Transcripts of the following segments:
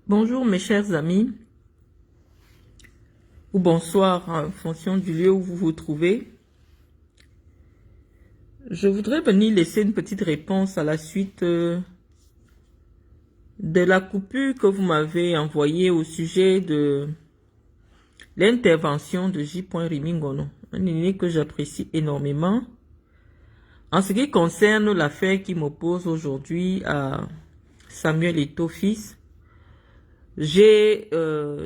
Bonjour mes chers amis, ou bonsoir en fonction du lieu où vous vous trouvez. Je voudrais venir laisser une petite réponse à la suite de la coupure que vous m'avez envoyée au sujet de l'intervention de J. Rimingono, un aîné que j'apprécie énormément. En ce qui concerne l'affaire qui m'oppose aujourd'hui à Samuel Eto'o fils, j'ai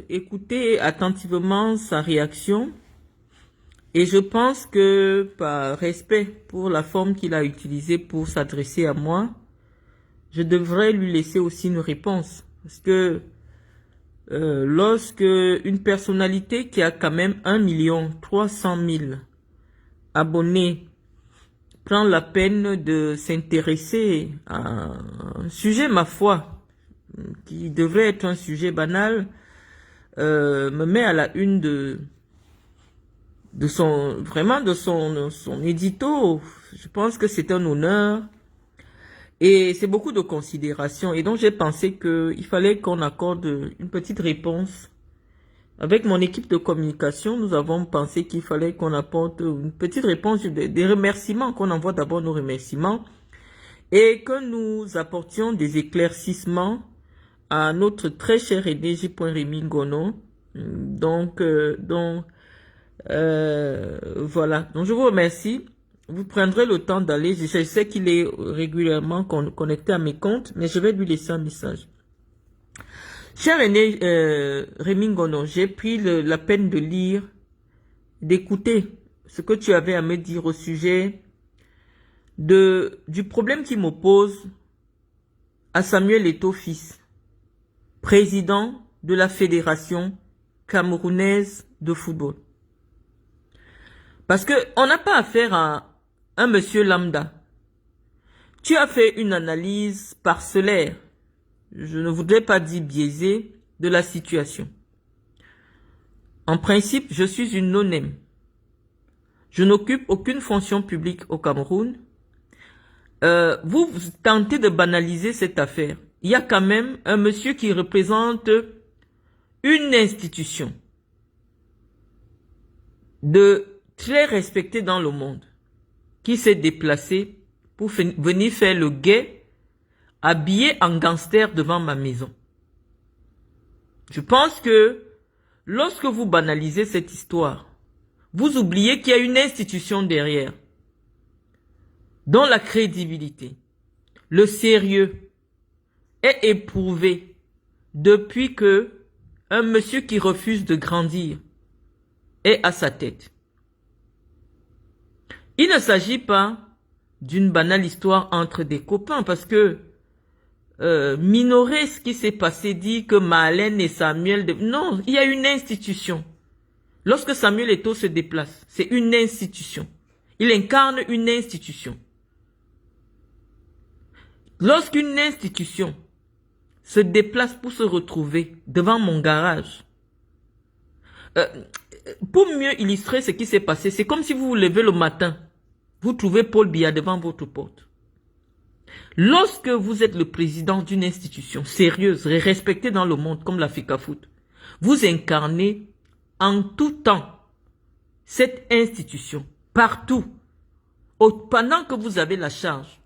écouté attentivement sa réaction et je pense que par respect pour la forme qu'il a utilisée pour s'adresser à moi, je devrais lui laisser aussi une réponse. Parce que lorsque une personnalité qui a quand même 1 300 000 abonnés prend la peine de s'intéresser à un sujet, ma foi, qui devrait être un sujet banal, me met à la une de son édito. Je pense que c'est un honneur et c'est beaucoup de considération. Et donc j'ai pensé qu'il fallait qu'on accorde une petite réponse. Avec mon équipe de communication, nous avons pensé qu'il fallait qu'on apporte une petite réponse, des remerciements, qu'on envoie d'abord nos remerciements et que nous apportions des éclaircissements à notre très cher aîné J. Rimingono. Voilà. Donc je vous remercie. Vous prendrez le temps d'aller. Je sais qu'il est régulièrement connecté à mes comptes, mais je vais lui laisser un message. Cher aîné Rimingono, j'ai pris la peine de lire, d'écouter ce que tu avais à me dire au sujet du problème qui m'oppose à Samuel Eto'o fils, président de la Fédération camerounaise de football. Parce que on n'a pas affaire à un monsieur lambda. Tu as fait une analyse parcellaire, je ne voudrais pas dire biaisée, de la situation. En principe, je suis une non-aime. Je n'occupe aucune fonction publique au Cameroun. Vous tentez de banaliser cette affaire. Il y a quand même un monsieur qui représente une institution très respecté dans le monde, qui s'est déplacé pour venir faire le guet, habillé en gangster devant ma maison. Je pense que lorsque vous banalisez cette histoire, vous oubliez qu'il y a une institution derrière, dont la crédibilité, le sérieux est éprouvé depuis que un monsieur qui refuse de grandir est à sa tête. Il ne s'agit pas d'une banale histoire entre des copains parce que minorer ce qui s'est passé dit que Marlène et Samuel... Non, il y a une institution. Lorsque Samuel Eto'o se déplace, c'est une institution. Il incarne une institution. Lorsqu'une institution se déplace pour se retrouver devant mon garage, pour mieux illustrer ce qui s'est passé, c'est comme si vous vous levez le matin, vous trouvez Paul Biya devant votre porte. Lorsque vous êtes le président d'une institution sérieuse et respectée dans le monde comme la FECAFOOT, vous incarnez en tout temps cette institution, partout. Pendant que vous avez la charge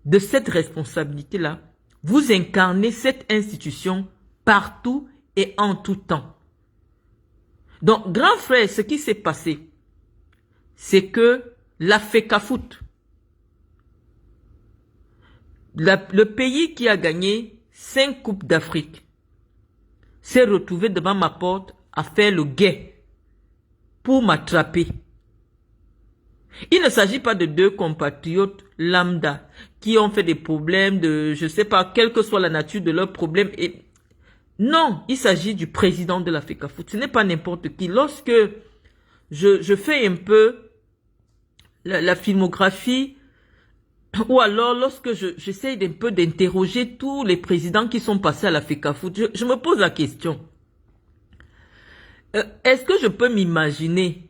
de cette responsabilité-là, vous incarnez cette institution partout et en tout temps. Donc, grand frère, ce qui s'est passé, c'est que la FECAFOOT, le pays qui a gagné 5 coupes d'Afrique, s'est retrouvé devant ma porte à faire le guet pour m'attraper. Il ne s'agit pas de deux compatriotes lambda qui ont fait des problèmes de, je ne sais pas, quelle que soit la nature de leurs problèmes. Non, il s'agit du président de la FECAFOOT. Ce n'est pas n'importe qui. Lorsque je fais un peu la filmographie, ou alors lorsque j'essaie d'un peu d'interroger tous les présidents qui sont passés à la FECAFOOT, je me pose la question. Est-ce que je peux m'imaginer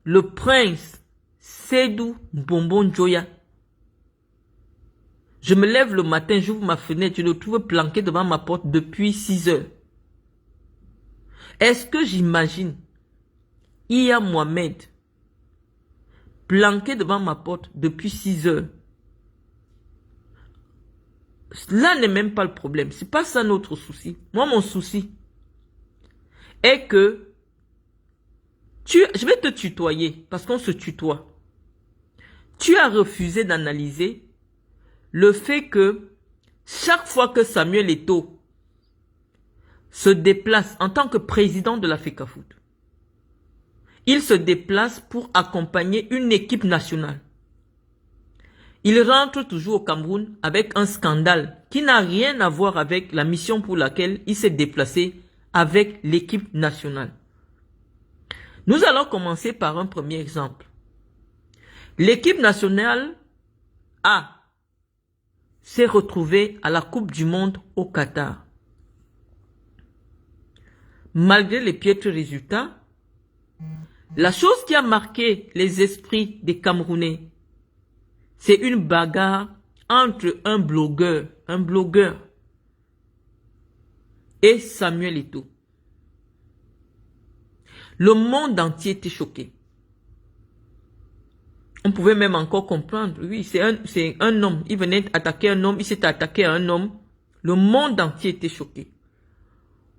le prince Sédou Bonbon Joya? Je me lève le matin, j'ouvre ma fenêtre, je le trouve planqué devant ma porte depuis 6 heures. Est-ce que j'imagine Iya Mohamed planqué devant ma porte depuis 6 heures? Là n'est même pas le problème. C'est pas ça notre souci. Moi, mon souci est que je vais te tutoyer parce qu'on se tutoie. Tu as refusé d'analyser le fait que chaque fois que Samuel Eto'o se déplace en tant que président de la FECAFOOT, il se déplace pour accompagner une équipe nationale. Il rentre toujours au Cameroun avec un scandale qui n'a rien à voir avec la mission pour laquelle il s'est déplacé avec l'équipe nationale. Nous allons commencer par un premier exemple. L'équipe nationale s'est retrouvée à la Coupe du Monde au Qatar. Malgré les piètres résultats, la chose qui a marqué les esprits des Camerounais, c'est une bagarre entre un blogueur et Samuel Eto'o. Le monde entier était choqué. On pouvait même encore comprendre, oui, c'est un homme, il venait attaquer un homme, il s'est attaqué à un homme. Le monde entier était choqué.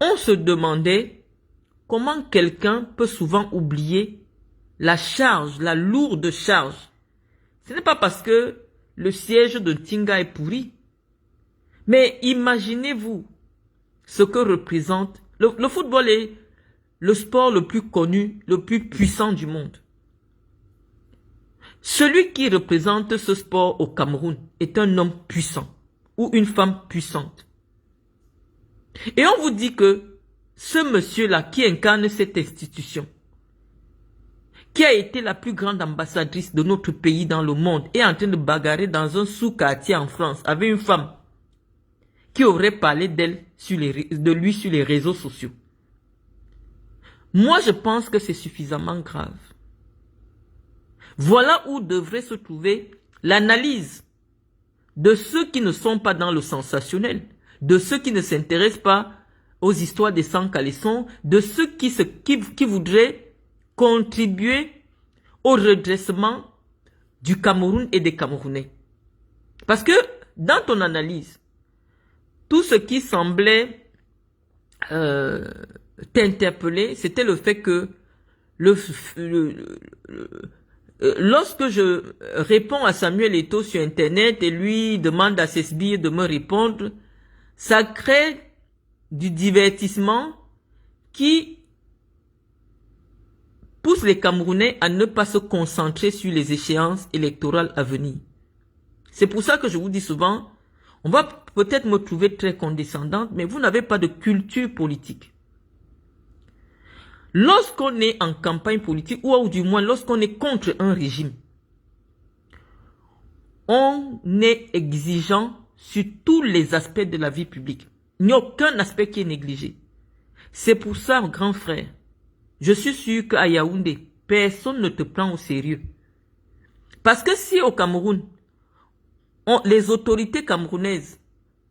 On se demandait comment quelqu'un peut souvent oublier la charge, la lourde charge. Ce n'est pas parce que le siège de Tinga est pourri. Mais imaginez-vous ce que représente... Le football est le sport le plus connu, le plus puissant du monde. Celui qui représente ce sport au Cameroun est un homme puissant ou une femme puissante. Et on vous dit que ce monsieur-là qui incarne cette institution, qui a été la plus grande ambassadrice de notre pays dans le monde, est en train de bagarrer dans un sous-quartier en France avec une femme qui aurait parlé de lui sur les réseaux sociaux. Moi, je pense que c'est suffisamment grave. Voilà où devrait se trouver l'analyse de ceux qui ne sont pas dans le sensationnel, de ceux qui ne s'intéressent pas aux histoires des sans-caleçons, de ceux qui voudraient contribuer au redressement du Cameroun et des Camerounais. Parce que dans ton analyse, tout ce qui semblait t'interpeller, c'était le fait que lorsque je réponds à Samuel Eto'o sur Internet et lui demande à ses sbires de me répondre, ça crée du divertissement qui pousse les Camerounais à ne pas se concentrer sur les échéances électorales à venir. C'est pour ça que je vous dis souvent, on va peut-être me trouver très condescendante, mais vous n'avez pas de culture politique. Lorsqu'on est en campagne politique, ou du moins lorsqu'on est contre un régime, on est exigeant sur tous les aspects de la vie publique. Il n'y a aucun aspect qui est négligé. C'est pour ça, grand frère, je suis sûr qu'à Yaoundé, personne ne te prend au sérieux. Parce que si au Cameroun, les autorités camerounaises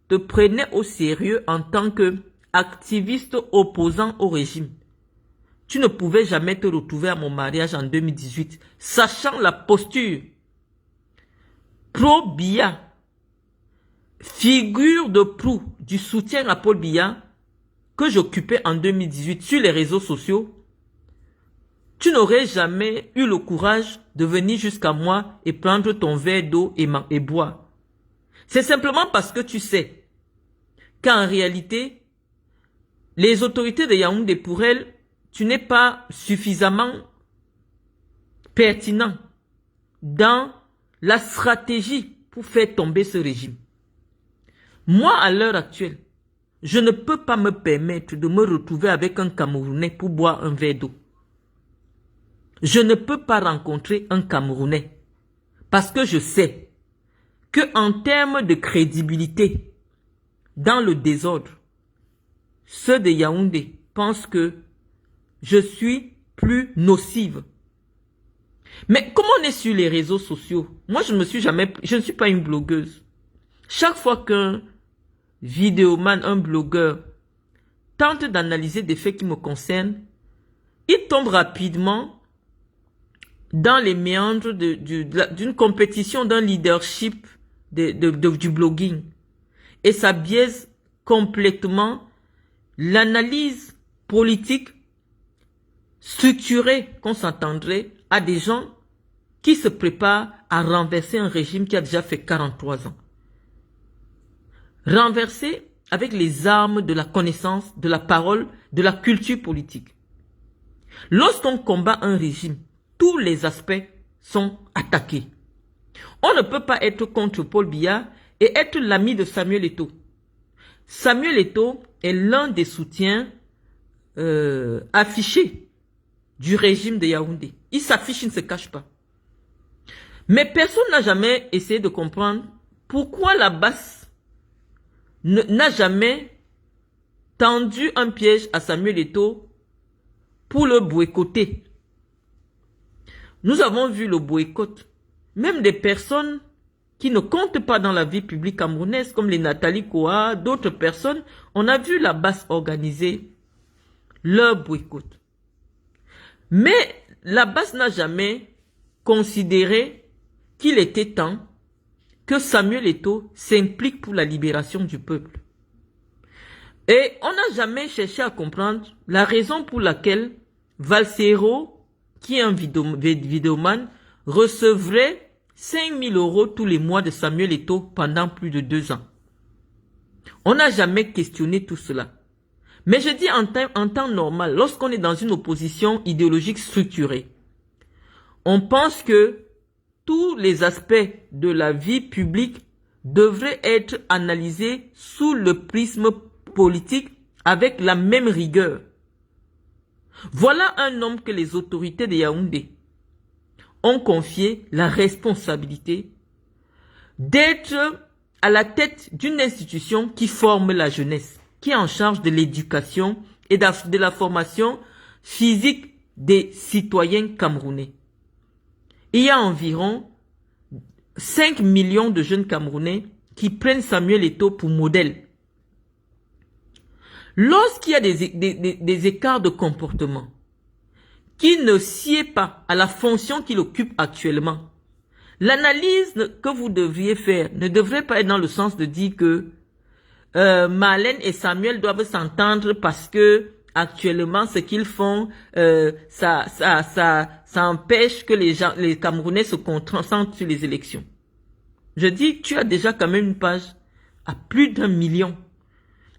te prenaient au sérieux en tant qu'activiste opposant au régime, tu ne pouvais jamais te retrouver à mon mariage en 2018, sachant la posture pro-Biya, figure de proue du soutien à Paul Biya que j'occupais en 2018 sur les réseaux sociaux. Tu n'aurais jamais eu le courage de venir jusqu'à moi et prendre ton verre d'eau et boire. C'est simplement parce que tu sais qu'en réalité, les autorités de Yaoundé, pour elles, tu n'es pas suffisamment pertinent dans la stratégie pour faire tomber ce régime. Moi, à l'heure actuelle, je ne peux pas me permettre de me retrouver avec un Camerounais pour boire un verre d'eau. Je ne peux pas rencontrer un Camerounais parce que je sais qu'en termes de crédibilité, dans le désordre, ceux de Yaoundé pensent que je suis plus nocive. Mais comme on est sur les réseaux sociaux, moi je ne suis pas une blogueuse. Chaque fois qu'un vidéoman, un blogueur, tente d'analyser des faits qui me concernent, il tombe rapidement dans les méandres d'une compétition, d'un leadership du blogging. Et ça biaise complètement l'analyse politique structurée qu'on s'entendrait à des gens qui se préparent à renverser un régime qui a déjà fait 43 ans. Renverser avec les armes de la connaissance, de la parole, de la culture politique. Lorsqu'on combat un régime, tous les aspects sont attaqués. On ne peut pas être contre Paul Biya et être l'ami de Samuel Eto'o. Samuel Eto'o est l'un des soutiens affichés du régime de Yaoundé. Il s'affiche, il ne se cache pas. Mais personne n'a jamais essayé de comprendre pourquoi la basse n'a jamais tendu un piège à Samuel Eto'o pour le boycotter. Nous avons vu le boycott. Même des personnes qui ne comptent pas dans la vie publique camerounaise, comme les Nathalie Koa, d'autres personnes, on a vu la basse organiser leur boycott. Mais la basse n'a jamais considéré qu'il était temps que Samuel Eto'o s'implique pour la libération du peuple. Et on n'a jamais cherché à comprendre la raison pour laquelle Valsero, qui est un vidéoman, recevrait 5 000 € tous les mois de Samuel Eto'o pendant plus de 2 ans. On n'a jamais questionné tout cela. Mais je dis en temps normal, lorsqu'on est dans une opposition idéologique structurée, on pense que tous les aspects de la vie publique devraient être analysés sous le prisme politique avec la même rigueur. Voilà un homme que les autorités de Yaoundé ont confié la responsabilité d'être à la tête d'une institution qui forme la jeunesse, qui est en charge de l'éducation et de la formation physique des citoyens camerounais. Il y a environ 5 millions de jeunes Camerounais qui prennent Samuel Eto'o pour modèle. Lorsqu'il y a des écarts de comportement qui ne sied pas à la fonction qu'il occupe actuellement, l'analyse que vous devriez faire ne devrait pas être dans le sens de dire que Marlène et Samuel doivent s'entendre parce que actuellement ce qu'ils font, ça empêche que les Camerounais se concentrent sur les élections. Je dis, tu as déjà quand même une page à plus d'1 million.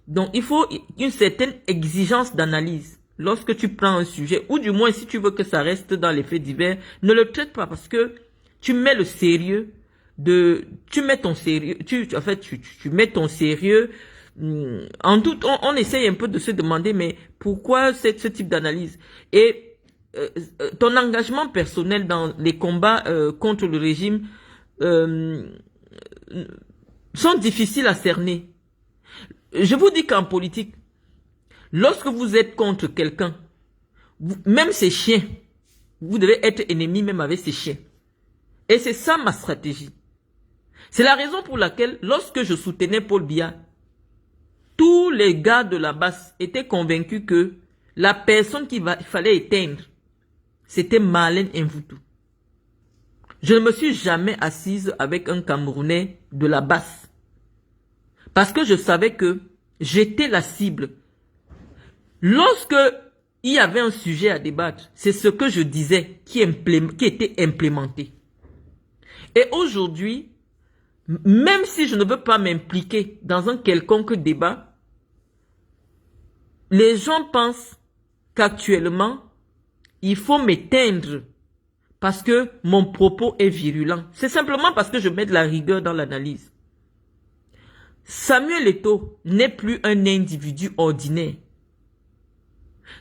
Donc, il faut une certaine exigence d'analyse. Lorsque tu prends un sujet, ou du moins si tu veux que ça reste dans les faits divers, ne le traite pas parce que tu mets le sérieux tu mets ton sérieux, tu mets ton sérieux en doute. On essaye un peu de se demander, mais pourquoi ce type d'analyse? Et ton engagement personnel dans les combats contre le régime sont difficiles à cerner. Je vous dis qu'en politique, lorsque vous êtes contre quelqu'un, même ses chiens, vous devez être ennemi même avec ses chiens. Et c'est ça ma stratégie. C'est la raison pour laquelle, lorsque je soutenais Paul Biya, tous les gars de la basse étaient convaincus que la personne qu'il fallait éteindre, c'était Marlène Mvutu. Je ne me suis jamais assise avec un Camerounais de la basse. Parce que je savais que j'étais la cible. Lorsque il y avait un sujet à débattre, c'est ce que je disais qui était implémenté. Et aujourd'hui, même si je ne veux pas m'impliquer dans un quelconque débat, les gens pensent qu'actuellement, il faut m'éteindre parce que mon propos est virulent. C'est simplement parce que je mets de la rigueur dans l'analyse. Samuel Eto'o n'est plus un individu ordinaire.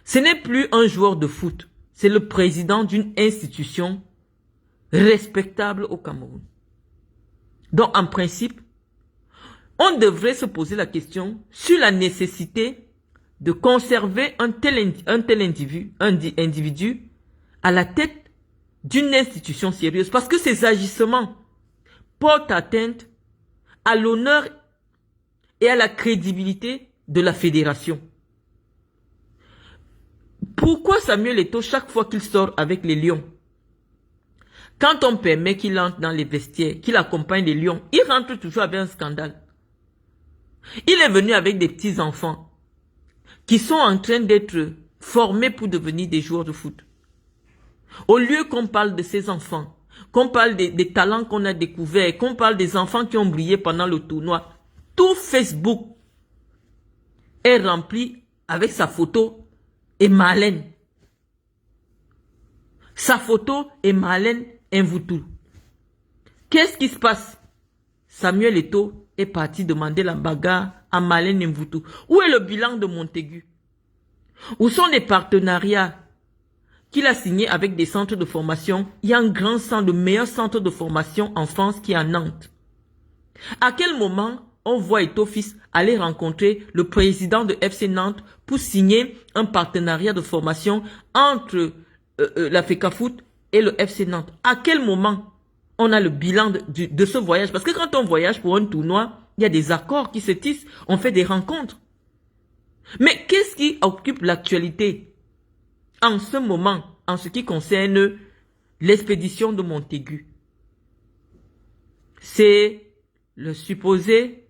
Ce n'est plus un joueur de foot. C'est le président d'une institution respectable au Cameroun. Donc, en principe, on devrait se poser la question sur la nécessité de conserver un tel individu à la tête d'une institution sérieuse. Parce que ces agissements portent atteinte à l'honneur et à la crédibilité de la fédération. Pourquoi Samuel Eto'o, chaque fois qu'il sort avec les Lions, quand on permet qu'il entre dans les vestiaires, qu'il accompagne les Lions, il rentre toujours avec un scandale. Il est venu avec des petits-enfants qui sont en train d'être formés pour devenir des joueurs de foot. Au lieu qu'on parle de ces enfants, qu'on parle des talents qu'on a découverts, qu'on parle des enfants qui ont brillé pendant le tournoi, tout Facebook est rempli avec sa photo et Marlène. Sa photo et Marlène Mvutu. Qu'est-ce qui se passe? Samuel Eto'o est parti demander la bagarre à Marlène Mvutu. Où est le bilan de Montaigu? Où sont les partenariats qu'il a signés avec des centres de formation? Il y a un grand centre, le meilleur centre de formation en France qui est à Nantes. À quel moment on voit Eto'o fils aller rencontrer le président de FC Nantes pour signer un partenariat de formation entre la FECAFOOT et le FC Nantes? À quel moment on a le bilan de ce voyage? Parce que quand on voyage pour un tournoi, il y a des accords qui se tissent, on fait des rencontres. Mais qu'est-ce qui occupe l'actualité en ce moment, en ce qui concerne l'expédition de Montaigu? C'est le supposé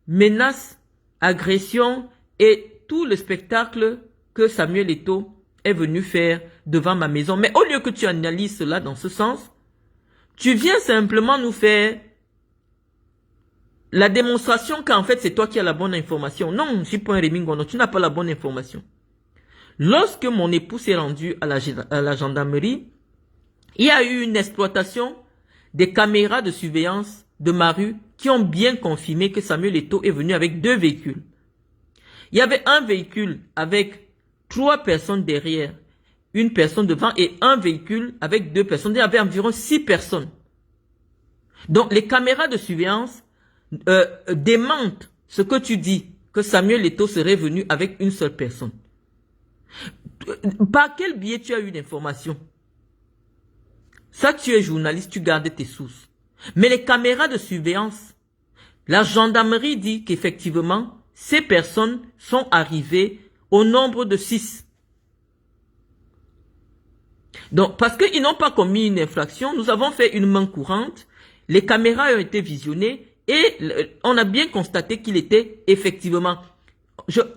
menace, agression et tout le spectacle que Samuel Eto'o est venu faire devant ma maison. Mais au lieu que tu analyses cela dans ce sens, tu viens simplement nous faire la démonstration qu'en fait c'est toi qui as la bonne information. Non, je ne suis pas un Rémi Ngondo, tu n'as pas la bonne information. Lorsque mon époux s'est rendu à la gendarmerie, il y a eu une exploitation des caméras de surveillance de ma rue qui ont bien confirmé que Samuel Eto'o est venu avec 2 véhicules. Il y avait un véhicule avec 3 personnes derrière, une personne devant et un véhicule avec 2 personnes. Il y avait environ 6 personnes. Donc les caméras de surveillance démentent ce que tu dis, que Samuel Eto'o serait venu avec une seule personne. Par quel biais tu as eu l'information? Ça, tu es journaliste, tu gardes tes sources. Mais les caméras de surveillance, la gendarmerie dit qu'effectivement, ces personnes sont arrivées au nombre de 6. Donc, parce qu'ils n'ont pas commis une infraction, nous avons fait une main courante, les caméras ont été visionnées et on a bien constaté qu'il était effectivement...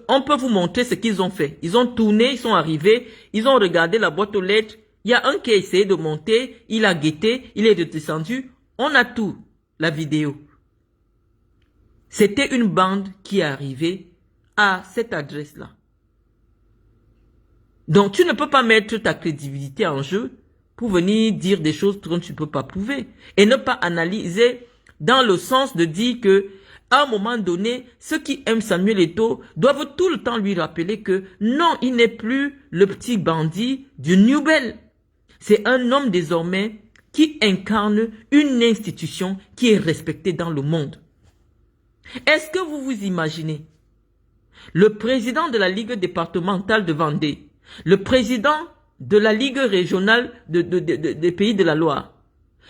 on peut vous montrer ce qu'ils ont fait. Ils ont tourné, ils sont arrivés, ils ont regardé la boîte aux lettres. Il y a un qui a essayé de monter, il a guetté, il est descendu. On a tout, la vidéo. C'était une bande qui est arrivée à cette adresse-là. Donc, tu ne peux pas mettre ta crédibilité en jeu pour venir dire des choses dont tu ne peux pas prouver. Et ne pas analyser dans le sens de dire que, à un moment donné, ceux qui aiment Samuel Eto'o doivent tout le temps lui rappeler que non, il n'est plus le petit bandit du New Bell. C'est un homme désormais qui incarne une institution qui est respectée dans le monde. Est-ce que vous vous imaginez le président de la Ligue départementale de Vendée, le président de la Ligue régionale des Pays de la Loire,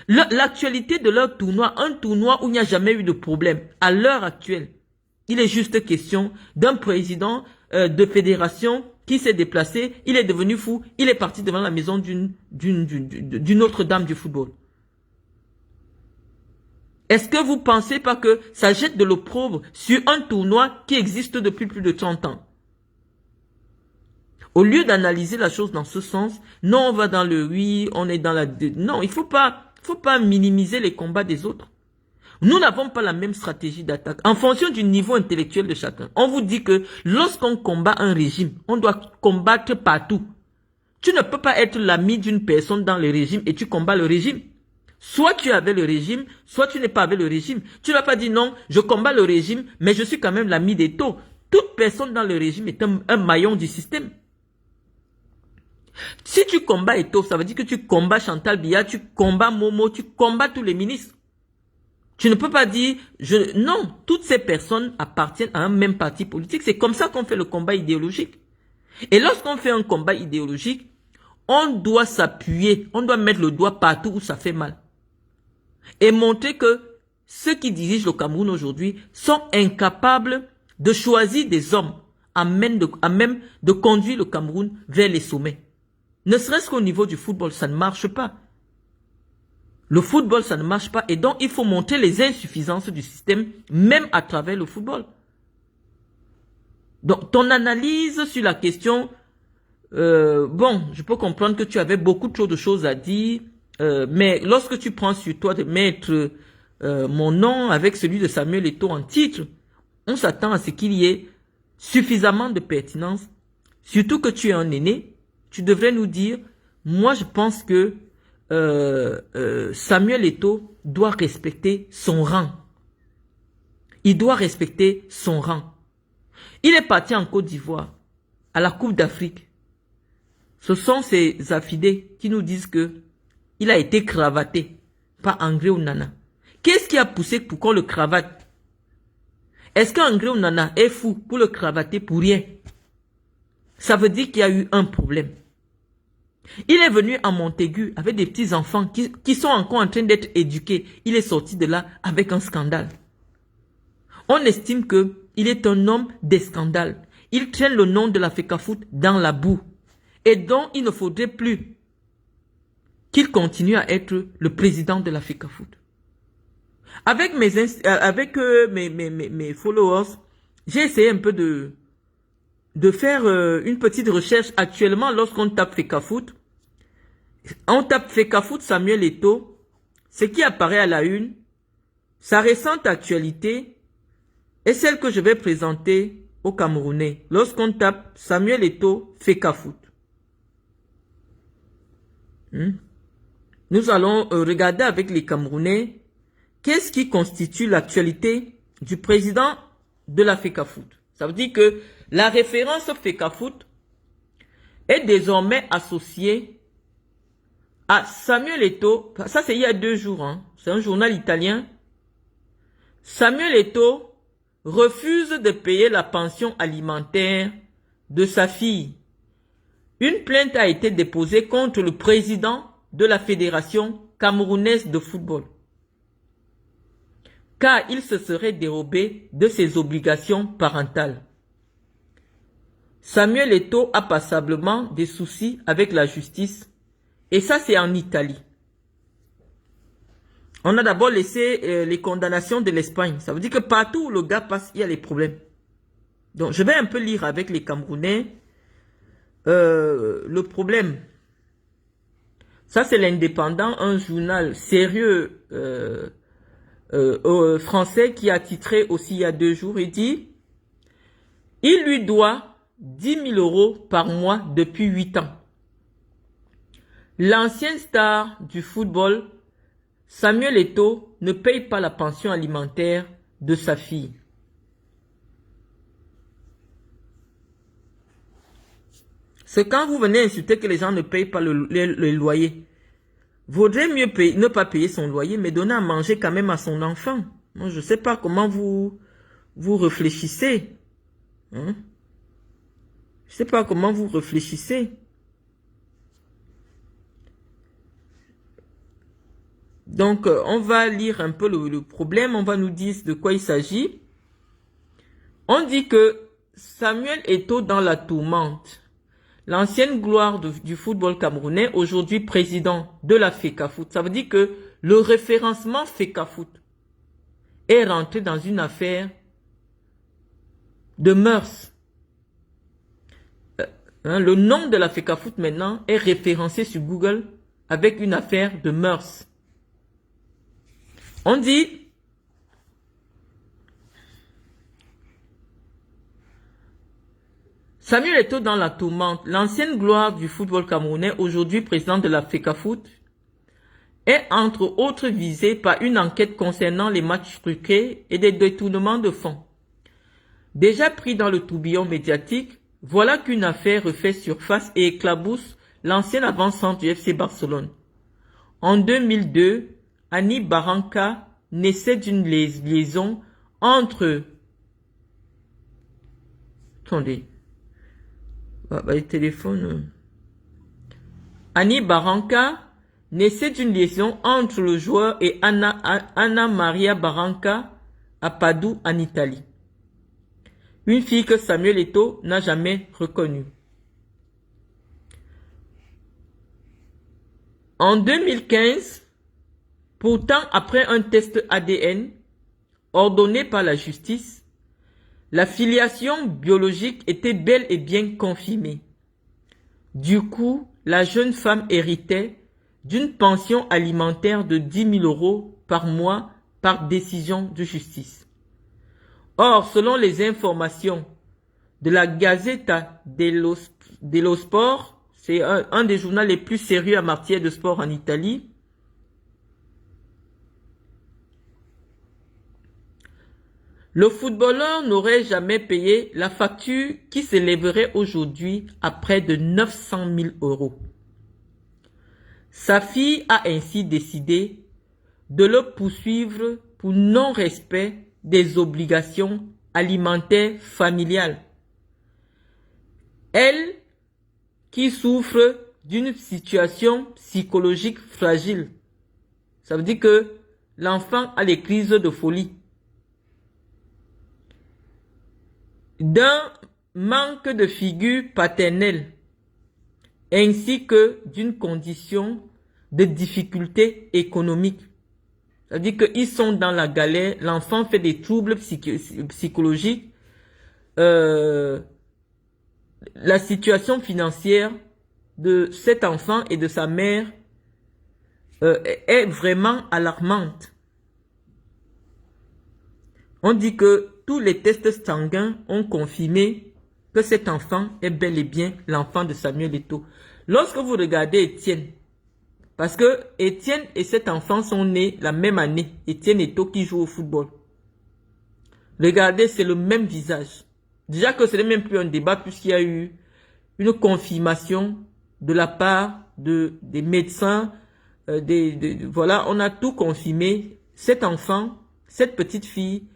l'actualité de leur tournoi, un tournoi où il n'y a jamais eu de problème, à l'heure actuelle, il est juste question d'un président de fédération qui s'est déplacé, il est devenu fou, il est parti devant la maison d'une autre dame du football. Est-ce que vous pensez pas que ça jette de l'opprobre sur un tournoi qui existe depuis plus de 30 ans? Au lieu d'analyser la chose dans ce sens, non, on va dans le oui, on est dans la... Non, il faut pas minimiser les combats des autres. Nous n'avons pas la même stratégie d'attaque. En fonction du niveau intellectuel de chacun, on vous dit que lorsqu'on combat un régime, on doit combattre partout. Tu ne peux pas être l'ami d'une personne dans le régime et tu combats le régime. Soit tu es avec le régime, soit tu n'es pas avec le régime. Tu ne vas pas dire non, je combats le régime, mais je suis quand même l'ami d'Eto'o. Toute personne dans le régime est un maillon du système. Si tu combats Eto'o, ça veut dire que tu combats Chantal Biya, tu combats Momo, tu combats tous les ministres. Tu ne peux pas dire, non, toutes ces personnes appartiennent à un même parti politique. C'est comme ça qu'on fait le combat idéologique. Et lorsqu'on fait un combat idéologique, on doit s'appuyer, on doit mettre le doigt partout où ça fait mal. Et montrer que ceux qui dirigent le Cameroun aujourd'hui sont incapables de choisir des hommes à même de conduire le Cameroun vers les sommets. Ne serait-ce qu'au niveau du football, ça ne marche pas. Le football, ça ne marche pas. Et donc, il faut montrer les insuffisances du système, même à travers le football. Donc, ton analyse sur la question, bon, je peux comprendre que tu avais beaucoup trop de choses à dire, mais lorsque tu prends sur toi de mettre mon nom avec celui de Samuel Eto'o en titre, on s'attend à ce qu'il y ait suffisamment de pertinence. Surtout que tu es un aîné, tu devrais nous dire, moi je pense que Samuel Eto'o doit respecter son rang. Il doit respecter son rang. Il est parti en Côte d'Ivoire, à la Coupe d'Afrique. Ce sont ces affidés qui nous disent que il a été cravaté par André Onana. Qu'est-ce qui a poussé pour qu'on le cravate? Est-ce qu'André Onana est fou pour le cravater pour rien? Ça veut dire qu'il y a eu un problème. Il est venu à Montaigu avec des petits-enfants qui sont encore en train d'être éduqués. Il est sorti de là avec un scandale. On estime qu'il est un homme des scandales. Il traîne le nom de la FECAFOOT dans la boue. Et donc, il ne faudrait plus qu'il continue à être le président de la FECAFOOT. Avec mes followers, j'ai essayé un peu de faire une petite recherche. Actuellement, lorsqu'on tape FECAFOOT, on tape FECAFOOT Samuel Eto'o, ce qui apparaît à la une, sa récente actualité est celle que je vais présenter aux Camerounais. Lorsqu'on tape Samuel Eto'o FECAFOOT. Nous allons regarder avec les Camerounais qu'est-ce qui constitue l'actualité du président de la FECAFOOT. Ça veut dire que la référence FECAFOOT est désormais associée à Samuel Eto'o. Ça, c'est il y a 2 jours. Hein. C'est un journal italien. Samuel Eto'o refuse de payer la pension alimentaire de sa fille. Une plainte a été déposée contre le président de la Fédération camerounaise de football, car il se serait dérobé de ses obligations parentales. Samuel Eto'o a passablement des soucis avec la justice, et ça c'est en Italie. On a d'abord laissé les condamnations de l'Espagne. Ça veut dire que partout où le gars passe, il y a les problèmes. Donc je vais un peu lire avec les Camerounais le problème. Ça c'est l'Indépendant, un journal sérieux français qui a titré aussi il y a 2 jours. Il dit, il lui doit 10 000 € par mois depuis 8 ans. L'ancien star du football, Samuel Eto'o, ne paye pas la pension alimentaire de sa fille. C'est quand vous venez insulter que les gens ne payent pas le loyer. Vaudrait mieux ne pas payer son loyer, mais donner à manger quand même à son enfant. Moi, je ne sais pas comment vous réfléchissez. Hein? Je ne sais pas comment vous réfléchissez. Donc, on va lire un peu le problème. On va nous dire de quoi il s'agit. On dit que Samuel Eto'o dans la tourmente. L'ancienne gloire du football camerounais, aujourd'hui président de la FECAFOOT. Ça veut dire que le référencement FECAFOOT est rentré dans une affaire de mœurs. Le nom de la FECAFOOT maintenant est référencé sur Google avec une affaire de mœurs. On dit Samuel Eto'o dans la tourmente, l'ancienne gloire du football camerounais, aujourd'hui président de la FECAFOOT, est entre autres visé par une enquête concernant les matchs truqués et des détournements de fonds. Déjà pris dans le tourbillon médiatique, voilà qu'une affaire refait surface et éclabousse l'ancien avant-centre du FC Barcelone. En 2002, Annie Barranca naissait d'une liaison entre... Attendez. Le téléphone. Annie Barranca naissait d'une liaison entre le joueur et Anna Maria Barranca à Padoue en Italie. Une fille que Samuel Eto'o n'a jamais reconnue. En 2015, pourtant après un test ADN ordonné par la justice, la filiation biologique était bel et bien confirmée. Du coup, la jeune femme héritait d'une pension alimentaire de 10 000 € par mois par décision de justice. Or, selon les informations de la Gazzetta dello Sport, c'est un des journaux les plus sérieux en matière de sport en Italie, le footballeur n'aurait jamais payé la facture qui s'élèverait aujourd'hui à près de 900 000 €. Sa fille a ainsi décidé de le poursuivre pour non-respect des obligations alimentaires familiales. Elle, qui souffre d'une situation psychologique fragile. Ça veut dire que l'enfant a des crises de folie. D'un manque de figure paternelle, ainsi que d'une condition de difficulté économique. C'est-à-dire qu'ils sont dans la galère, l'enfant fait des troubles psychologiques, la situation financière de cet enfant et de sa mère est vraiment alarmante. On dit que tous les tests sanguins ont confirmé que cet enfant est bel et bien l'enfant de Samuel Eto'o. Lorsque vous regardez Étienne, parce que Étienne et cet enfant sont nés la même année, Étienne Eto'o qui joue au football. Regardez, c'est le même visage. Déjà que ce n'est même plus un débat puisqu'il y a eu une confirmation de la part des médecins, voilà, on a tout confirmé. Cet enfant, cette petite fille,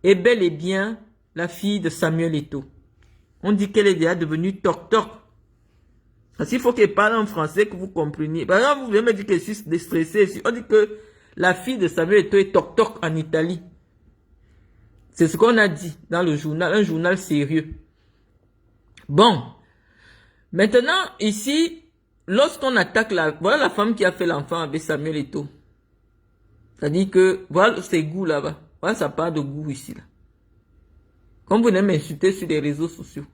est bel et bien la fille de Samuel Eto'o. On dit qu'elle est déjà devenue toc-toc. Parce qu'il faut qu'elle parle en français que vous compreniez. Par exemple, vous venez me dire que je suis déstressé. On dit que la fille de Samuel Eto'o est toc-toc en Italie. C'est ce qu'on a dit dans le journal, un journal sérieux. Bon. Maintenant, ici, lorsqu'on attaque voilà la femme qui a fait l'enfant avec Samuel Eto'o. C'est-à-dire que, voilà ses goûts là-bas. Voilà sa part de goût ici, là. Comme vous venez m'insulter sur les réseaux sociaux.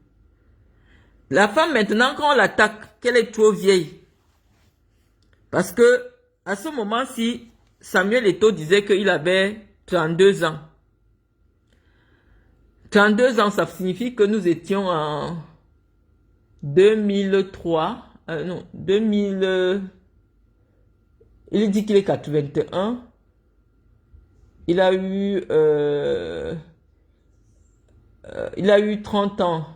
La femme, maintenant, quand on l'attaque, qu'elle est trop vieille. Parce que, à ce moment-ci, Samuel Eto'o disait qu'il avait 32 ans. 32 ans, ça signifie que nous étions en 2003. Non, 2000... il dit qu'il est 81. Il a eu 30 ans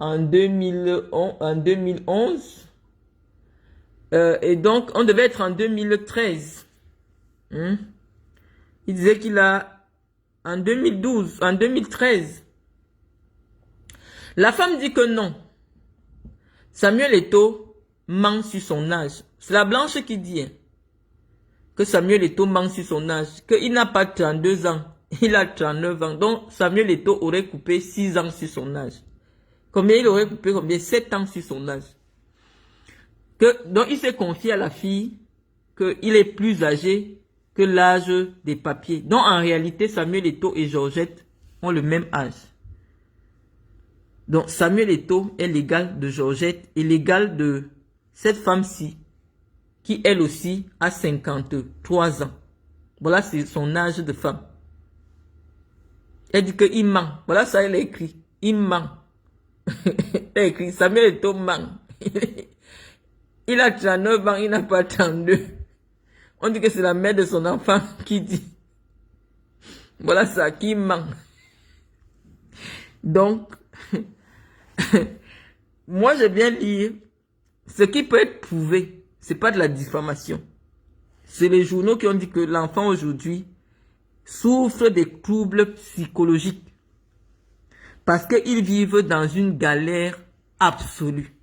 en 2011. Et donc, on devait être en 2013. Il disait qu'il a en 2012, en 2013. La femme dit que non. Samuel Eto'o ment sur son âge. C'est la blanche qui dit que Samuel Eto'o ment sur son âge, qu'il n'a pas 32 ans, il a 39 ans. Donc Samuel Eto'o aurait coupé 6 ans sur son âge. Combien il aurait coupé? Combien? 7 ans sur son âge. Donc il s'est confié à la fille qu'il est plus âgé que l'âge des papiers. Donc en réalité, Samuel Eto'o et Georgette ont le même âge. Donc Samuel Eto'o est l'égal de Georgette et l'égal de cette femme-ci, qui elle aussi a 53 ans. Voilà, c'est son âge de femme. Elle dit qu'il ment. Voilà ça, elle a écrit. Il ment. Elle a écrit, Samuel Eto'o ment. Il a 39 ans, il n'a pas 32. On dit que c'est la mère de son enfant qui dit. Voilà ça, qui ment. Donc, moi je viens lire ce qui peut être prouvé. C'est pas de la diffamation. C'est les journaux qui ont dit que l'enfant aujourd'hui souffre des troubles psychologiques. Parce qu'ils vivent dans une galère absolue.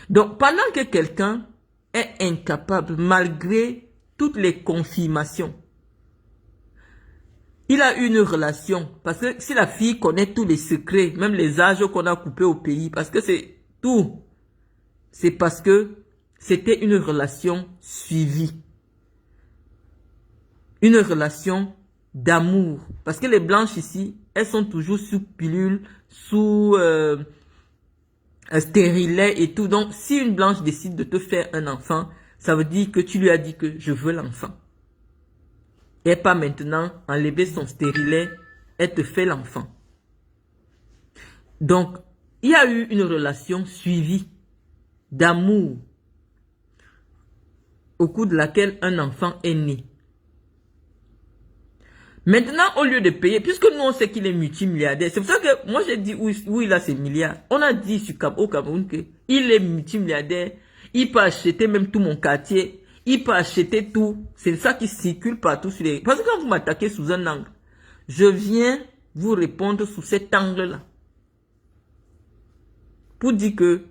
Donc, pendant que quelqu'un est incapable, malgré toutes les confirmations. Il a eu une relation, parce que si la fille connaît tous les secrets, même les âges qu'on a coupés au pays, parce que c'est tout, c'est parce que c'était une relation suivie. Une relation d'amour. Parce que les blanches ici, elles sont toujours sous pilule, sous stérilet et tout. Donc, si une blanche décide de te faire un enfant, ça veut dire que tu lui as dit que je veux l'enfant. Et pas maintenant enlever son stérilet, elle te fait l'enfant. Donc, il y a eu une relation suivie d'amour au cours de laquelle un enfant est né. Maintenant, au lieu de payer, puisque nous on sait qu'il est multimilliardaire, c'est pour ça que moi j'ai dit où il a ses milliards. On a dit au Cameroun qu'il est multimilliardaire, il peut acheter même tout mon quartier, il peut acheter tout. C'est ça qui circule partout sur les... Parce que quand vous m'attaquez sous un angle, je viens vous répondre sous cet angle-là. Pour dire que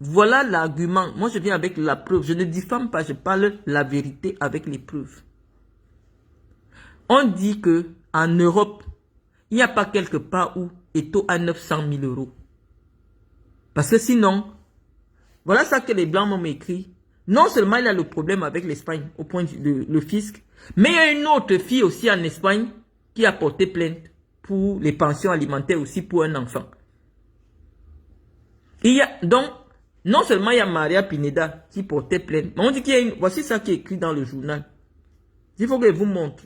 voilà l'argument. Moi je viens avec la preuve. Je ne diffame pas, je parle la vérité avec les preuves. On dit que en Europe, il n'y a pas quelque part où Eto'o a 900 000 euros. Parce que sinon, voilà ça que les Blancs m'ont écrit. Non seulement il a le problème avec l'Espagne, au point de le fisc, mais il y a une autre fille aussi en Espagne qui a porté plainte pour les pensions alimentaires aussi pour un enfant. Donc, non seulement il y a Maria Pineda qui portait plainte, mais on dit qu'il y a une... Voici ça qui est écrit dans le journal. Il faut que je vous montre.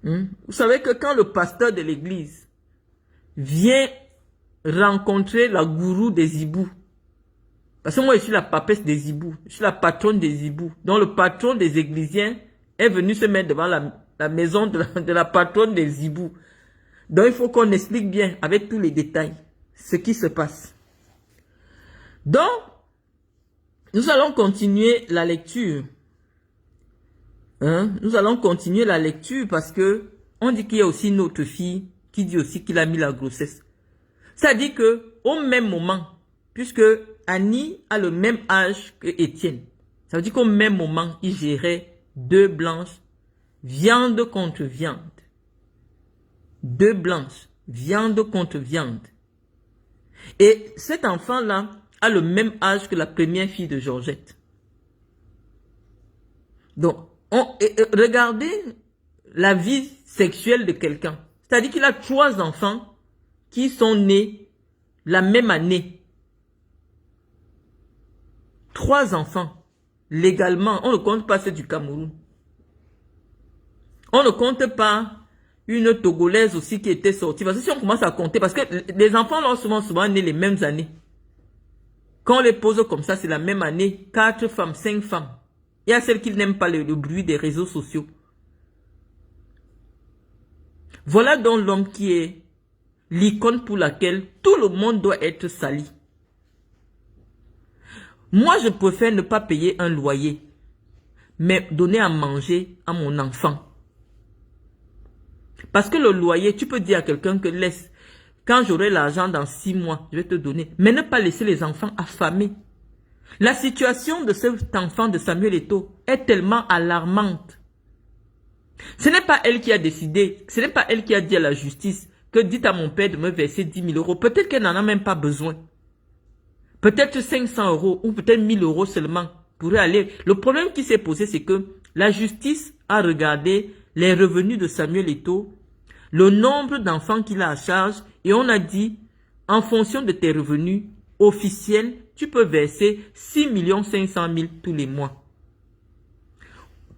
Vous savez que quand le pasteur de l'église vient rencontrer la gourou des hiboux, parce que moi je suis la papesse des hiboux, je suis la patronne des hiboux, donc le patron des églisiens est venu se mettre devant la maison de la patronne des hiboux. Donc il faut qu'on explique bien avec tous les détails ce qui se passe. Donc, nous allons continuer la lecture. Nous allons continuer la lecture parce que on dit qu'il y a aussi une autre fille qui dit aussi qu'il a mis la grossesse. Ça dit que au même moment, puisque Annie a le même âge que Étienne, ça veut dire qu'au même moment, il gérait deux blanches, viande contre viande. Deux blanches, viande contre viande. Et cet enfant-là a le même âge que la première fille de Georgette. Donc, regardez la vie sexuelle de quelqu'un. C'est-à-dire qu'il a 3 enfants qui sont nés la même année. 3 enfants. Légalement, on ne compte pas ceux du Cameroun. On ne compte pas une Togolaise aussi qui était sortie. Parce que si on commence à compter, parce que les enfants là sont souvent nés les mêmes années. Quand on les pose comme ça, c'est la même année. 4 femmes, 5 femmes. Il y a celles qui n'aiment pas le bruit des réseaux sociaux. Voilà donc l'homme qui est l'icône pour laquelle tout le monde doit être sali. Moi, je préfère ne pas payer un loyer, mais donner à manger à mon enfant. Parce que le loyer, tu peux dire à quelqu'un que laisse, quand j'aurai l'argent dans 6 mois, je vais te donner. Mais ne pas laisser les enfants affamés. La situation de cet enfant de Samuel Eto'o est tellement alarmante. Ce n'est pas elle qui a décidé, ce n'est pas elle qui a dit à la justice que dites à mon père de me verser 10 000 euros. Peut-être qu'elle n'en a même pas besoin. Peut-être 500 euros ou peut-être 1000 euros seulement pourrait aller. Le problème qui s'est posé, c'est que la justice a regardé les revenus de Samuel Eto'o, le nombre d'enfants qu'il a à charge et on a dit, en fonction de tes revenus officiels, tu peux verser 6 500 000 tous les mois.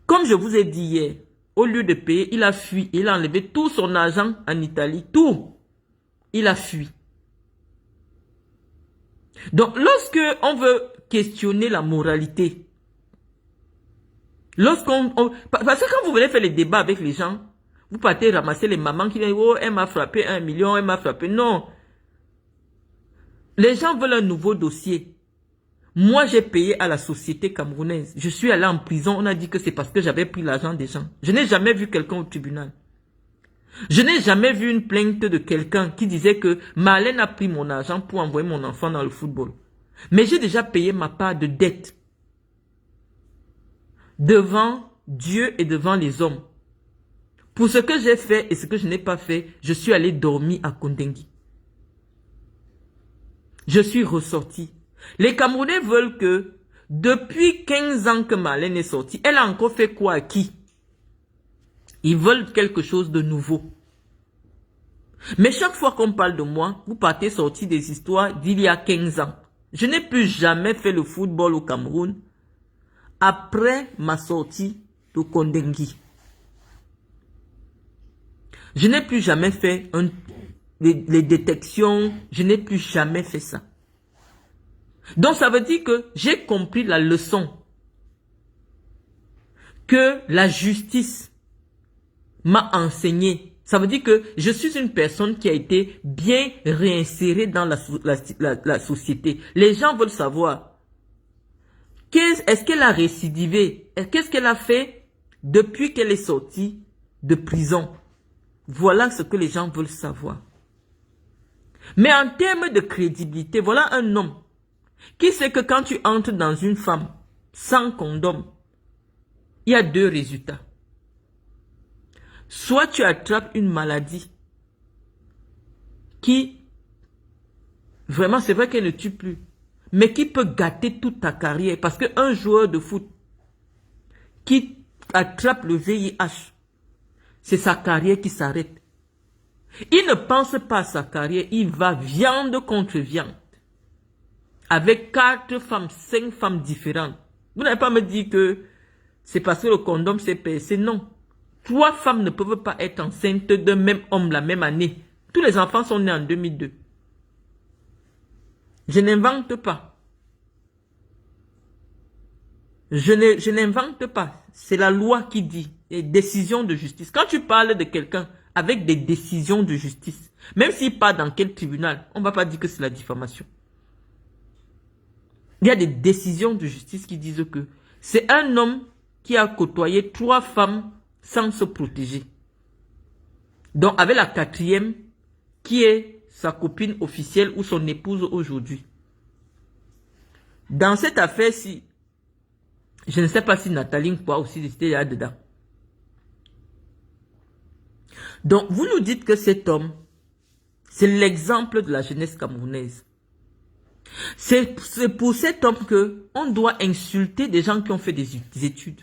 Comme je vous ai dit hier, au lieu de payer, il a fui. Il a enlevé tout son argent en Italie. Tout. Il a fui. Donc, lorsque on veut questionner la moralité, parce que quand vous venez faire les débats avec les gens, vous partez ramasser les mamans qui disent, oh, elle m'a frappé 1 million, elle m'a frappé. Non. Les gens veulent un nouveau dossier. Moi, j'ai payé à la société camerounaise. Je suis allé en prison. On a dit que c'est parce que j'avais pris l'argent des gens. Je n'ai jamais vu quelqu'un au tribunal. Je n'ai jamais vu une plainte de quelqu'un qui disait que Marlène a pris mon argent pour envoyer mon enfant dans le football. Mais j'ai déjà payé ma part de dette. devant Dieu et devant les hommes. Pour ce que j'ai fait et ce que je n'ai pas fait, je suis allé dormir à Kondengui. Je suis ressorti. Les Camerounais veulent que, depuis 15 ans que Marlène est sortie, elle a encore fait quoi à qui? Ils veulent quelque chose de nouveau. Mais chaque fois qu'on parle de moi, vous partez sortir des histoires d'il y a 15 ans. Je n'ai plus jamais fait le football au Cameroun après ma sortie de Kondengui. Je n'ai plus jamais fait les détections, je n'ai plus jamais fait ça. Donc ça veut dire que j'ai compris la leçon que la justice m'a enseigné. Ça veut dire que je suis une personne qui a été bien réinsérée dans la société. Les gens veulent savoir, est-ce qu'elle a récidivé? Qu'est-ce qu'elle a fait depuis qu'elle est sortie de prison? Voilà ce que les gens veulent savoir. Mais en termes de crédibilité, voilà un homme qui sait que quand tu entres dans une femme sans condom, il y a deux résultats. Soit tu attrapes une maladie qui, vraiment c'est vrai qu'elle ne tue plus, mais qui peut gâter toute ta carrière. Parce qu'un joueur de foot qui attrape le VIH, c'est sa carrière qui s'arrête. Il ne pense pas à sa carrière, il va viande contre viande. Avec 4 femmes, 5 femmes différentes. Vous n'allez pas me dire que c'est parce que le condom s'est percé, non. 3 femmes ne peuvent pas être enceintes d'un même homme la même année. Tous les enfants sont nés en 2002. Je n'invente pas. Je n'invente pas. C'est la loi qui dit. Les décisions de justice. Quand tu parles de quelqu'un avec des décisions de justice, même s'il part dans quel tribunal, on ne va pas dire que c'est la diffamation. Il y a des décisions de justice qui disent que c'est un homme qui a côtoyé 3 femmes sans se protéger. Donc avec la 4e qui est sa copine officielle ou son épouse aujourd'hui. Dans cette affaire-ci, je ne sais pas si Nathalie Nkwa aussi était là-dedans. Donc vous nous dites que cet homme, c'est l'exemple de la jeunesse camerounaise. C'est pour cet homme que on doit insulter des gens qui ont fait des études.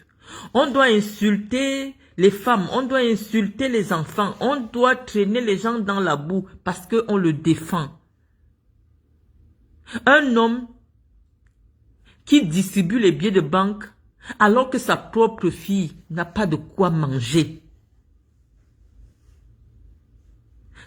On doit insulter les femmes, on doit insulter les enfants, on doit traîner les gens dans la boue parce qu'on le défend. Un homme qui distribue les billets de banque alors que sa propre fille n'a pas de quoi manger.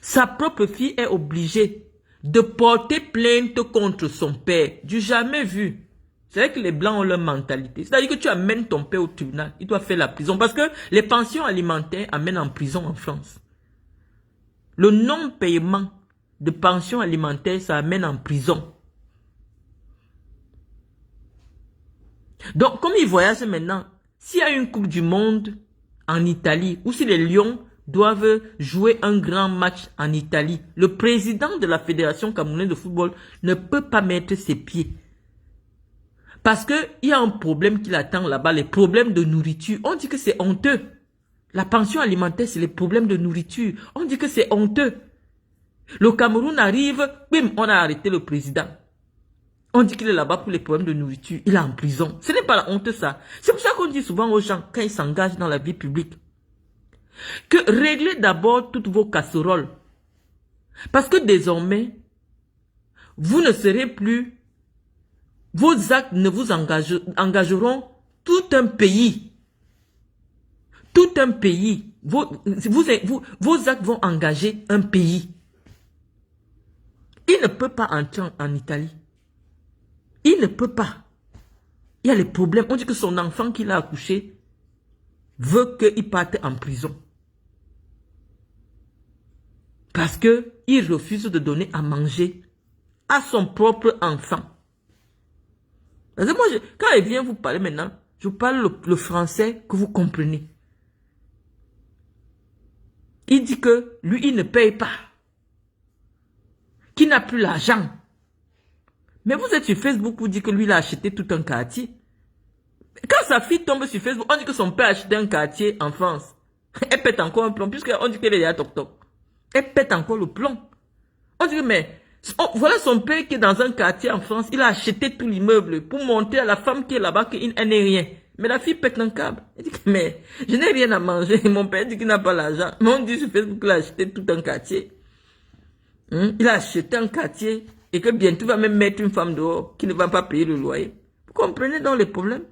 Sa propre fille est obligée de porter plainte contre son père. Du jamais vu. C'est vrai que les Blancs ont leur mentalité. C'est-à-dire que tu amènes ton père au tribunal. Il doit faire la prison. Parce que les pensions alimentaires amènent en prison en France. Le non-paiement de pensions alimentaires, ça amène en prison. Donc, comme ils voyagent maintenant, s'il y a une Coupe du Monde en Italie, ou si les Lions doivent jouer un grand match en Italie, le président de la Fédération camerounaise de football ne peut pas mettre ses pieds. Parce qu'il y a un problème qui l'attend là-bas, les problèmes de nourriture. On dit que c'est honteux. La pension alimentaire, c'est les problèmes de nourriture. On dit que c'est honteux. Le Cameroun arrive, bim, on a arrêté le président. On dit qu'il est là-bas pour les problèmes de nourriture. Il est en prison. Ce n'est pas la honte, ça. C'est pour ça qu'on dit souvent aux gens, quand ils s'engagent dans la vie publique, que réglez d'abord toutes vos casseroles. Parce que désormais, vous ne serez plus, vos actes ne vous engageront tout un pays. Tout un pays. Vos actes vont engager un pays. Il ne peut pas entrer en Italie. Il ne peut pas. Il y a les problèmes. On dit que son enfant qu'il a accouché veut qu'il parte en prison. Parce qu'il refuse de donner à manger à son propre enfant. Parce que moi, quand il vient vous parler maintenant, je vous parle le français que vous comprenez. Il dit que lui, il ne paye pas. Qu'il n'a plus l'argent. Mais vous êtes sur Facebook, vous dites que lui, il a acheté tout un quartier. Quand sa fille tombe sur Facebook, on dit que son père a acheté un quartier en France. Elle pète encore un plomb, puisqu'on dit qu'elle est à Toc Toc. Elle pète encore le plomb. On dit que, mais, voilà son père qui est dans un quartier en France, il a acheté tout l'immeuble pour montrer à la femme qui est là-bas qu'elle n'est rien. Mais la fille pète un câble. Elle dit que, mais, je n'ai rien à manger. Mon père dit qu'il n'a pas l'argent. Mais on dit sur Facebook qu'il a acheté tout un quartier. Il a acheté un quartier et que bientôt il va même mettre une femme dehors qui ne va pas payer le loyer. Vous comprenez donc les problèmes?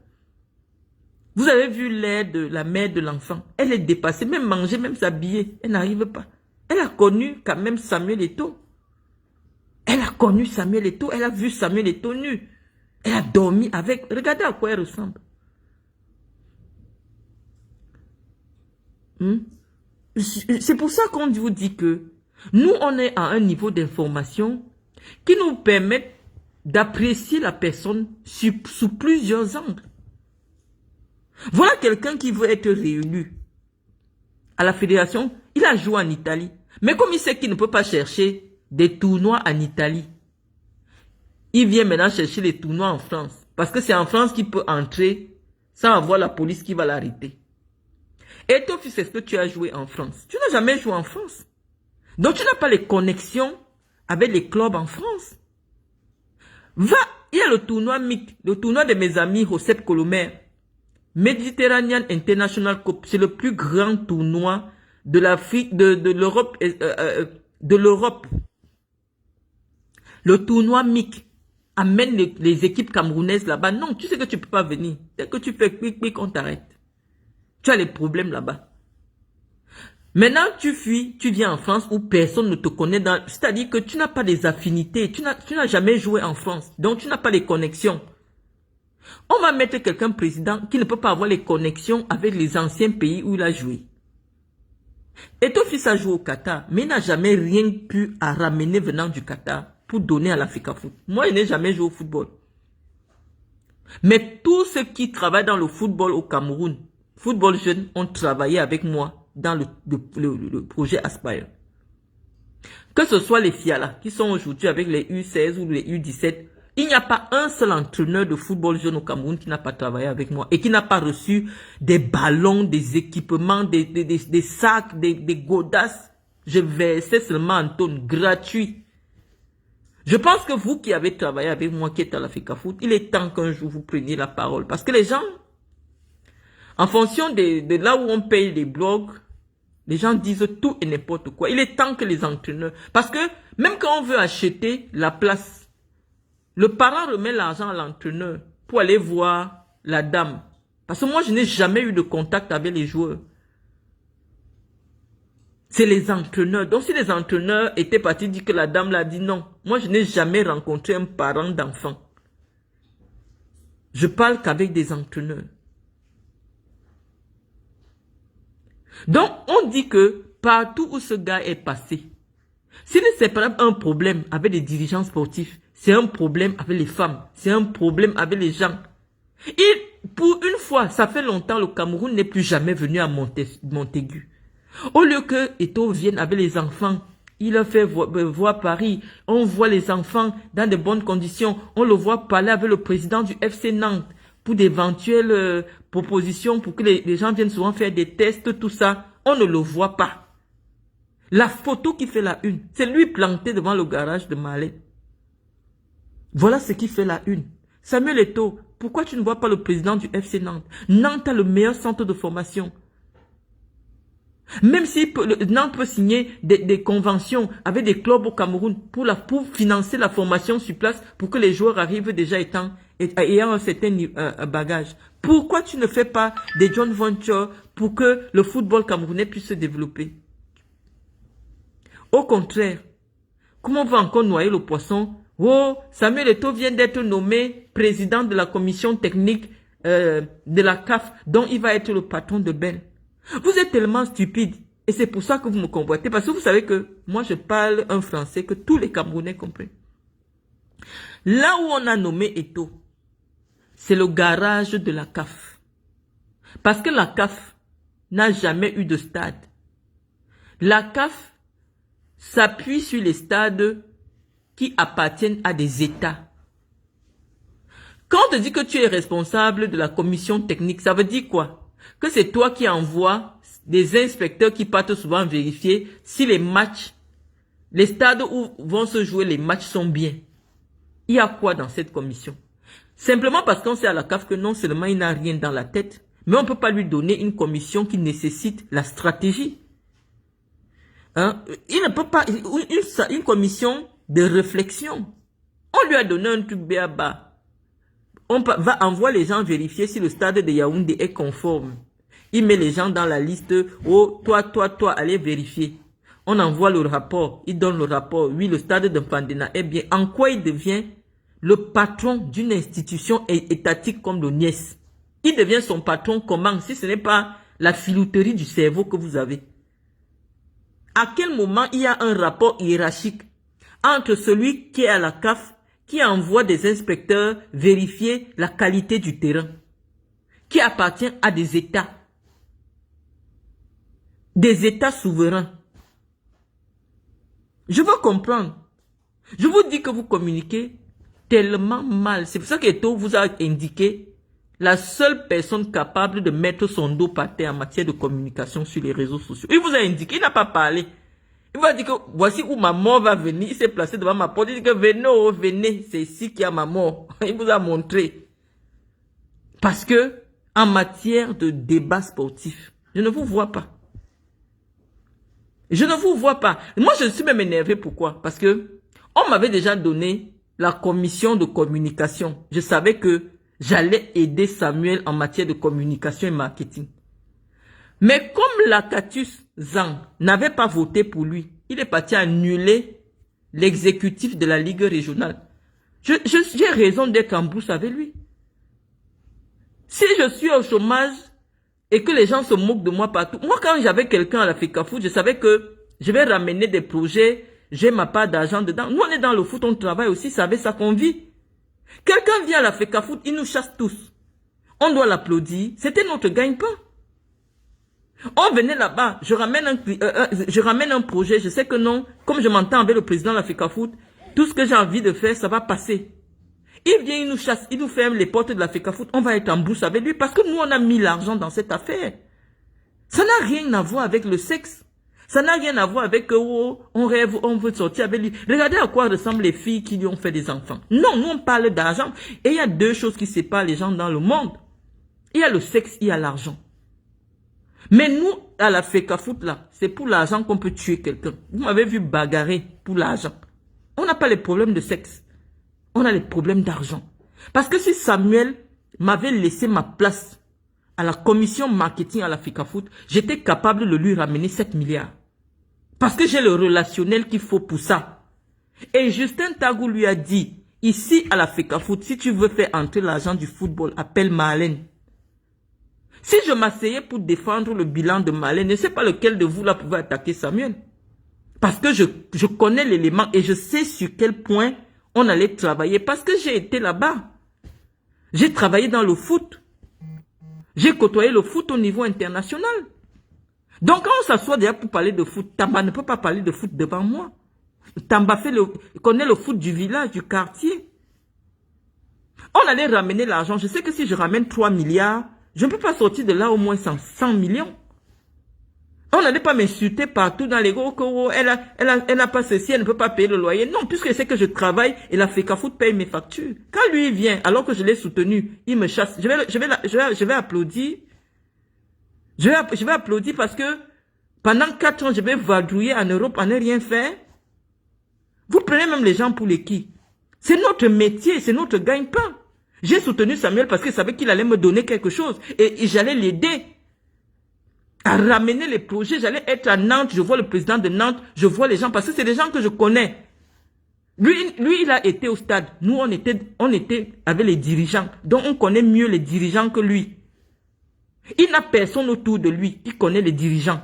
Vous avez vu l'air de la mère de l'enfant. Elle est dépassée, même manger, même s'habiller. Elle n'arrive pas. Elle a connu quand même Samuel Eto'o. Elle a connu Samuel Eto'o. Elle a vu Samuel Eto'o nu. Elle a dormi avec. Regardez à quoi elle ressemble. C'est pour ça qu'on vous dit que nous, on est à un niveau d'information qui nous permet d'apprécier la personne sous plusieurs angles. Voilà quelqu'un qui veut être réélu à la fédération. Il a joué en Italie. Mais comme il sait qu'il ne peut pas chercher des tournois en Italie, il vient maintenant chercher les tournois en France. Parce que c'est en France qu'il peut entrer sans avoir la police qui va l'arrêter. Et toi, fils, est-ce que tu as joué en France? Tu n'as jamais joué en France. Donc, tu n'as pas les connexions avec les clubs en France. Va, il y a le tournoi MIC, le tournoi de mes amis Josep Colomer. Mediterranean International Cup, c'est le plus grand tournoi de l'Afrique, de l'Europe, de l'Europe. Le tournoi MIC amène les équipes camerounaises là-bas. Non, tu sais que tu ne peux pas venir. Dès que tu fais clic, on t'arrête. Tu as les problèmes là-bas. Maintenant, tu fuis, tu viens en France où personne ne te connaît. C'est-à-dire que tu n'as pas des affinités. Tu n'as jamais joué en France. Donc, tu n'as pas les connexions. On va mettre quelqu'un président qui ne peut pas avoir les connexions avec les anciens pays où il a joué. Et ton fils a joué au Qatar, mais il n'a jamais rien pu à ramener venant du Qatar pour donner à l'Africa Foot. Moi, je n'ai jamais joué au football. Mais tous ceux qui travaillent dans le football au Cameroun, football jeune, ont travaillé avec moi dans le projet Aspire. Que ce soit les Fiala, qui sont aujourd'hui avec les U16 ou les U17, il n'y a pas un seul entraîneur de football jeune au Cameroun qui n'a pas travaillé avec moi et qui n'a pas reçu des ballons, des équipements, des sacs, des godasses. Je versais seulement en tonnes gratuits. Je pense que vous qui avez travaillé avec moi, qui êtes à l'Africa Foot, il est temps qu'un jour vous preniez la parole. Parce que les gens, en fonction de là où on paye les blogs, les gens disent tout et n'importe quoi. Il est temps que les entraîneurs... Parce que même quand on veut acheter la place, le parent remet l'argent à l'entraîneur pour aller voir la dame. Parce que moi, je n'ai jamais eu de contact avec les joueurs. C'est les entraîneurs. Donc, si les entraîneurs étaient partis dire que la dame l'a dit non, moi, je n'ai jamais rencontré un parent d'enfant. Je parle qu'avec des entraîneurs. Donc, on dit que partout où ce gars est passé, s'il ne s'est pas un problème avec les dirigeants sportifs, c'est un problème avec les femmes, c'est un problème avec les gens. Et pour une fois, ça fait longtemps, le Cameroun n'est plus jamais venu à Montaigu. Au lieu que Eto'o vienne avec les enfants, il a fait voir Paris, on voit les enfants dans de bonnes conditions, on le voit parler avec le président du FC Nantes pour d'éventuelles propositions, pour que les gens viennent souvent faire des tests, tout ça, on ne le voit pas. La photo qui fait la une, c'est lui planté devant le garage de Malais. Voilà ce qui fait la une. Samuel Eto'o, pourquoi tu ne vois pas le président du FC Nantes? Nantes a le meilleur centre de formation. Même si Nantes peut signer des conventions avec des clubs au Cameroun pour financer la formation sur place, pour que les joueurs arrivent déjà ayant un certain bagage. Pourquoi tu ne fais pas des joint ventures pour que le football camerounais puisse se développer? Au contraire, comment on va encore noyer le poisson? Oh, Samuel Eto'o vient d'être nommé président de la commission technique de la CAF, dont il va être le patron de Ben. Vous êtes tellement stupide et c'est pour ça que vous me convoitez, parce que vous savez que moi je parle un français que tous les Camerounais comprennent. Là où on a nommé Eto'o, c'est le garage de la CAF. Parce que la CAF n'a jamais eu de stade. La CAF s'appuie sur les stades qui appartiennent à des États. Quand on te dit que tu es responsable de la commission technique, ça veut dire quoi? Que c'est toi qui envoies des inspecteurs qui partent souvent vérifier si les matchs, les stades où vont se jouer les matchs sont bien. Il y a quoi dans cette commission? Simplement parce qu'on sait à la CAF que non seulement il n'a rien dans la tête, mais on ne peut pas lui donner une commission qui nécessite la stratégie. Hein? Il ne peut pas, une commission de réflexion. On lui a donné un truc béaba. On va envoyer les gens vérifier si le stade de Yaoundé est conforme. Il met les gens dans la liste. Oh, toi, allez vérifier. On envoie le rapport. Il donne le rapport. Oui, le stade de Mpandena est bien. En quoi il devient le patron d'une institution étatique comme le NIES? Il devient son patron comment si ce n'est pas la filouterie du cerveau que vous avez? À quel moment il y a un rapport hiérarchique entre celui qui est à la CAF, qui envoie des inspecteurs vérifier la qualité du terrain, qui appartient à des États souverains? Je veux comprendre. Je vous dis que vous communiquez tellement mal. C'est pour ça qu'Eto vous a indiqué la seule personne capable de mettre son dos par terre en matière de communication sur les réseaux sociaux. Il vous a indiqué, il n'a pas parlé. Il va dire que voici où ma mort va venir. Il s'est placé devant ma porte. Il dit que venez, oh, venez, c'est ici qu'il y a ma mort. Il vous a montré. Parce que en matière de débat sportif, je ne vous vois pas. Je ne vous vois pas. Moi, je suis même énervé. Pourquoi? Parce que on m'avait déjà donné la commission de communication. Je savais que j'allais aider Samuel en matière de communication et marketing. Mais comme Lakatus Zang n'avait pas voté pour lui, il est parti annuler l'exécutif de la Ligue régionale. J'ai raison d'être en brousse avec lui. Si je suis au chômage et que les gens se moquent de moi partout, moi quand j'avais quelqu'un à la FECAFOOT, je savais que je vais ramener des projets, j'ai ma part d'argent dedans. Nous on est dans le foot, on travaille aussi, c'est avec ça qu'on vit. Quelqu'un vient à la FECAFOOT, il nous chasse tous. On doit l'applaudir, c'était notre gagne-pain. On venait là-bas, je ramène un projet, je sais que non, comme je m'entends avec le président de la FECAFOOT, tout ce que j'ai envie de faire, ça va passer. Il vient, il nous chasse, il nous ferme les portes de la FECAFOOT, on va être en brousse avec lui parce que nous, on a mis l'argent dans cette affaire. Ça n'a rien à voir avec le sexe. Ça n'a rien à voir avec oh, on rêve, on veut sortir avec lui. Regardez à quoi ressemblent les filles qui lui ont fait des enfants. Non, nous, on parle d'argent. Et il y a deux choses qui séparent les gens dans le monde. Il y a le sexe, il y a l'argent. Mais nous, à la FECAFOOT, là, c'est pour l'argent qu'on peut tuer quelqu'un. Vous m'avez vu bagarrer pour l'argent. On n'a pas les problèmes de sexe. On a les problèmes d'argent. Parce que si Samuel m'avait laissé ma place à la commission marketing à la FECAFOOT, j'étais capable de lui ramener 7 milliards. Parce que j'ai le relationnel qu'il faut pour ça. Et Justin Tagou lui a dit, ici à la FECAFOOT, si tu veux faire entrer l'argent du football, appelle Marlène. Si je m'asseyais pour défendre le bilan de Marlène, je ne sais pas lequel de vous là pouvait attaquer Samuel. Parce que je connais l'élément et je sais sur quel point on allait travailler. Parce que j'ai été là-bas. J'ai travaillé dans le foot. J'ai côtoyé le foot au niveau international. Donc quand on s'assoit déjà pour parler de foot, Tamba ne peut pas parler de foot devant moi. Tamba connaît le foot du village, du quartier. On allait ramener l'argent. Je sais que si je ramène 3 milliards, je ne peux pas sortir de là au moins 100 millions. On n'allait pas m'insulter partout dans les gros coraux. Elle n'a pas ceci, elle ne peut pas payer le loyer. Non, puisque c'est que je travaille et la FECAFOOT paye mes factures. Quand lui vient, alors que je l'ai soutenu, il me chasse. Je vais applaudir. Je vais applaudir parce que pendant 4 ans, je vais vadrouiller en Europe, à ne rien faire. Vous prenez même les gens pour les qui? C'est notre métier, c'est notre gagne-pain. J'ai soutenu Samuel parce qu'il savait qu'il allait me donner quelque chose. Et j'allais l'aider à ramener les projets. J'allais être à Nantes, je vois le président de Nantes, je vois les gens, parce que c'est des gens que je connais. Lui, il a été au stade. Nous, on était avec les dirigeants. Donc, on connaît mieux les dirigeants que lui. Il n'a personne autour de lui qui connaît les dirigeants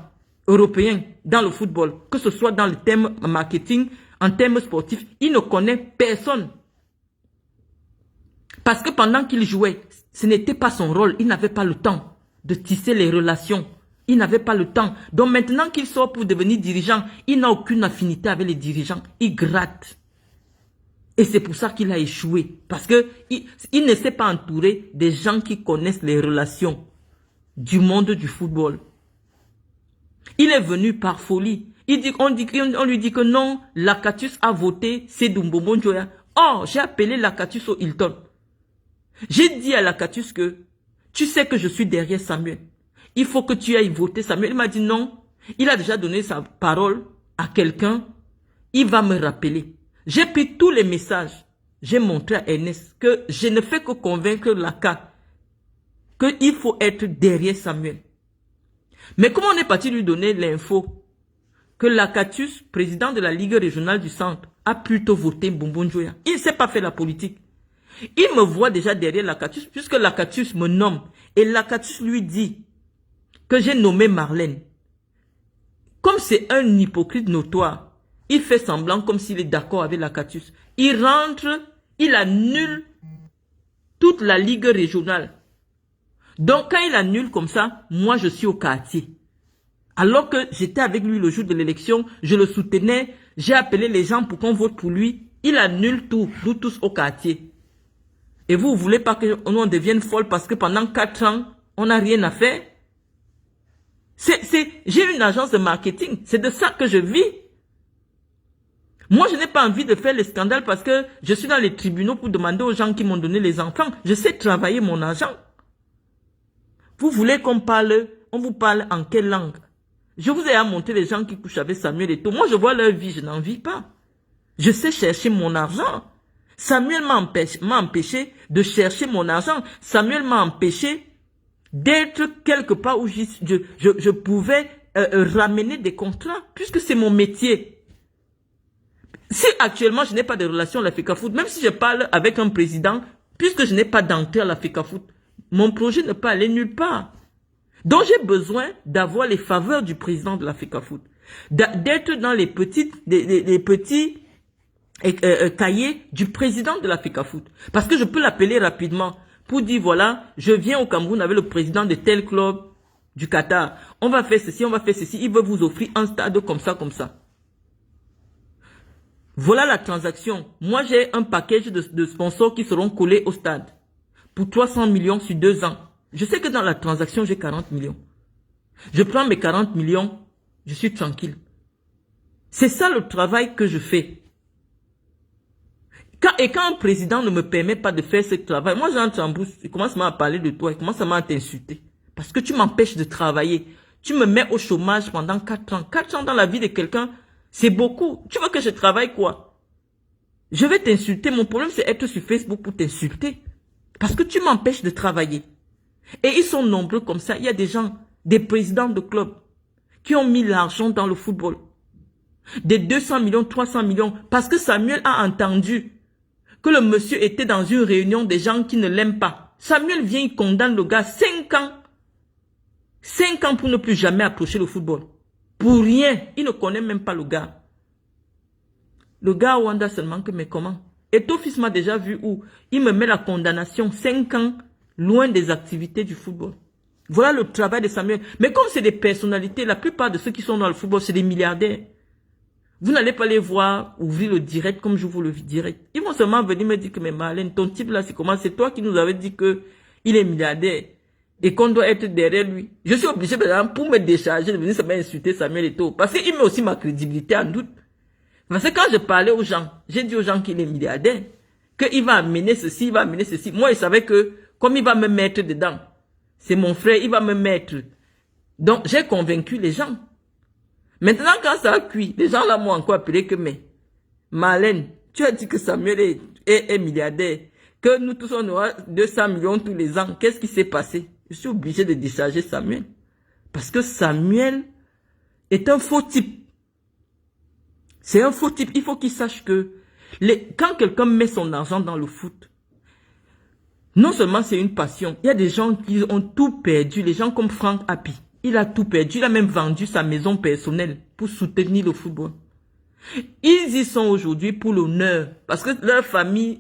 européens dans le football. Que ce soit dans le thème marketing, en termes sportifs, il ne connaît personne. Parce que pendant qu'il jouait, ce n'était pas son rôle. Il n'avait pas le temps de tisser les relations. Il n'avait pas le temps. Donc maintenant qu'il sort pour devenir dirigeant, il n'a aucune affinité avec les dirigeants. Il gratte. Et c'est pour ça qu'il a échoué. Parce que il ne s'est pas entouré des gens qui connaissent les relations du monde du football. Il est venu par folie. On lui dit que non, Lakatus a voté Sédou Mbombo Njoya. Oh, j'ai appelé Lakatus au Hilton. J'ai dit à Lakatus que tu sais que je suis derrière Samuel. Il faut que tu ailles voter Samuel. Il m'a dit non. Il a déjà donné sa parole à quelqu'un. Il va me rappeler. J'ai pris tous les messages. J'ai montré à Ernest que je ne fais que convaincre Laka qu'il faut être derrière Samuel. Mais comment on est parti lui donner l'info que Lakatus, président de la Ligue régionale du Centre, a plutôt voté Mbombo Njoya. Il ne s'est pas fait la politique. Il me voit déjà derrière Lakatus, puisque Lakatus me nomme. Et Lakatus lui dit que j'ai nommé Marlène. Comme c'est un hypocrite notoire, il fait semblant comme s'il est d'accord avec Lakatus. Il rentre, il annule toute la Ligue régionale. Donc quand il annule comme ça, moi je suis au quartier. Alors que j'étais avec lui le jour de l'élection, je le soutenais, j'ai appelé les gens pour qu'on vote pour lui. Il annule tout, nous tous au quartier. Et vous voulez pas que nous devienne folle parce que pendant 4 ans, on n'a rien à faire? J'ai une agence de marketing, c'est de ça que je vis. Moi, je n'ai pas envie de faire les scandales parce que je suis dans les tribunaux pour demander aux gens qui m'ont donné les enfants. Je sais travailler mon argent. Vous voulez qu'on parle, on vous parle en quelle langue? Je vous ai montré les gens qui couchent avec Samuel et tout. Moi, je vois leur vie, je n'en vis pas. Je sais chercher mon argent. Samuel m'a empêché de chercher mon argent. Samuel m'a empêché d'être quelque part où je pouvais ramener des contrats, puisque c'est mon métier. Si actuellement je n'ai pas de relation à la FECAFOOT, même si je parle avec un président, puisque je n'ai pas d'entrée à la FECAFOOT, mon projet ne peut aller nulle part. Donc j'ai besoin d'avoir les faveurs du président de la FECAFOOT, d'être dans les petits cahiers du président de la FECAFOOT. Parce que je peux l'appeler rapidement pour dire voilà, je viens au Cameroun avec le président de tel club du Qatar. On va faire ceci, on va faire ceci. Il veut vous offrir un stade comme ça, comme ça. Voilà la transaction. Moi, j'ai un package de sponsors qui seront collés au stade pour 300 millions sur 2 ans. Je sais que dans la transaction, j'ai 40 millions. Je prends mes 40 millions, je suis tranquille. C'est ça le travail que je fais. Et quand un président ne me permet pas de faire ce travail, moi j'entre en bouche, il commence à parler de toi, il commence à t'insulter. Parce que tu m'empêches de travailler. Tu me mets au chômage pendant 4 ans. 4 ans dans la vie de quelqu'un, c'est beaucoup. Tu veux que je travaille quoi? Je vais t'insulter. Mon problème, c'est être sur Facebook pour t'insulter. Parce que tu m'empêches de travailler. Et ils sont nombreux comme ça. Il y a des gens, des présidents de clubs, qui ont mis l'argent dans le football. Des 200 millions, 300 millions. Parce que Samuel a entendu que le monsieur était dans une réunion des gens qui ne l'aiment pas. Samuel vient, il condamne le gars 5 ans. 5 ans pour ne plus jamais approcher le football. Pour rien. Il ne connaît même pas le gars. Le gars à Wanda seulement que, mais comment? Et ton fils m'a déjà vu où il me met la condamnation 5 ans loin des activités du football. Voilà le travail de Samuel. Mais comme c'est des personnalités, la plupart de ceux qui sont dans le football, c'est des milliardaires. Vous n'allez pas les voir ouvrir le direct comme je vous le dirai. Ils vont seulement venir me dire que, mais Marlène, ton type là, c'est comment? C'est toi qui nous avais dit que il est milliardaire et qu'on doit être derrière lui. Je suis obligé, pour me décharger, de venir seulement insulter Samuel et tout. Parce qu'il met aussi ma crédibilité en doute. Parce que quand je parlais aux gens, j'ai dit aux gens qu'il est milliardaire, qu'il va amener ceci, il va amener ceci. Moi, il savait que, comme il va me mettre dedans, c'est mon frère, il va me mettre. Donc, j'ai convaincu les gens. Maintenant, quand ça a cuit, les gens là m'ont encore appelé que, mais, Marlène, tu as dit que Samuel est milliardaire, que nous tous on aura 200 millions tous les ans. Qu'est-ce qui s'est passé? Je suis obligé de décharger Samuel. Parce que Samuel est un faux type. C'est un faux type. Il faut qu'il sache que quand quelqu'un met son argent dans le foot, non seulement c'est une passion, il y a des gens qui ont tout perdu. Les gens comme Franck Happy. Il a tout perdu. Il a même vendu sa maison personnelle pour soutenir le football. Ils y sont aujourd'hui pour l'honneur. Parce que leur famille,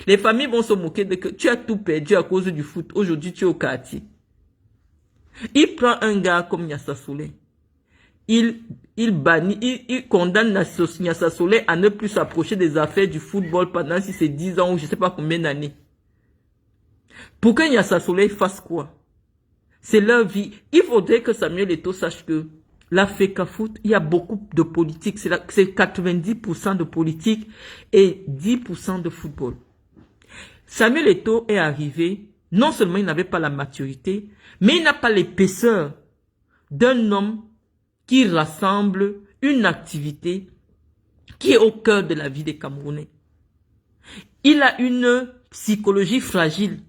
les familles vont se moquer de que tu as tout perdu à cause du foot. Aujourd'hui, tu es au quartier. Il prend un gars comme Yassa Souley. il bannit, il condamne Nyassa Soleil à ne plus s'approcher des affaires du football pendant si c'est 10 ans ou je ne sais pas combien d'années. Pour que Nyassa Soleil fasse quoi? C'est leur vie. Il faudrait que Samuel Eto'o sache que la FECAFOOT, il y a beaucoup de politique. C'est 90% de politique et 10% de football. Samuel Eto'o est arrivé, non seulement il n'avait pas la maturité, mais il n'a pas l'épaisseur d'un homme qui rassemble une activité qui est au cœur de la vie des Camerounais. Il a une psychologie fragile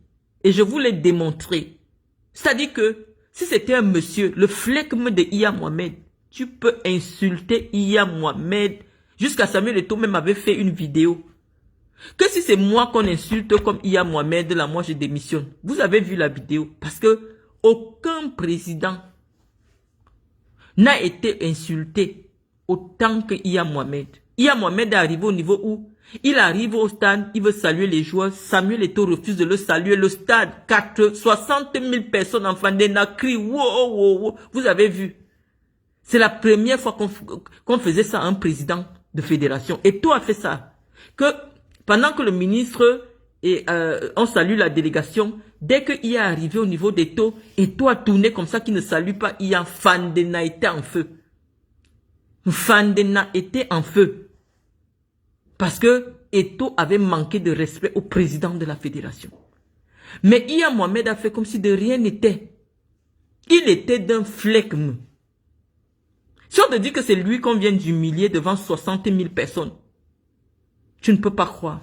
et je vous l'ai démontré. C'est-à-dire que si c'était un monsieur, le flegme de Iya Mohamed, tu peux insulter Iya Mohamed. Jusqu'à Samuel Eto'o même avait fait une vidéo. Que si c'est moi qu'on insulte comme Iya Mohamed, là moi je démissionne. Vous avez vu la vidéo parce que aucun président n'a été insulté autant que Iya Mohamed. Iya Mohamed est arrivé au niveau où il arrive au stade, il veut saluer les joueurs. Samuel Eto'o refuse de le saluer. Le stade, 60 000 personnes en Fandena crient. Wow, wow, wow. Vous avez vu. C'est la première fois qu'on faisait ça à un président de fédération. Eto'o a fait ça. Que pendant que le ministre et on salue la délégation, dès qu'il est arrivé au niveau d'Eto'o, Eto'o a tourné comme ça qu'il ne salue pas. Fandena était en feu. Fandena était en feu. Parce que Eto'o avait manqué de respect au président de la fédération. Mais Iya Mohamed a fait comme si de rien n'était. Il était d'un flegme. Si on te dit que c'est lui qu'on vient d'humilier devant 60 000 personnes, tu ne peux pas croire.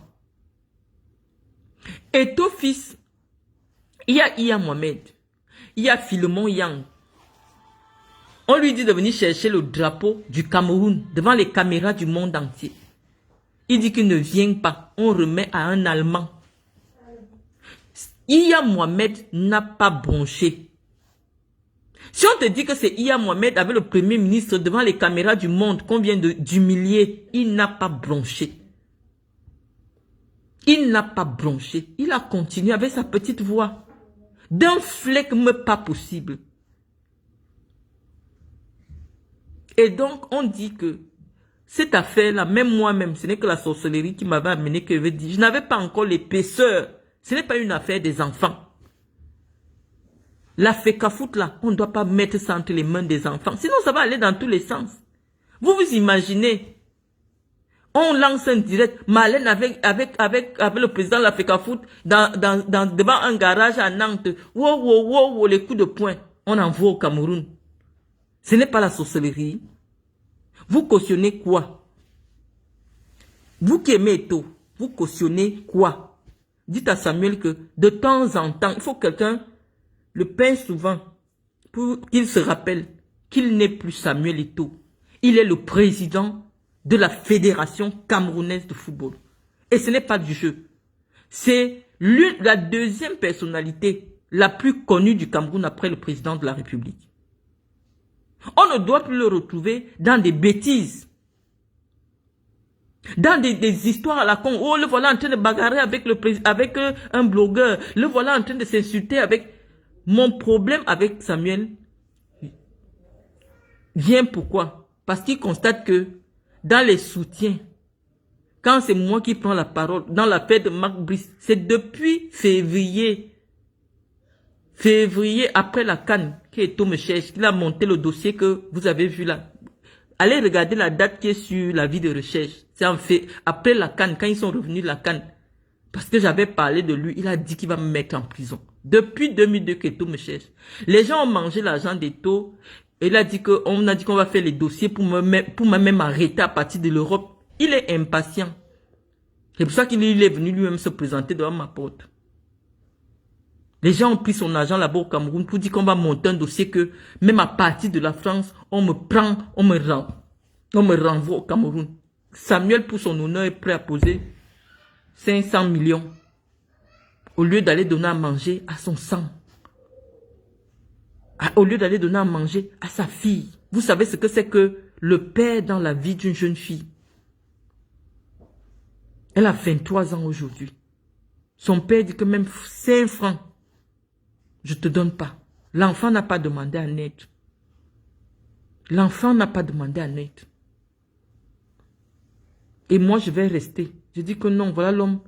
Eto'o fils, il y a Iya Mohamed, il y a Philemon Yang. On lui dit de venir chercher le drapeau du Cameroun devant les caméras du monde entier. Il dit qu'il ne vient pas. On remet à un Allemand. Iya Mohamed n'a pas bronché. Si on te dit que c'est Iya Mohamed avec le premier ministre devant les caméras du monde qu'on vient d'humilier, il n'a pas bronché. Il n'a pas bronché. Il a continué avec sa petite voix. D'un flegme pas possible. Et donc, on dit que cette affaire-là, même moi-même, ce n'est que la sorcellerie qui m'avait amené, que je dis, je n'avais pas encore l'épaisseur. Ce n'est pas une affaire des enfants. La FECAFOOT là, on ne doit pas mettre ça entre les mains des enfants. Sinon, ça va aller dans tous les sens. Vous vous imaginez, on lance un direct, Marlène avec le président de la FECAFOOT devant un garage à Nantes. Wow, wow, wow, wow, les coups de poing. On envoie au Cameroun. Ce n'est pas la sorcellerie. Vous cautionnez quoi? Vous qui aimez Eto'o, vous cautionnez quoi? Dites à Samuel que de temps en temps, il faut que quelqu'un le peint souvent pour qu'il se rappelle qu'il n'est plus Samuel Eto'o. Il est le président de la Fédération camerounaise de football. Et ce n'est pas du jeu. C'est la deuxième personnalité la plus connue du Cameroun après le président de la République. On ne doit plus le retrouver dans des bêtises. Dans des histoires à la con. Oh, le voilà en train de bagarrer avec un blogueur. Le voilà en train de s'insulter avec... Mon problème avec Samuel vient pourquoi? Parce qu'il constate que dans les soutiens, quand c'est moi qui prends la parole, dans l'affaire de Marc Brice, c'est depuis février après la CAN, qu'Eto'o me cherche, qu'il a monté le dossier que vous avez vu là. Allez regarder la date qui est sur la vie de recherche. C'est en fait après la CAN, quand ils sont revenus de la CAN. Parce que j'avais parlé de lui, il a dit qu'il va me mettre en prison. Depuis 2002 qu'Eto'o me cherche. Les gens ont mangé l'argent d'Eto'o. Il a dit qu'on a dit qu'on va faire les dossiers pour me même arrêter à partir de l'Europe. Il est impatient. C'est pour ça qu'il est venu lui-même se présenter devant ma porte. Les gens ont pris son argent là-bas au Cameroun pour dire qu'on va monter un dossier que même à partir de la France, on me prend, on me renvoie au Cameroun. Samuel, pour son honneur, est prêt à poser 500 millions au lieu d'aller donner à manger à son sang. Au lieu d'aller donner à manger à sa fille. Vous savez ce que c'est que le père dans la vie d'une jeune fille. Elle a 23 ans aujourd'hui. Son père dit que même 5 francs, je ne te donne pas. L'enfant n'a pas demandé à naître. L'enfant n'a pas demandé à naître. Et moi, je vais rester. Je dis que non, voilà l'homme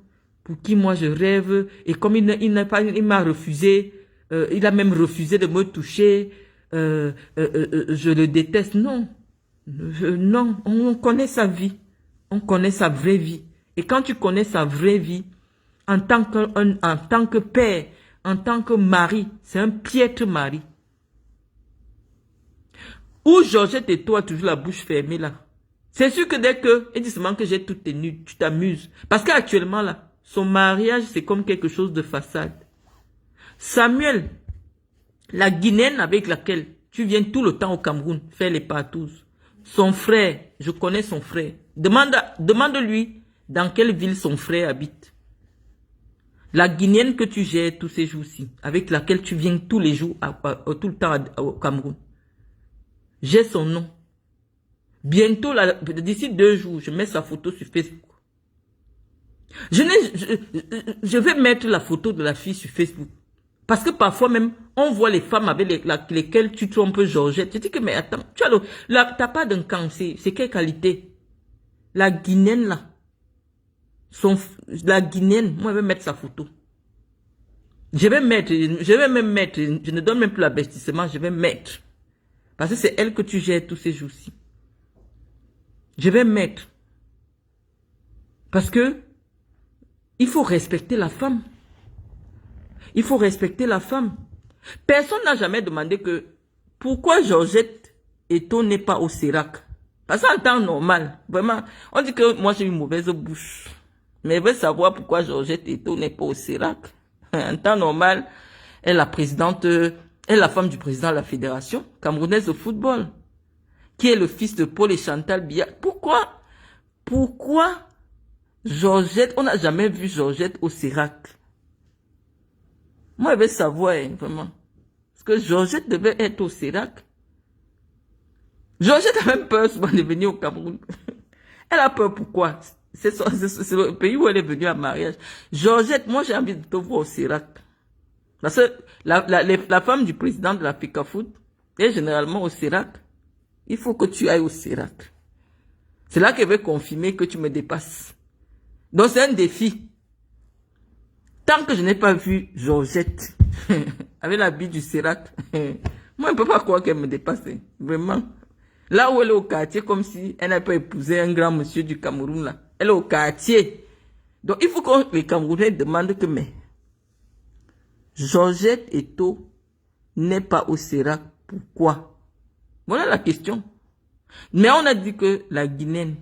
pour qui moi je rêve. Et comme il m'a refusé, il a même refusé de me toucher, je le déteste. Non, non, on connaît sa vie. On connaît sa vraie vie. Et quand tu connais sa vraie vie, en tant que père, en tant que mari, c'est un piètre mari. Ou Georgette et toi, toujours la bouche fermée là. C'est sûr que dès que, et dis seulement que j'ai tout tenu, tu t'amuses. Parce qu'actuellement là, son mariage, c'est comme quelque chose de façade. Samuel, la Guinéenne avec laquelle tu viens tout le temps au Cameroun faire les partous. Son frère, je connais son frère. Demande-lui dans quelle ville son frère habite. La Guinéenne que tu gères tous ces jours-ci, avec laquelle tu viens tous les jours, tout le temps au Cameroun. J'ai son nom. Bientôt, d'ici 2 jours, je mets sa photo sur Facebook. Je vais mettre la photo de la fille sur Facebook. Parce que parfois même, on voit les femmes avec lesquelles tu trompes Georgette. Je dis que, mais attends, tu n'as pas d'un cancer. C'est quelle qualité? La Guinéenne, là. La Guinéenne, moi, je vais mettre sa photo. Je vais même mettre, je ne donne même plus l'avertissement, je vais mettre. Parce que c'est elle que tu gères tous ces jours-ci. Je vais mettre. Parce que, il faut respecter la femme. Il faut respecter la femme. Personne n'a jamais demandé que pourquoi Georgette Eto n'est pas au CERAC. Parce qu'en temps normal, vraiment, on dit que moi j'ai une mauvaise bouche. Mais je veux savoir pourquoi Georgette Eto n'est pas au CERAC. En temps normal, elle est la présidente, elle est la femme du président de la fédération camerounaise de football, qui est le fils de Paul et Chantal Biya. Pourquoi Georgette, on n'a jamais vu Georgette au CERAC? Moi, je veux savoir, hein, vraiment. Parce que Georgette devait être au CERAC. Georgette a même peur souvent de venir au Cameroun. Elle a peur pourquoi? C'est le pays où elle est venue en mariage. Georgette, moi j'ai envie de te voir au CERAC. Parce que la femme du président de la FECAFOOT est généralement au CERAC. Il faut que tu ailles au CERAC. C'est là qu'elle veut confirmer que tu me dépasses. Donc c'est un défi. Tant que je n'ai pas vu Georgette avec la bille du CERAC, moi je ne peux pas croire qu'elle me dépasse. Vraiment. Là où elle est au quartier, comme si elle n'a pas épousé un grand monsieur du Cameroun là. Elle est au quartier. Donc il faut que les Camerounais demandent que mais Georgette Eto n'est pas au CERAC. Pourquoi? Voilà la question. Mais on a dit que la Guinéenne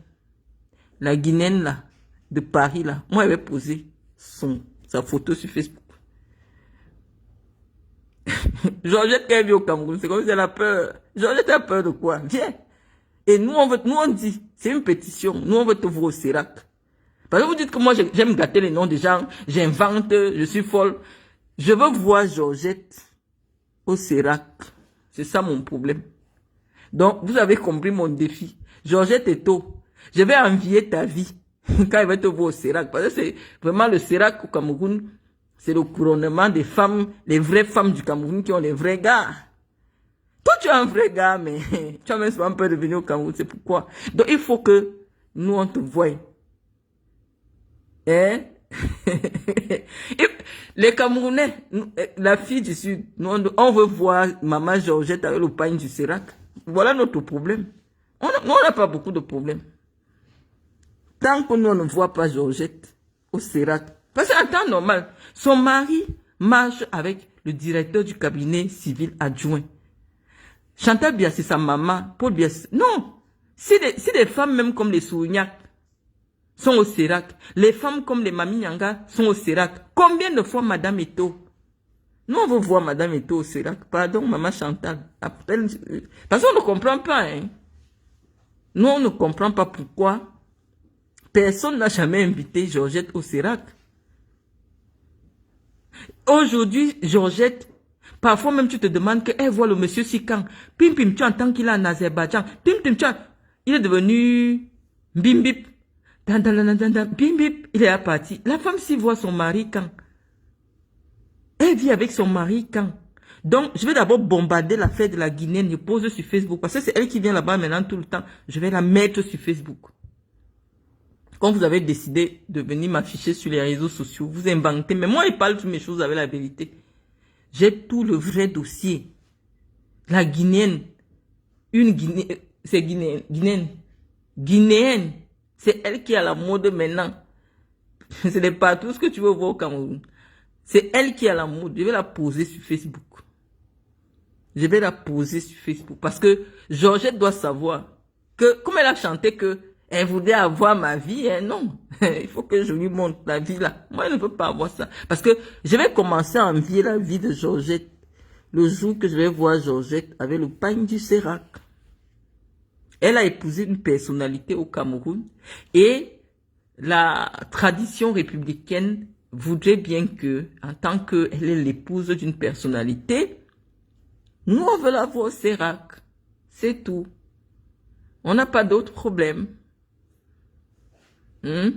là, de Paris là, moi elle avait posé sa photo sur Facebook. Georgette qui est venue au Cameroun, c'est comme si elle a peur. Georgette a peur de quoi? Viens. Et nous on dit, c'est une pétition, nous on veut te voir au CERAC. Parce que vous dites que moi j'aime gâter les noms des gens, j'invente, je suis folle. Je veux voir Georgette au CERAC. C'est ça mon problème. Donc vous avez compris mon défi. Georgette Eto, je vais envier ta vie quand elle va te voir au CERAC. Parce que c'est vraiment le CERAC au Cameroun. C'est le couronnement des femmes, les vraies femmes du Cameroun qui ont les vrais gars. Toi, tu es un vrai gars, mais tu as même souvent peur de venir au Cameroun, c'est pourquoi. Donc, il faut que nous, on te voie. Hein? Les Camerounais, la fille du Sud, nous, on veut voir maman Georgette avec le pain du CERAC. Voilà notre problème. On n'a pas beaucoup de problèmes. Tant que nous, on ne voit pas Georgette au CERAC. Parce qu'en temps normal, son mari marche avec le directeur du cabinet civil adjoint. Chantal Biya, c'est sa maman. Paul Biya, non. Si des femmes même comme les Sougnac sont au CERAC, les femmes comme les Mami Nyanga sont au CERAC, combien de fois Madame Eto? Nous, on veut voir Madame Eto au CERAC. Pardon, Maman Chantal. Parce qu'on ne comprend pas. Hein. Nous, on ne comprend pas pourquoi personne n'a jamais invité Georgette au CERAC. Aujourd'hui, Georgette, parfois même tu te demandes qu'elle voit le monsieur Sikan. Pim pim, tu entends qu'il est en Azerbaïdjan. Pim pim, il est devenu bim bip. Bim bip, il est parti. La femme s'y voit son mari quand? Elle vit avec son mari quand? Donc, je vais d'abord bombarder l'affaire de la Guinéenne. Je pose sur Facebook. Parce que c'est elle qui vient là-bas maintenant tout le temps. Je vais la mettre sur Facebook. Quand vous avez décidé de venir m'afficher sur les réseaux sociaux, vous inventez. Mais moi, je parle toutes mes choses avec la vérité. J'ai tout le vrai dossier. La Guinéenne. Une Guinéenne. C'est Guinéenne. Guinéenne. C'est elle qui est à la mode maintenant. Ce n'est pas tout ce que tu veux voir au Cameroun. C'est elle qui est à la mode. Je vais la poser sur Facebook. Je vais la poser sur Facebook. Parce que Georgette doit savoir que, comme elle a chanté que elle voulait avoir ma vie, hein, non. Il faut que je lui montre la vie là. Moi, je ne veux pas avoir ça. Parce que je vais commencer à envier la vie de Georgette le jour que je vais voir Georgette avec le pagne du Sérac. Elle a épousé une personnalité au Cameroun et la tradition républicaine voudrait bien que, en tant qu'elle est l'épouse d'une personnalité, nous on veut la voir au Sérac. C'est tout. On n'a pas d'autre problème. Non,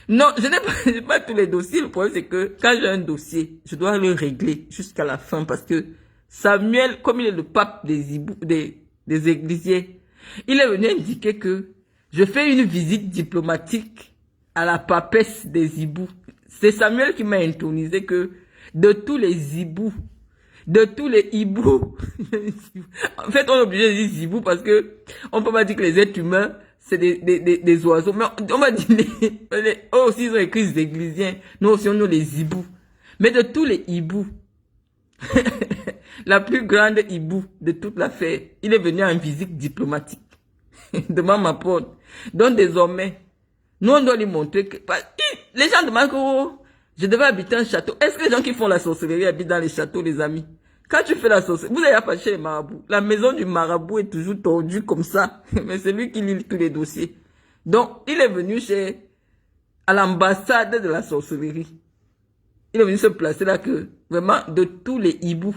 je n'ai pas tous les dossiers. Le problème, c'est que quand j'ai un dossier, je dois le régler jusqu'à la fin parce que Samuel, comme il est le pape des églisiers, il est venu indiquer que je fais une visite diplomatique à la papesse des hiboux. C'est Samuel qui m'a intronisé que de tous les hiboux, de tous les hiboux, en fait, on est obligé de dire hiboux parce que on peut pas dire que les êtres humains, c'est des oiseaux. Mais on va dire, eux aussi, ils ont écrit les églisiens. Nous aussi, on a les hiboux. Mais de tous les hiboux, la plus grande hibou de toute l'affaire, il est venu en visite diplomatique devant ma porte. Donc désormais, nous on doit lui montrer que les gens demandent que je devais habiter un château. Est-ce que les gens qui font la sorcellerie habitent dans les châteaux, les amis? Quand tu fais la sorcellerie, vous n'allez pas chez les marabouts. La maison du marabout est toujours tordue comme ça. Mais c'est lui qui lit tous les dossiers. Donc, il est venu à l'ambassade de la sorcellerie. Il est venu se placer là que, vraiment, de tous les hiboux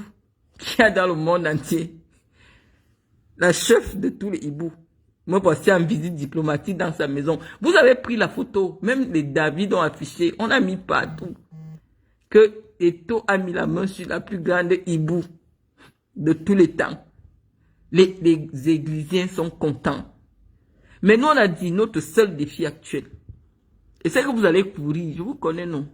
qu'il y a dans le monde entier, la chef de tous les hiboux, me voici en visite diplomatique dans sa maison. Vous avez pris la photo, même les David ont affiché, on a mis partout, que Eto a mis la main sur la plus grande hibou de tous les temps. Les églisiens sont contents. Mais nous, on a dit notre seul défi actuel. Et c'est que vous allez courir, je vous connais, non?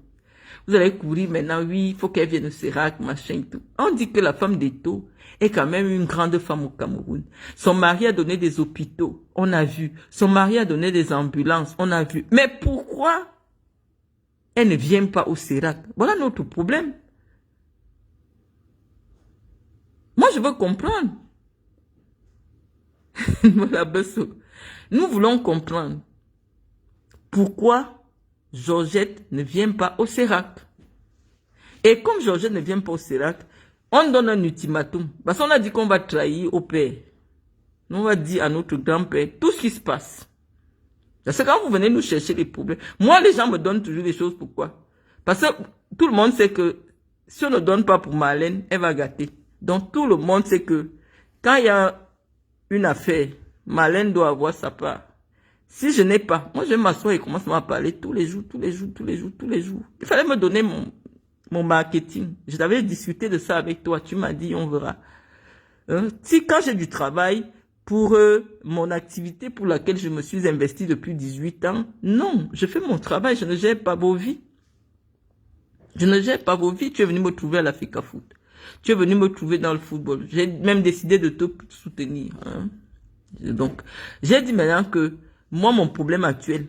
Vous allez courir maintenant, oui, il faut qu'elle vienne au Sérac, machin et tout. On dit que la femme d'Eto est quand même une grande femme au Cameroun. Son mari a donné des hôpitaux, on a vu. Son mari a donné des ambulances, on a vu. Mais pourquoi elle ne vient pas au Sérac? Voilà notre problème. Moi, je veux comprendre. Voilà, Besso. Nous voulons comprendre pourquoi Georgette ne vient pas au Sérac. Et comme Georgette ne vient pas au Sérac, on donne un ultimatum. Parce qu'on a dit qu'on va trahir au père. On va dire à notre grand-père tout ce qui se passe. Parce que quand vous venez nous chercher les problèmes, moi les gens me donnent toujours des choses. Pourquoi? Parce que tout le monde sait que si on ne donne pas pour Marlène, elle va gâter. Donc tout le monde sait que quand il y a une affaire, Marlène doit avoir sa part. Si je n'ai pas, moi je vais m'asseoir et commencer à parler tous les jours. Il fallait me donner mon marketing. Je t'avais discuté de ça avec toi. Tu m'as dit, on verra. Si quand j'ai du travail pour mon activité pour laquelle je me suis investi depuis 18 ans, non, je fais mon travail, je ne gère pas vos vies. Je ne gère pas vos vies. Tu es venu me trouver à l'Africa Foot. Tu es venu me trouver dans le football. J'ai même décidé de te soutenir. Hein. Donc, j'ai dit maintenant que moi, mon problème actuel,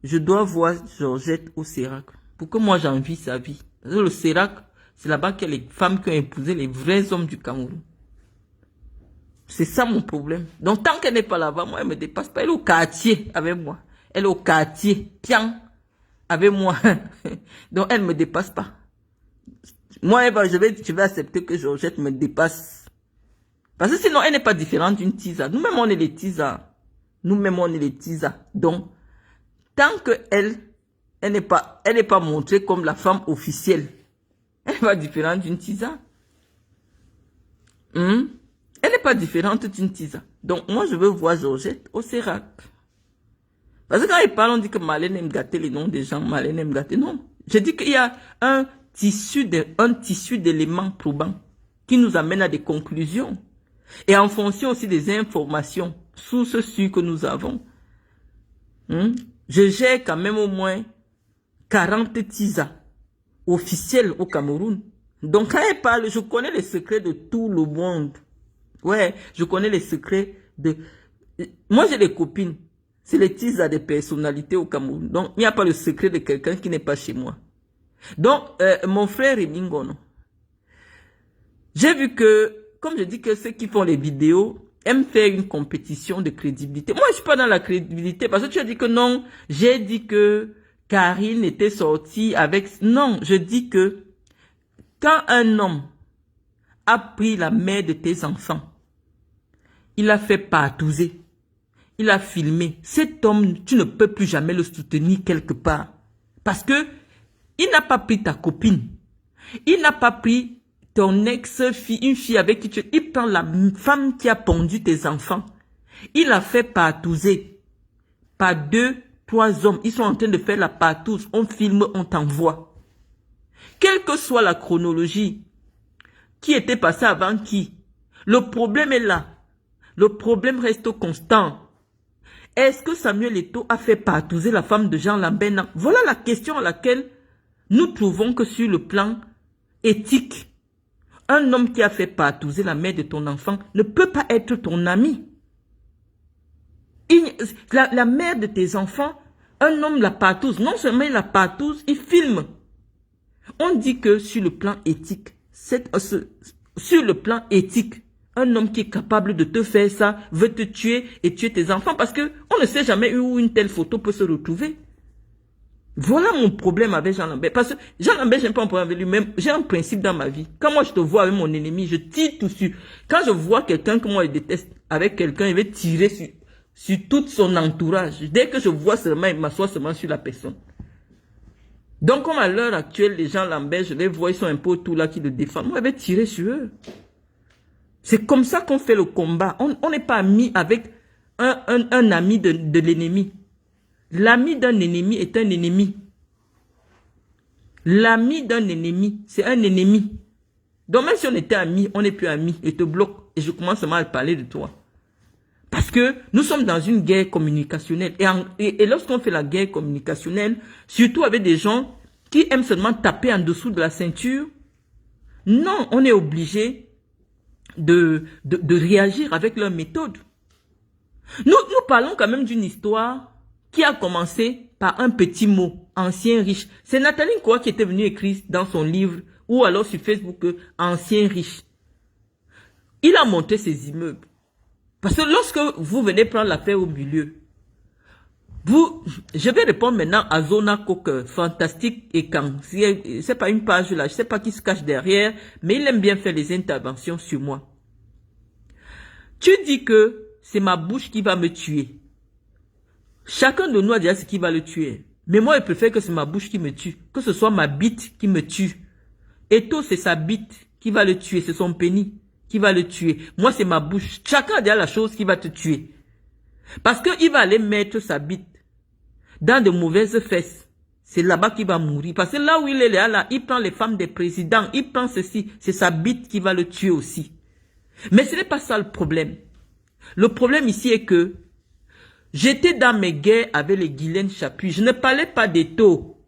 je dois voir Georgette au Sérac. Pour que moi, j'envie sa vie. Parce que le Sérac, c'est là-bas qu'il y a les femmes qui ont épousé les vrais hommes du Cameroun. C'est ça mon problème. Donc, tant qu'elle n'est pas là-bas, moi, elle ne me dépasse pas. Elle est au quartier avec moi. Elle est au quartier, pian, avec moi. Donc, elle ne me dépasse pas. Moi, je vais accepter que Georgette me dépasse. Parce que sinon, elle n'est pas différente d'une tisa. Nous-mêmes, on est les tisas. Nous-mêmes, on est les tisas. Donc, tant qu'elle n'est pas montrée comme la femme officielle, elle n'est pas différente d'une tisa. Elle n'est pas différente d'une tisa. Donc, moi, je veux voir Georgette au Sérac. Parce que quand ils parlent, on dit que Marlène aime gâter les noms des gens. Marlène aime gâter. Non. Je dis qu'il y a un un tissu d'éléments probants qui nous amène à des conclusions. Et en fonction aussi des informations, sources sûres que nous avons. Je gère quand même au moins 40 TISA officiels au Cameroun. Donc quand elle parle, je connais les secrets de tout le monde. Ouais, je connais les secrets de... Moi j'ai des copines. C'est les TISA des personnalités au Cameroun. Donc il n'y a pas le secret de quelqu'un qui n'est pas chez moi. Donc mon frère Rémi Ngono, j'ai vu que, comme je dis que ceux qui font les vidéos aiment faire une compétition de crédibilité. Moi je suis pas dans la crédibilité parce que tu as dit que non, j'ai dit que Karine était sortie avec... Non, je dis que quand un homme a pris la mère de tes enfants, il a fait partouzer, il a filmé. Cet homme, tu ne peux plus jamais le soutenir quelque part. Parce que il n'a pas pris ta copine. Il n'a pas pris ton ex-fille, une fille avec qui tu... Il prend la femme qui a pondu tes enfants. Il a fait partouzer par 2, 3 hommes. Ils sont en train de faire la partouze. On filme, on t'envoie. Quelle que soit la chronologie, qui était passé avant qui, le problème est là. Le problème reste constant. Est-ce que Samuel Eto'o a fait partouzer la femme de Jean Lambert? Voilà la question à laquelle nous trouvons que sur le plan éthique, un homme qui a fait partouzer la mère de ton enfant ne peut pas être ton ami. La mère de tes enfants, un homme la partouze. Non seulement il la partouze, il filme. On dit que sur le plan éthique, un homme qui est capable de te faire ça veut te tuer et tuer tes enfants parce que on ne sait jamais où une telle photo peut se retrouver. Voilà mon problème avec Jean Lambert. Parce que Jean Lambert, j'ai pas un problème avec lui-même. J'ai un principe dans ma vie. Quand moi je te vois avec mon ennemi, je tire tout dessus. Quand je vois quelqu'un que moi je déteste avec quelqu'un, je vais tirer sur tout son entourage. Dès que je vois seulement, il m'assoit seulement sur la personne. Donc comme à l'heure actuelle, les gens Lambert, je les vois, ils sont un peu tout là qui le défendent. Moi, je vais tirer sur eux. C'est comme ça qu'on fait le combat. On n'est pas amis avec un ami de l'ennemi. L'ami d'un ennemi est un ennemi. L'ami d'un ennemi, c'est un ennemi. Donc même si on était amis, on n'est plus amis. Je te bloque et je commence seulement à parler de toi. Parce que nous sommes dans une guerre communicationnelle. Et lorsqu'on fait la guerre communicationnelle, surtout avec des gens qui aiment seulement taper en dessous de la ceinture, non, on est obligé de réagir avec leur méthode. Nous parlons quand même d'une histoire qui a commencé par un petit mot, ancien riche. C'est Nathalie Nkoa qui était venue écrire dans son livre, ou alors sur Facebook, ancien riche. Il a monté ses immeubles. Parce que lorsque vous venez prendre l'affaire au milieu, je vais répondre maintenant à Zona Coque, fantastique et quand. C'est pas une page là, je sais pas qui se cache derrière, mais il aime bien faire les interventions sur moi. Tu dis que c'est ma bouche qui va me tuer. Chacun de nous a déjà ce qui va le tuer. Mais moi, je préfère que c'est ma bouche qui me tue, que ce soit ma bite qui me tue. Eto, c'est sa bite qui va le tuer, c'est son pénis qui va le tuer. Moi, c'est ma bouche. Chacun a déjà la chose qui va te tuer. Parce qu'il va aller mettre sa bite dans de mauvaises fesses. C'est là-bas qu'il va mourir. Parce que là où il est là, il prend les femmes des présidents, il prend ceci. C'est sa bite qui va le tuer aussi. Mais ce n'est pas ça le problème. Le problème ici est que j'étais dans mes guerres avec les Guylaine Chapuis. Je ne parlais pas des taux.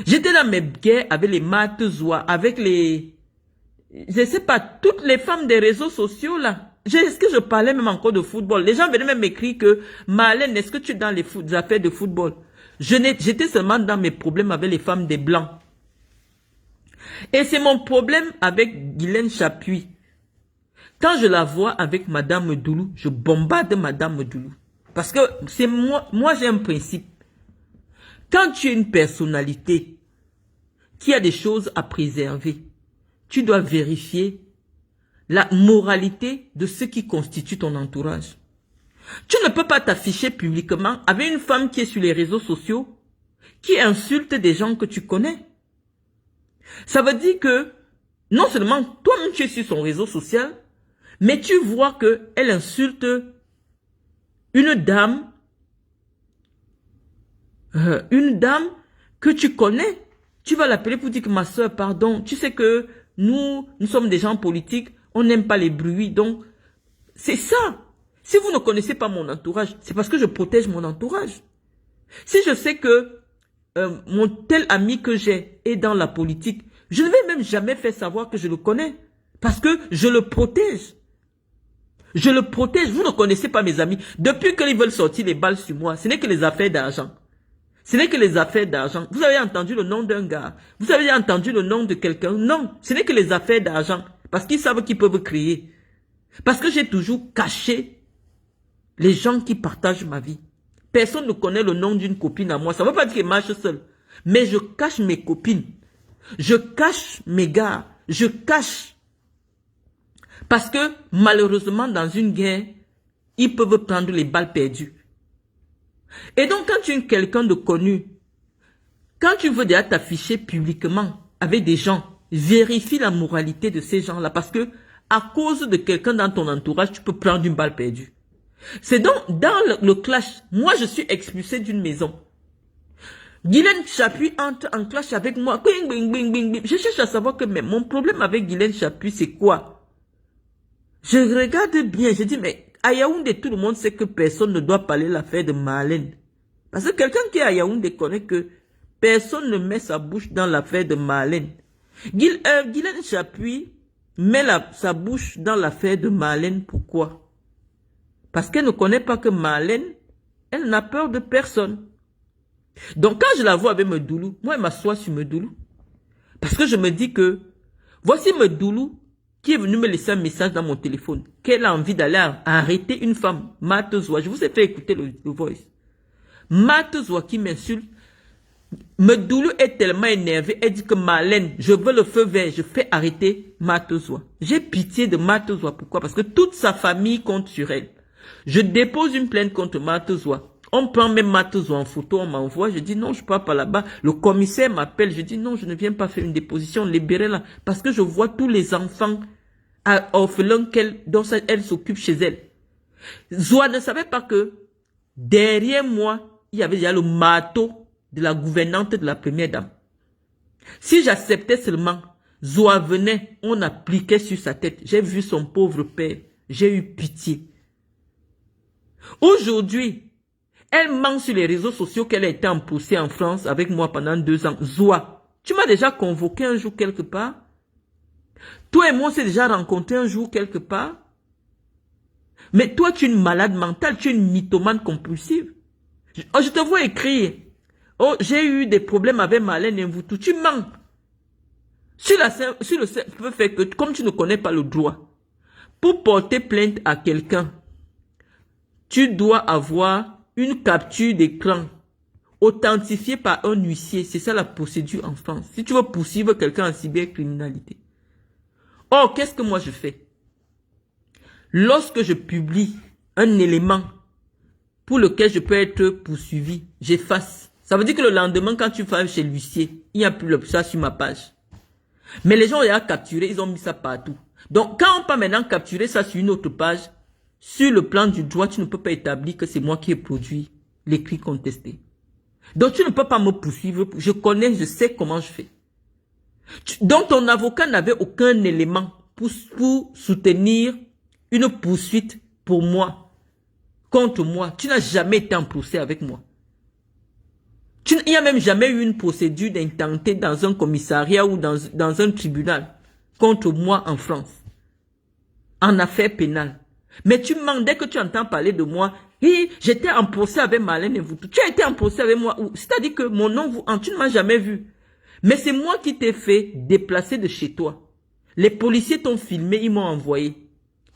J'étais dans mes guerres avec les Matezois, avec les... Je ne sais pas, toutes les femmes des réseaux sociaux là. Est-ce que je parlais même encore de football? Les gens venaient même m'écrire que Marlène, est-ce que tu es dans les affaires de football? J'étais seulement dans mes problèmes avec les femmes des Blancs. Et c'est mon problème avec Guylaine Chapuis. Quand je la vois avec Madame Doulou, je bombarde Madame Doulou. Parce que c'est moi j'ai un principe. Quand tu es une personnalité qui a des choses à préserver, tu dois vérifier la moralité de ce qui constitue ton entourage. Tu ne peux pas t'afficher publiquement avec une femme qui est sur les réseaux sociaux, qui insulte des gens que tu connais. Ça veut dire que non seulement toi-même tu es sur son réseau social, mais tu vois qu'elle insulte une dame que tu connais. tu vas l'appeler pour dire que ma soeur, pardon, tu sais que nous sommes des gens politiques, on n'aime pas les bruits, donc c'est ça. Si vous ne connaissez pas mon entourage, c'est parce que je protège mon entourage. Si je sais que mon tel ami que j'ai est dans la politique, je ne vais même jamais faire savoir que je le connais, parce que je le protège. Je le protège. Vous ne connaissez pas mes amis. Depuis qu'ils veulent sortir les balles sur moi, ce n'est que les affaires d'argent. Ce n'est que les affaires d'argent. Vous avez entendu le nom d'un gars? Vous avez entendu le nom de quelqu'un? Non, ce n'est que les affaires d'argent. Parce qu'ils savent qu'ils peuvent créer. Parce que j'ai toujours caché les gens qui partagent ma vie. Personne ne connaît le nom d'une copine à moi. Ça ne veut pas dire qu'elle marche seule. Mais je cache mes copines. Je cache mes gars. Je cache. Parce que malheureusement, dans une guerre, ils peuvent prendre les balles perdues. Et donc, quand tu es quelqu'un de connu, quand tu veux déjà t'afficher publiquement avec des gens, vérifie la moralité de ces gens-là. Parce que à cause de quelqu'un dans ton entourage, tu peux prendre une balle perdue. C'est donc dans le clash, moi je suis expulsé d'une maison. Guylaine Chapuis entre en clash avec moi. Je cherche à savoir que mais mon problème avec Guylaine Chapuis, c'est quoi? Je regarde bien, je dis, mais à Yaoundé, tout le monde sait que personne ne doit parler l'affaire de Marlène. Parce que quelqu'un qui est à Yaoundé connaît que personne ne met sa bouche dans l'affaire de Marlène. Guylaine Chapuis met sa bouche dans l'affaire de Marlène. Pourquoi? Parce qu'elle ne connaît pas que Marlène, elle n'a peur de personne. Donc quand je la vois avec Medoulou, moi elle m'assoit sur Medoulou. Parce que je me dis que, voici Medoulou qui est venu me laisser un message dans mon téléphone, qu'elle a envie d'aller arrêter une femme, Matezoa. Je vous ai fait écouter le voice. Matezoa qui m'insulte. Medoulou est tellement énervée, elle dit que Marlène, je veux le feu vert, je fais arrêter Matezoa. J'ai pitié de Matezoa. Pourquoi? Parce que toute sa famille compte sur elle. Je dépose une plainte contre Matezoa. On prend même Matezoa en photo, on m'envoie. Je dis non, je ne pars pas là-bas. Le commissaire m'appelle. Je dis non, je ne viens pas faire une déposition. Libérez-la. Parce que je vois tous les enfants orphelins dont elle s'occupe chez elle. Zoa ne savait pas que derrière moi, il y avait déjà le marteau de la gouvernante de la première dame. Si j'acceptais seulement, Zoa venait, on appliquait sur sa tête. J'ai vu son pauvre père. J'ai eu pitié. Aujourd'hui, elle ment sur les réseaux sociaux qu'elle a été en procès en France avec moi pendant 2 ans. Zoa, tu m'as déjà convoqué un jour quelque part? Toi et moi, on s'est déjà rencontrés un jour quelque part? Mais toi, tu es une malade mentale, tu es une mythomane compulsive. Je te vois écrire. Oh, j'ai eu des problèmes avec Marlène Mvoutou. Tu mens. Sur le simple fait que, comme tu ne connais pas le droit, pour porter plainte à quelqu'un, tu dois avoir une capture d'écran authentifiée par un huissier. C'est ça la procédure en France. Si tu veux poursuivre quelqu'un en cybercriminalité. Or, qu'est-ce que moi je fais? Lorsque je publie un élément pour lequel je peux être poursuivi, j'efface. Ça veut dire que le lendemain, quand tu vas chez l'huissier, il n'y a plus ça sur ma page. Mais les gens ont déjà capturé, ils ont mis ça partout. Donc, quand on peut maintenant capturer ça sur une autre page, sur le plan du droit, tu ne peux pas établir que c'est moi qui ai produit l'écrit contesté. Donc, tu ne peux pas me poursuivre. Je connais, je sais comment je fais. Donc, ton avocat n'avait aucun élément pour soutenir une poursuite pour moi, contre moi. Tu n'as jamais été en procès avec moi. Il n'y a même jamais eu une procédure d'intenter dans un commissariat ou dans un tribunal contre moi en France, en affaires pénales. Mais tu mens dès que tu entends parler de moi. Hey, j'étais en procès avec Marlène Mvoutou. Tu as été en procès avec moi. C'est-à-dire que mon nom, tu ne m'as jamais vu. Mais c'est moi qui t'ai fait déplacer de chez toi. Les policiers t'ont filmé, ils m'ont envoyé.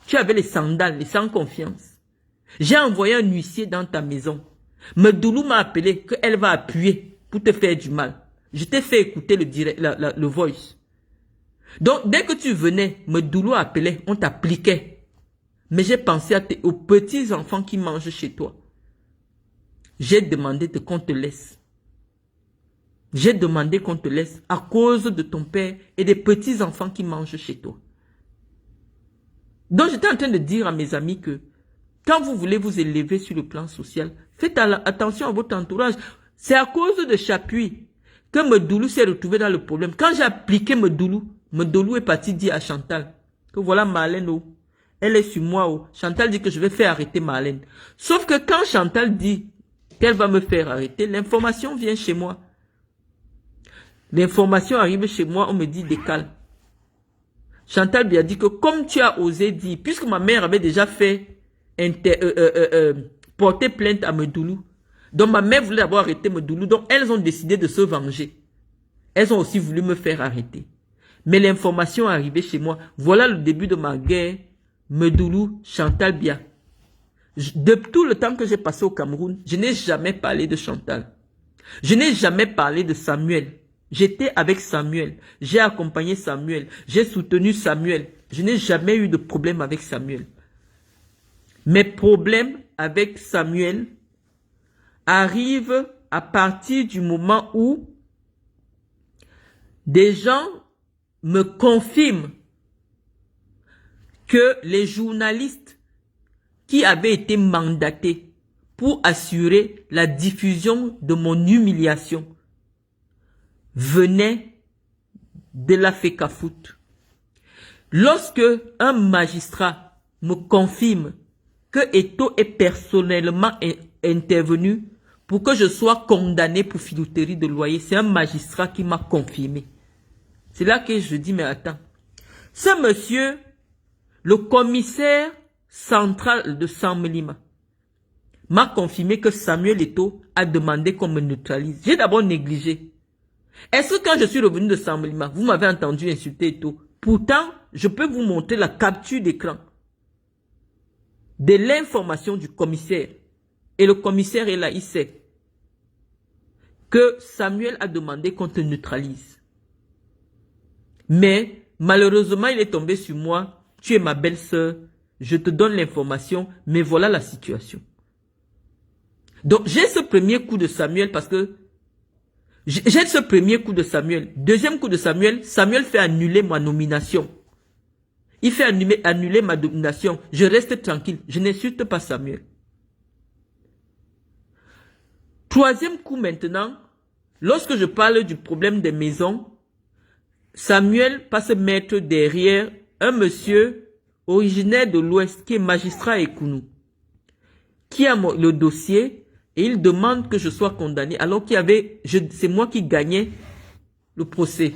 Tu avais les sandales, les sans confiance. J'ai envoyé un huissier dans ta maison. Medoulou m'a appelé qu'elle va appuyer pour te faire du mal. Je t'ai fait écouter le voice. Donc, dès que tu venais, Medoulou appelait, on t'appliquait. Mais j'ai pensé aux petits enfants qui mangent chez toi. J'ai demandé qu'on te laisse. J'ai demandé qu'on te laisse à cause de ton père et des petits enfants qui mangent chez toi. Donc j'étais en train de dire à mes amis que quand vous voulez vous élever sur le plan social, faites attention à votre entourage. C'est à cause de Chapuis. que Medoulou s'est retrouvé dans le problème. Quand j'ai appliqué Medoulou, Medoulou est parti dire à Chantal que voilà Marlène, oh, elle est sur moi. Oh. Chantal dit que je vais faire arrêter Marlène. Sauf que quand Chantal dit qu'elle va me faire arrêter, l'information vient chez moi. L'information arrive chez moi, on me dit décale. Chantal lui a dit que comme tu as osé dire, puisque ma mère avait déjà fait porter plainte à Medoulou, donc ma mère voulait d'abord arrêter Medoulou, donc elles ont décidé de se venger. Elles ont aussi voulu me faire arrêter. Mais l'information est arrivée chez moi. Voilà le début de ma guerre, Medoulou, Chantal Bia. De tout le temps que j'ai passé au Cameroun, je n'ai jamais parlé de Chantal. Je n'ai jamais parlé de Samuel. J'étais avec Samuel. J'ai accompagné Samuel. J'ai soutenu Samuel. Je n'ai jamais eu de problème avec Samuel. Mes problèmes avec Samuel arrivent à partir du moment où des gens me confirment que les journalistes qui avaient été mandatés pour assurer la diffusion de mon humiliation venaient de la FECAFOOT. Lorsque un magistrat me confirme que Eto'o est personnellement intervenu pour que je sois condamné pour filouterie de loyer, c'est un magistrat qui m'a confirmé. C'est là que je dis, mais attends, ce monsieur, le commissaire central de Samlima, m'a confirmé que Samuel Eto'o a demandé qu'on me neutralise. J'ai d'abord négligé. Est-ce que quand je suis revenu de Samlima, vous m'avez entendu insulter Eto'o? Pourtant, je peux vous montrer la capture d'écran de l'information du commissaire. Et le commissaire est là, il sait que Samuel a demandé qu'on te neutralise. Mais malheureusement, il est tombé sur moi. Tu es ma belle-sœur. Je te donne l'information, mais voilà la situation. Donc, j'ai ce premier coup de Samuel parce que j'ai ce premier coup de Samuel. Deuxième coup de Samuel, Samuel fait annuler ma nomination. Il fait annuler ma nomination. Je reste tranquille. Je n'insulte pas Samuel. Troisième coup maintenant, lorsque je parle du problème des maisons, Samuel passe mettre derrière un monsieur originaire de l'Ouest qui est magistrat à Ekounou, qui a le dossier et il demande que je sois condamné alors qu'il y avait, c'est moi qui gagnais le procès.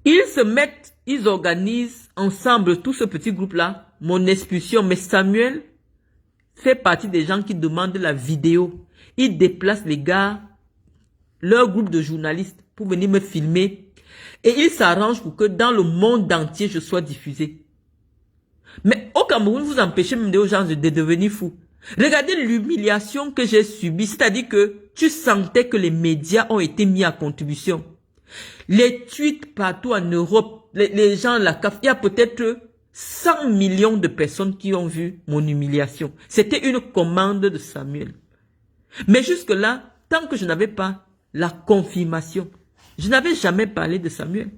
Ils se mettent, ils organisent ensemble, tout ce petit groupe-là, mon expulsion. Mais Samuel fait partie des gens qui demandent la vidéo. Ils déplacent les gars, leur groupe de journalistes, pour venir me filmer. Et ils s'arrangent pour que dans le monde entier, je sois diffusé. Mais au Cameroun, vous empêchez même aux gens de devenir fous. Regardez l'humiliation que j'ai subie. C'est-à-dire que tu sentais que les médias ont été mis à contribution. Les tweets partout en Europe, les gens, la CAF, il y a peut-être 100 millions de personnes qui ont vu mon humiliation. C'était une commande de Samuel. Mais jusque-là, tant que je n'avais pas la confirmation, je n'avais jamais parlé de Samuel.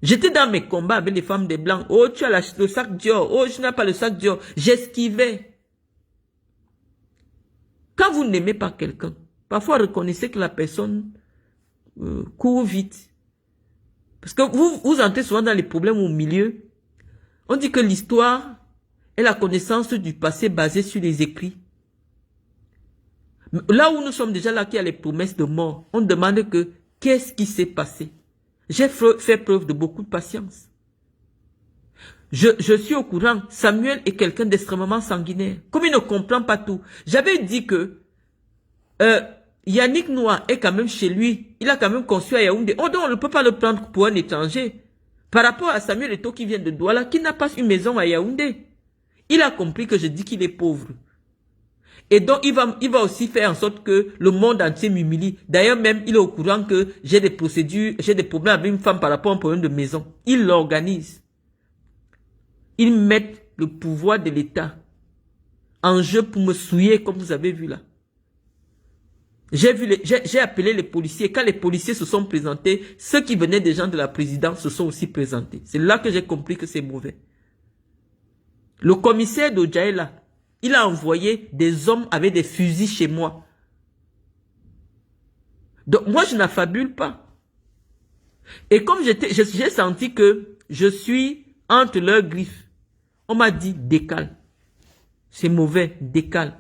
J'étais dans mes combats avec les femmes des Blancs. Oh, tu as le sac Dior. Oh, je n'ai pas le sac Dior. J'esquivais. Quand vous n'aimez pas quelqu'un, parfois reconnaissez que la personne court vite. Parce que vous entrez souvent dans les problèmes au milieu. On dit que l'histoire est la connaissance du passé basée sur les écrits. Là où nous sommes déjà là, qu'il y a les promesses de mort, on demande que qu'est-ce qui s'est passé? J'ai fait preuve de beaucoup de patience. Je suis au courant, Samuel est quelqu'un d'extrêmement sanguinaire. Comme il ne comprend pas tout. J'avais dit que Yannick Noah est quand même chez lui. Il a quand même construit à Yaoundé. Oh donc on ne peut pas le prendre pour un étranger. Par rapport à Samuel Eto'o qui vient de Douala, qui n'a pas une maison à Yaoundé. Il a compris que je dis qu'il est pauvre. Et donc, il va aussi faire en sorte que le monde entier m'humilie. D'ailleurs, même, il est au courant que j'ai des procédures, j'ai des problèmes avec une femme par rapport à un problème de maison. Il l'organise. Ils mettent le pouvoir de l'État en jeu pour me souiller, comme vous avez vu là. J'ai appelé les policiers. Quand les policiers se sont présentés, ceux qui venaient des gens de la présidence se sont aussi présentés. C'est là que j'ai compris que c'est mauvais. Le commissaire d'Odjaïla, il a envoyé des hommes avec des fusils chez moi. Donc, moi, je n'affabule pas. Et comme j'ai senti que je suis entre leurs griffes, on m'a dit décale. C'est mauvais, décale.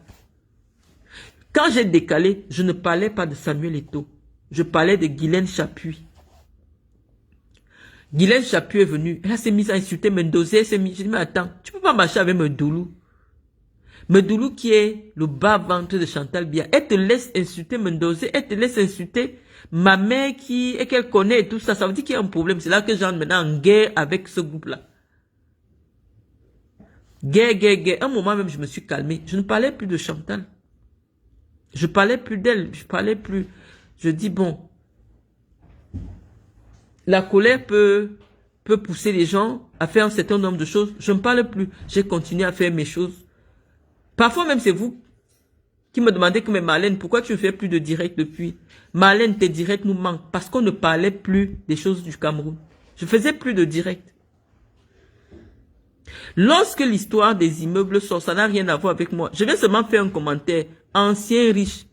Quand j'ai décalé, je ne parlais pas de Samuel Eto'o. Je parlais de Guylaine Chapuis. Guylaine Chapuis est venue. Elle s'est mise à insulter Mendoza. Elle s'est mise. Je dis, mais attends, tu peux pas marcher avec Medoulou. Medoulou qui est le bas-ventre de Chantal Biya. Elle te laisse insulter Mendoza. Elle te laisse insulter ma mère et qu'elle connaît et tout ça. Ça veut dire qu'il y a un problème. C'est là que j'entre maintenant en guerre avec ce groupe-là. Guerre. Un moment même, je me suis calmé. Je ne parlais plus de Chantal. Je parlais plus d'elle. Je parlais plus. Je dis, bon, la colère peut pousser les gens à faire un certain nombre de choses. Je ne parle plus. J'ai continué à faire mes choses. Parfois même, c'est vous qui me demandez que, mais Marlène, pourquoi tu ne fais plus de direct depuis? Marlène, tes directs nous manquent parce qu'on ne parlait plus des choses du Cameroun. Je faisais plus de direct. Lorsque l'histoire des immeubles sort, ça n'a rien à voir avec moi. Je vais seulement faire un commentaire. Ancien riche.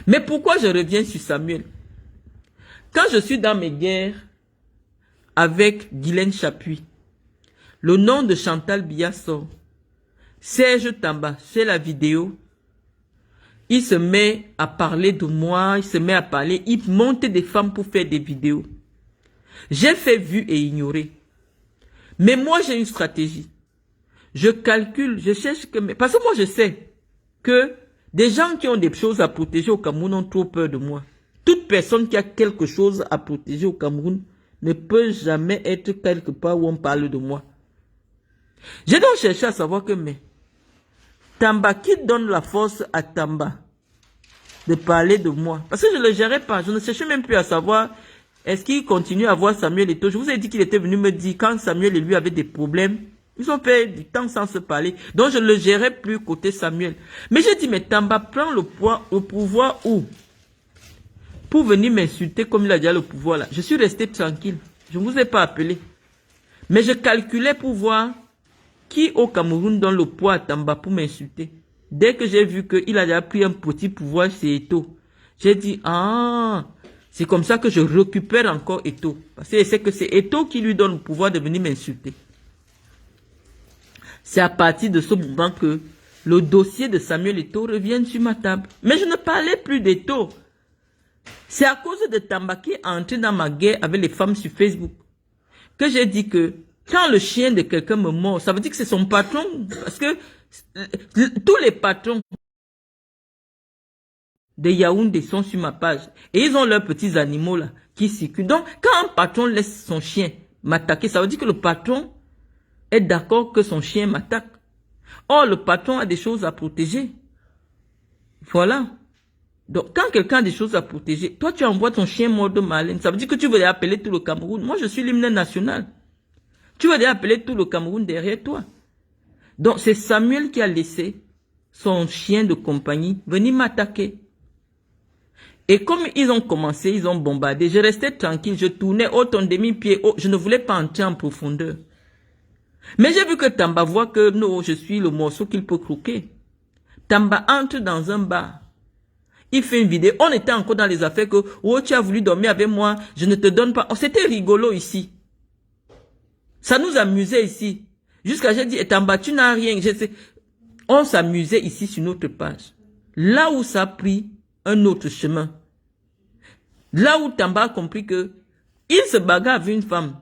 Mais pourquoi je reviens sur Samuel? Quand je suis dans mes guerres avec Guylaine Chapuis, le nom de Chantal Biya sort. Serge Tamba, c'est la vidéo. Il se met à parler de moi, il se met à parler, il monte des femmes pour faire des vidéos. J'ai fait vu et ignoré. Mais moi, j'ai une stratégie. Je calcule, je cherche que... Parce que moi, je sais que des gens qui ont des choses à protéger au Cameroun ont trop peur de moi. Toute personne qui a quelque chose à protéger au Cameroun ne peut jamais être quelque part où on parle de moi. J'ai donc cherché à savoir que, mais, Tamba, qui donne la force à Tamba de parler de moi? Parce que je ne le gérais pas, je ne cherchais même plus à savoir, est-ce qu'il continue à voir Samuel Eto'o? Je vous ai dit qu'il était venu me dire, quand Samuel et lui avaient des problèmes, ils ont fait du temps sans se parler. Donc je ne le gérais plus côté Samuel. Mais j'ai dit, mais Tamba prend le pouvoir où? Pour venir m'insulter comme il a déjà le pouvoir là. Je suis resté tranquille. Je ne vous ai pas appelé. Mais je calculais pour voir qui au Cameroun donne le poids à Tamba pour m'insulter. Dès que j'ai vu qu'il a déjà pris un petit pouvoir chez Eto'o, j'ai dit, ah, c'est comme ça que je récupère encore Eto'o. Parce que c'est que c'est Eto'o qui lui donne le pouvoir de venir m'insulter. C'est à partir de ce moment que le dossier de Samuel Eto'o revient sur ma table. Mais je ne parlais plus d'Eto'o. C'est à cause de Tamba qui est entré dans ma guerre avec les femmes sur Facebook que j'ai dit que quand le chien de quelqu'un me mord, ça veut dire que c'est son patron. Parce que tous les patrons de Yaoundé sont sur ma page. Et ils ont leurs petits animaux là qui circulent. Donc, quand un patron laisse son chien m'attaquer, ça veut dire que le patron est d'accord que son chien m'attaque. Or, le patron a des choses à protéger. Voilà. Donc, quand quelqu'un a des choses à protéger, toi, tu envoies ton chien mort de Marlène. Ça veut dire que tu veux appeler tout le Cameroun. Moi, je suis l'hymne national. Tu veux appeler tout le Cameroun derrière toi. Donc, c'est Samuel qui a laissé son chien de compagnie venir m'attaquer. Et comme ils ont commencé, ils ont bombardé, je restais tranquille, je tournais haut en demi-pied, je ne voulais pas entrer en profondeur. Mais j'ai vu que Tamba voit que non, je suis le morceau qu'il peut croquer. Tamba entre dans un bar. Il fait une vidéo. On était encore dans les affaires que, oh, tu as voulu dormir avec moi, je ne te donne pas. Oh, c'était rigolo ici. Ça nous amusait ici. Jusqu'à j'ai dit, et Tamba, tu n'as rien. On s'amusait ici sur notre page. Là où ça a pris un autre chemin. Là où Tamba a compris que il se bagarre avec une femme.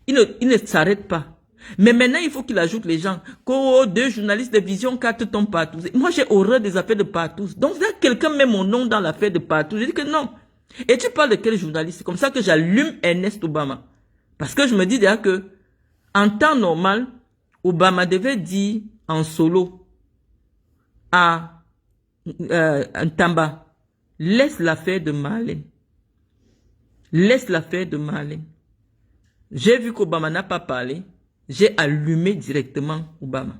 Il ne s'arrête pas. Mais maintenant, il faut qu'il ajoute les gens. Que 2 journalistes de Vision 4 tombent partout. Moi, j'ai horreur des affaires de partout. Donc, là, quelqu'un met mon nom dans l'affaire de partout. Je dis que non. Et tu parles de quel journaliste? C'est comme ça que j'allume Ernest Obama. Parce que je me dis déjà que, en temps normal, Obama devait dire en solo à Tamba, laisse l'affaire de Marlène. Laisse l'affaire de Marlène. J'ai vu qu'Obama n'a pas parlé. J'ai allumé directement Obama.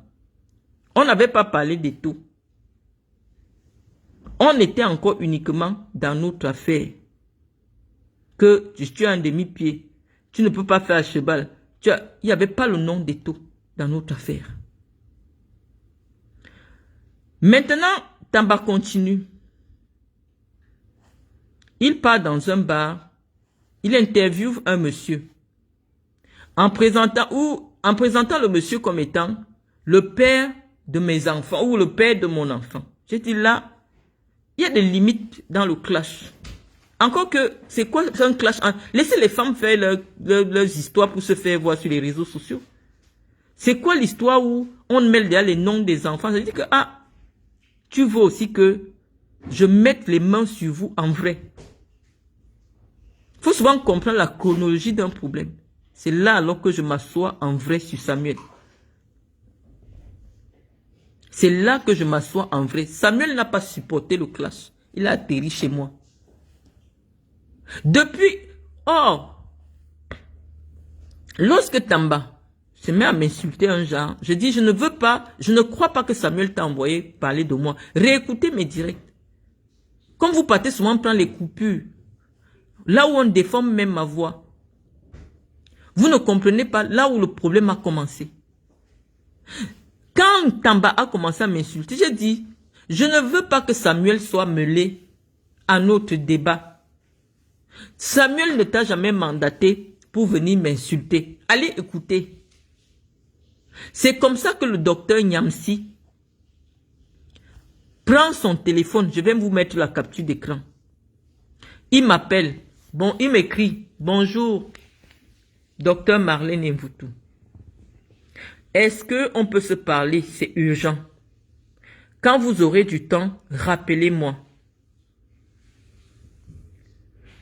On n'avait pas parlé de tout. On était encore uniquement dans notre affaire. Que tu as un demi-pied. Tu ne peux pas faire cheval. Il n'y avait pas le nom de tout dans notre affaire. Maintenant, Tamba continue. Il part dans un bar, il interviewe un monsieur en présentant le monsieur comme étant le père de mes enfants ou le père de mon enfant. J'ai dit là, il y a des limites dans le clash. Encore que, c'est quoi un clash? Laissez les femmes faire leurs histoires pour se faire voir sur les réseaux sociaux. C'est quoi l'histoire où on mêle déjà les noms des enfants? Ça veut dire que, ah, tu veux aussi que je mette les mains sur vous en vrai. Il faut souvent comprendre la chronologie d'un problème. C'est là alors que je m'assois en vrai sur Samuel. C'est là que je m'assois en vrai. Samuel n'a pas supporté le clash. Il a atterri chez moi. Depuis, lorsque Tamba se met à m'insulter un genre, je dis, je ne crois pas que Samuel t'a envoyé parler de moi. Réécoutez mes directs. Comme vous partez souvent prendre les coupures, là où on déforme même ma voix, vous ne comprenez pas là où le problème a commencé. Quand Tamba a commencé à m'insulter, j'ai dit, je ne veux pas que Samuel soit mêlé à notre débat. Samuel ne t'a jamais mandaté pour venir m'insulter. Allez écouter. C'est comme ça que le docteur Nyamsi prend son téléphone. Je vais vous mettre la capture d'écran. Il m'appelle. Bon, il m'écrit. Bonjour, docteur Marlène Mvutu. Est-ce qu'on peut se parler? C'est urgent. Quand vous aurez du temps, rappelez-moi.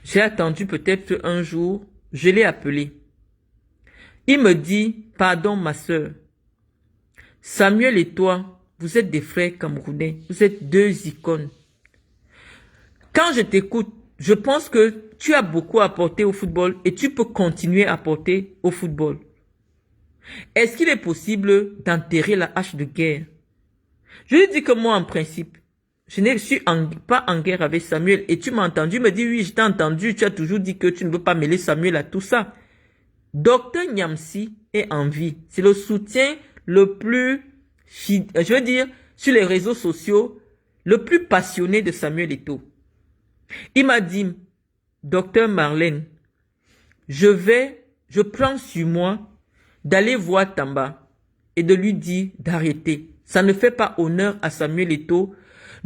J'ai attendu peut-être un jour, je l'ai appelé. Il me dit, pardon ma soeur, Samuel et toi, vous êtes des frères camerounais, vous êtes deux icônes. Quand je t'écoute, je pense que tu as beaucoup apporté au football et tu peux continuer à apporter au football. Est-ce qu'il est possible d'enterrer la hache de guerre? Je lui dis que moi, en principe, je ne suis pas en guerre avec Samuel. Et tu m'as entendu, me dit, oui, je t'ai entendu. Tu as toujours dit que tu ne veux pas mêler Samuel à tout ça. Docteur Nyamsi est en vie. C'est le soutien le plus, je veux dire, sur les réseaux sociaux, le plus passionné de Samuel Eto'o. Il m'a dit, docteur Marlène, je prends sur moi d'aller voir Tamba et de lui dire d'arrêter. Ça ne fait pas honneur à Samuel Eto'o.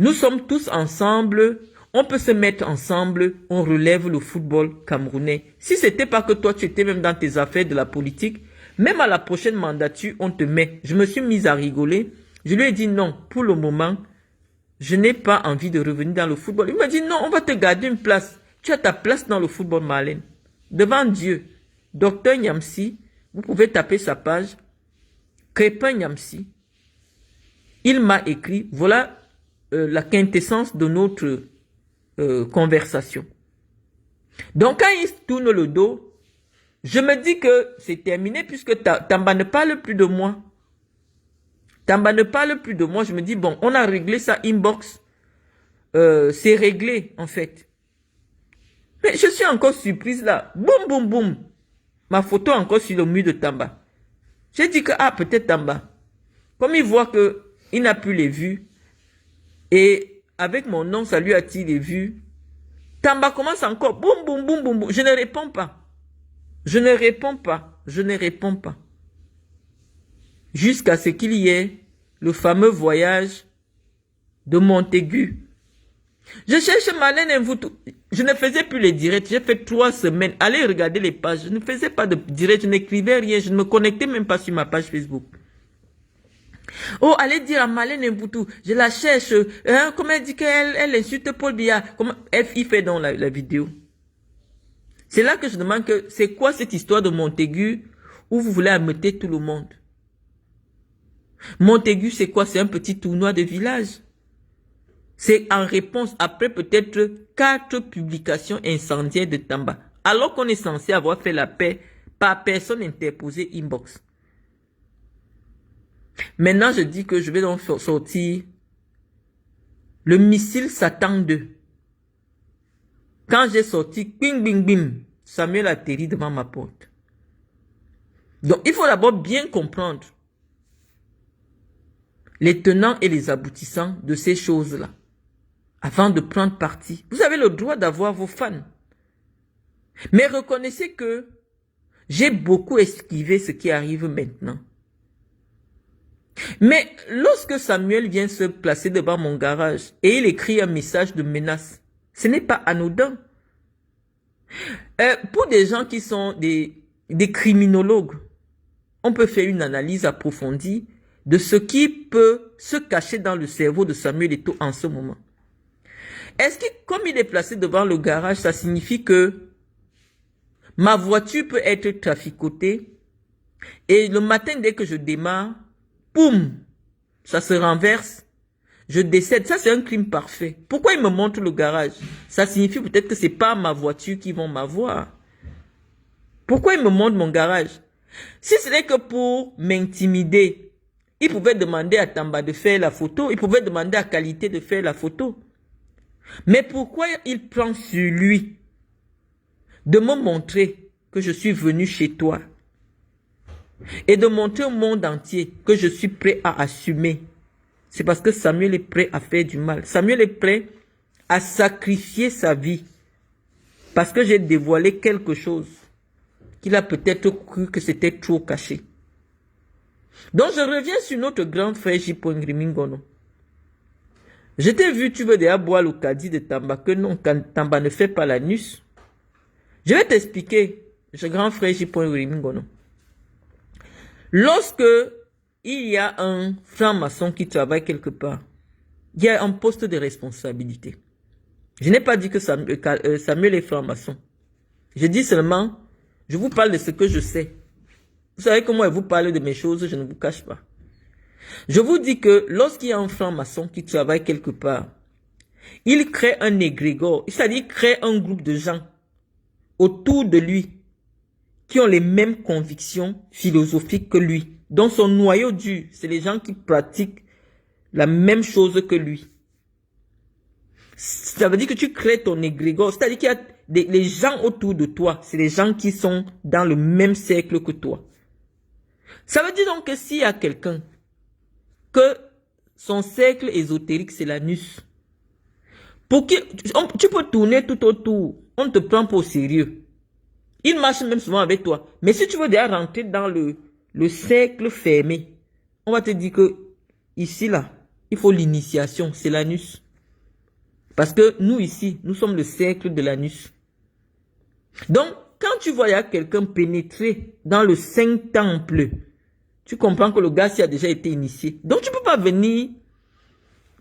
Nous sommes tous ensemble, on peut se mettre ensemble, on relève le football camerounais. Si c'était pas que toi tu étais même dans tes affaires de la politique, même à la prochaine mandature, on te met. Je me suis mise à rigoler. Je lui ai dit non, pour le moment, je n'ai pas envie de revenir dans le football. Il m'a dit non, on va te garder une place. Tu as ta place dans le football, Marlène. Devant Dieu, docteur Nyamsi, vous pouvez taper sa page, Crépin Nyamsi. Il m'a écrit, voilà la quintessence de notre conversation. Donc quand il tourne le dos, je me dis que c'est terminé puisque Tamba ne parle plus de moi. Tamba ne parle plus de moi. Je me dis, bon, on a réglé ça inbox. C'est réglé en fait. Mais je suis encore surprise là. Boum, boum, boum. Ma photo encore sur le mur de Tamba. J'ai dit que, ah, peut-être Tamba. Comme il voit que il n'a plus les vues, et avec mon nom, ça lui attire les vues, Tamba commence encore, boum, boum, boum, boum, boum. Je ne réponds pas. Je ne réponds pas. Je ne réponds pas. Jusqu'à ce qu'il y ait le fameux voyage de Montaigu. Je cherche Marlène Mvutu. Je ne faisais plus les directs. J'ai fait 3 semaines. Allez regarder les pages. Je ne faisais pas de direct. Je n'écrivais rien. Je ne me connectais même pas sur ma page Facebook. Oh, allez dire à Marlène Mvutu, je la cherche. Hein, comment elle dit qu'elle insulte Paul Biya? Comment il fait dans la vidéo? C'est là que je demande que c'est quoi cette histoire de Montaigu où vous voulez ameuter tout le monde? Montaigu, c'est quoi? C'est un petit tournoi de village. C'est en réponse après peut-être 4 publications incendiaires de Tamba. Alors qu'on est censé avoir fait la paix par personne interposée inbox. Maintenant, je dis que je vais donc sortir le missile Satan 2. Quand j'ai sorti, bing, bing, bing, Samuel atterrit devant ma porte. Donc, il faut d'abord bien comprendre les tenants et les aboutissants de ces choses-là. avant de prendre parti. Vous avez le droit d'avoir vos fans. Mais reconnaissez que j'ai beaucoup esquivé ce qui arrive maintenant. Mais lorsque Samuel vient se placer devant mon garage et il écrit un message de menace, ce n'est pas anodin. Pour des gens qui sont des criminologues, on peut faire une analyse approfondie de ce qui peut se cacher dans le cerveau de Samuel Eto'o en ce moment. Est-ce que comme il est placé devant le garage, ça signifie que ma voiture peut être traficotée et le matin dès que je démarre, boum, ça se renverse, je décède. Ça, c'est un crime parfait. Pourquoi il me montre le garage? Ça signifie peut-être que c'est pas ma voiture qui vont m'avoir. Pourquoi il me montre mon garage? Si ce n'est que pour m'intimider, il pouvait demander à Tamba de faire la photo, il pouvait demander à Qualité de faire la photo. Mais pourquoi il prend sur lui de me montrer que je suis venu chez toi et de montrer au monde entier que je suis prêt à assumer? C'est parce que Samuel est prêt à faire du mal. Samuel est prêt à sacrifier sa vie parce que j'ai dévoilé quelque chose qu'il a peut-être cru que c'était trop caché. Donc je reviens sur notre grand frère J. Rimingono. Je t'ai vu, tu veux déjà boire le caddie de Tamba, que non, quand Tamba ne fait pas la nuit. Je vais t'expliquer, ce grand frère J. Rimingono. Lorsque il y a un franc-maçon qui travaille quelque part, il y a un poste de responsabilité. Je n'ai pas dit que Samuel est franc-maçon. Je dis seulement, je vous parle de ce que je sais. Vous savez comment je vous parle de mes choses, je ne vous cache pas. Je vous dis que lorsqu'il y a un franc-maçon qui travaille quelque part, il crée un égrégore, c'est-à-dire il crée un groupe de gens autour de lui qui ont les mêmes convictions philosophiques que lui. Donc son noyau dur, c'est les gens qui pratiquent la même chose que lui. Ça veut dire que tu crées ton égrégore, c'est-à-dire qu'il y a les gens autour de toi, c'est les gens qui sont dans le même cercle que toi. Ça veut dire donc que s'il y a quelqu'un que son cercle ésotérique, c'est l'anus. Pour que tu peux tourner tout autour, on ne te prend pas au sérieux. Il marche même souvent avec toi. Mais si tu veux déjà rentrer dans le cercle fermé, on va te dire que ici, là, il faut l'initiation, c'est l'anus. Parce que nous ici, nous sommes le cercle de l'anus. Donc, quand tu vois quelqu'un pénétrer dans le 5 temples, tu comprends que le gars s'y a déjà été initié. Donc, tu ne peux pas venir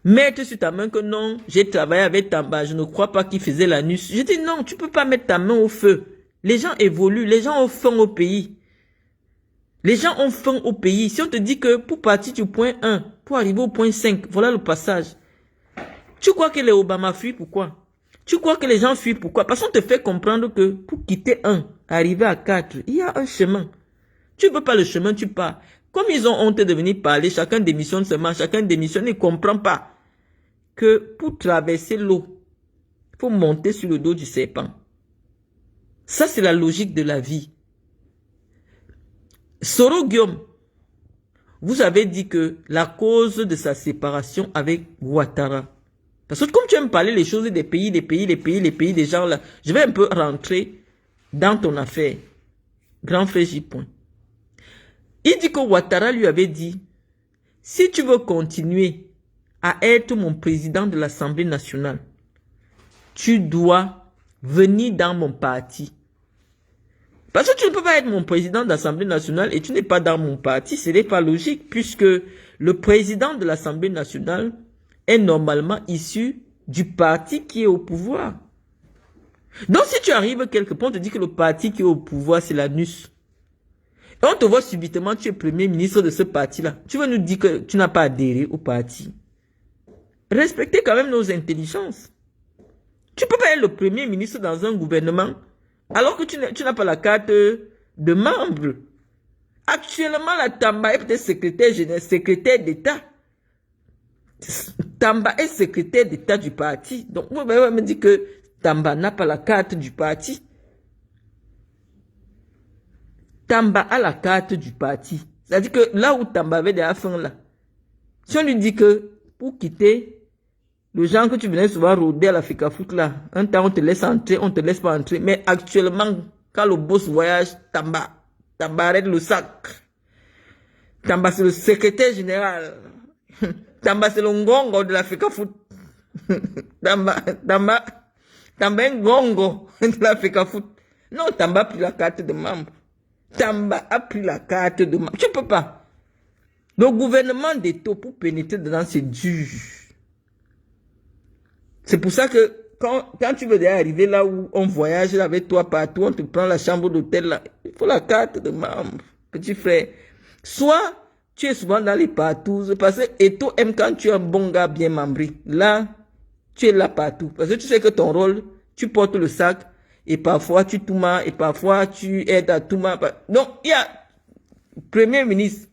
mettre sur ta main que non, j'ai travaillé avec Tamba, je ne crois pas qu'il faisait l'anus. Je dis non, tu ne peux pas mettre ta main au feu. Les gens évoluent, les gens ont faim au pays. Les gens ont faim au pays. Si on te dit que pour partir du point 1, pour arriver au point 5, voilà le passage. Tu crois que les Obama fuient pourquoi? Tu crois que les gens fuient pourquoi? Parce qu'on te fait comprendre que pour quitter 1, arriver à 4, il y a un chemin. Tu ne veux pas le chemin, tu pars. Comme ils ont honte de venir parler, chacun démissionne seulement, chacun démissionne et ne comprend pas que pour traverser l'eau, il faut monter sur le dos du serpent. Ça, c'est la logique de la vie. Soro Guillaume, vous avez dit que la cause de sa séparation avec Ouattara, parce que comme tu aimes parler les choses des pays, des gens là, je vais un peu rentrer dans ton affaire. Grand frère J. Il dit que Ouattara lui avait dit, si tu veux continuer à être mon président de l'Assemblée nationale, tu dois venir dans mon parti. Parce que tu ne peux pas être mon président de l'Assemblée nationale et tu n'es pas dans mon parti, ce n'est pas logique puisque le président de l'Assemblée nationale est normalement issu du parti qui est au pouvoir. Donc si tu arrives quelque part, on te dit que le parti qui est au pouvoir, c'est l'ANUS. Et on te voit subitement, tu es premier ministre de ce parti-là. Tu veux nous dire que tu n'as pas adhéré au parti. Respectez quand même nos intelligences. Tu ne peux pas être le premier ministre dans un gouvernement alors que tu n'as pas la carte de membre. Actuellement, la Tamba est peut-être secrétaire d'État. Tamba est secrétaire d'État du parti. Donc, vous pouvez me dire que Tamba n'a pas la carte du parti. Tamba a la carte du parti. C'est-à-dire que là où Tamba avait des affaires là, si on lui dit que pour quitter Le genre que tu venais souvent rôder à la Fecafoot là. Un temps, on te laisse entrer, on te laisse pas entrer. Mais actuellement, quand le boss voyage, Tamba arrête le sac. Tamba, c'est le secrétaire général. Tamba, c'est le ngongo de la Fecafoot. Tamba est ngongo de la Fecafoot. Non, Tamba a pris la carte de membre. Tamba a pris la carte de membre. Tu peux pas. Le gouvernement d'Eto, pour pénétrer dedans, c'est dur. C'est pour ça que quand tu veux arriver là où on voyage avec toi partout, on te prend la chambre d'hôtel là, il faut la carte de membre, petit frère. Soit tu es souvent dans les partout, parce que Eto aime quand tu es un bon gars bien membré. Là, tu es là partout. Parce que tu sais que ton rôle, tu portes le sac, et parfois tu toumas, et parfois tu aides à toumas. Donc, il y a Premier ministre.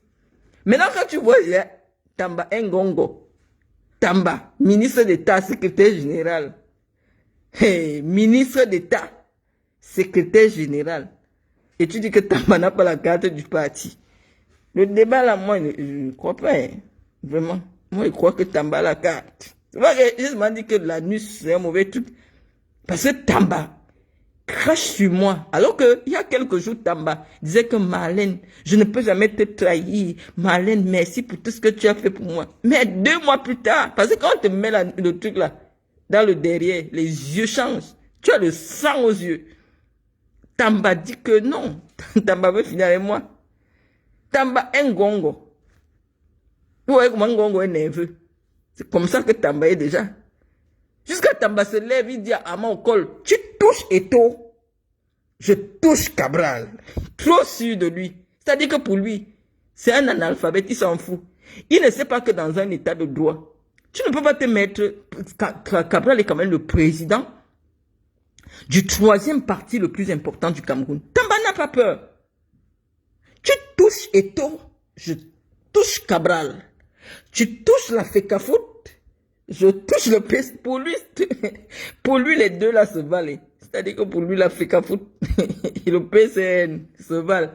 Maintenant, quand tu vois, il y a Tamba Ngongo. Tamba, ministre d'État, secrétaire général. Hey, ministre d'État, secrétaire général. Et tu dis que Tamba n'a pas la carte du parti. Le débat là, moi, je ne crois pas. Hein. Vraiment. Moi, je crois que Tamba a la carte. C'est vrai que je me dis que l'anus, c'est un mauvais truc. Parce que Tamba crache sur moi. Alors que, il y a quelques jours, Tamba disait que Marlène, je ne peux jamais te trahir. Marlène, merci pour tout ce que tu as fait pour moi. Mais 2 mois plus tard, parce que quand on te met le truc là, dans le derrière, les yeux changent. Tu as le sang aux yeux. Tamba dit que non. Tamba veut finir avec moi. Tamba est ngongo. Vous voyez comment ngongo est nerveux. C'est comme ça que Tamba est déjà. Jusqu'à Tamba se lève, il dit à mon col, tu touches Eto, je touche Cabral. Trop sûr de lui. C'est-à-dire que pour lui, c'est un analphabète, il s'en fout. Il ne sait pas que dans un état de droit, tu ne peux pas te mettre... Cabral est quand même le président du 3e parti le plus important du Cameroun. Tamba n'a pas peur. Tu touches Eto, je touche Cabral. Tu touches la Fecafoot, je touche le PS. Pour lui, les deux là se valent. C'est-à-dire que pour lui, la Fecafoot et le PCN se valent.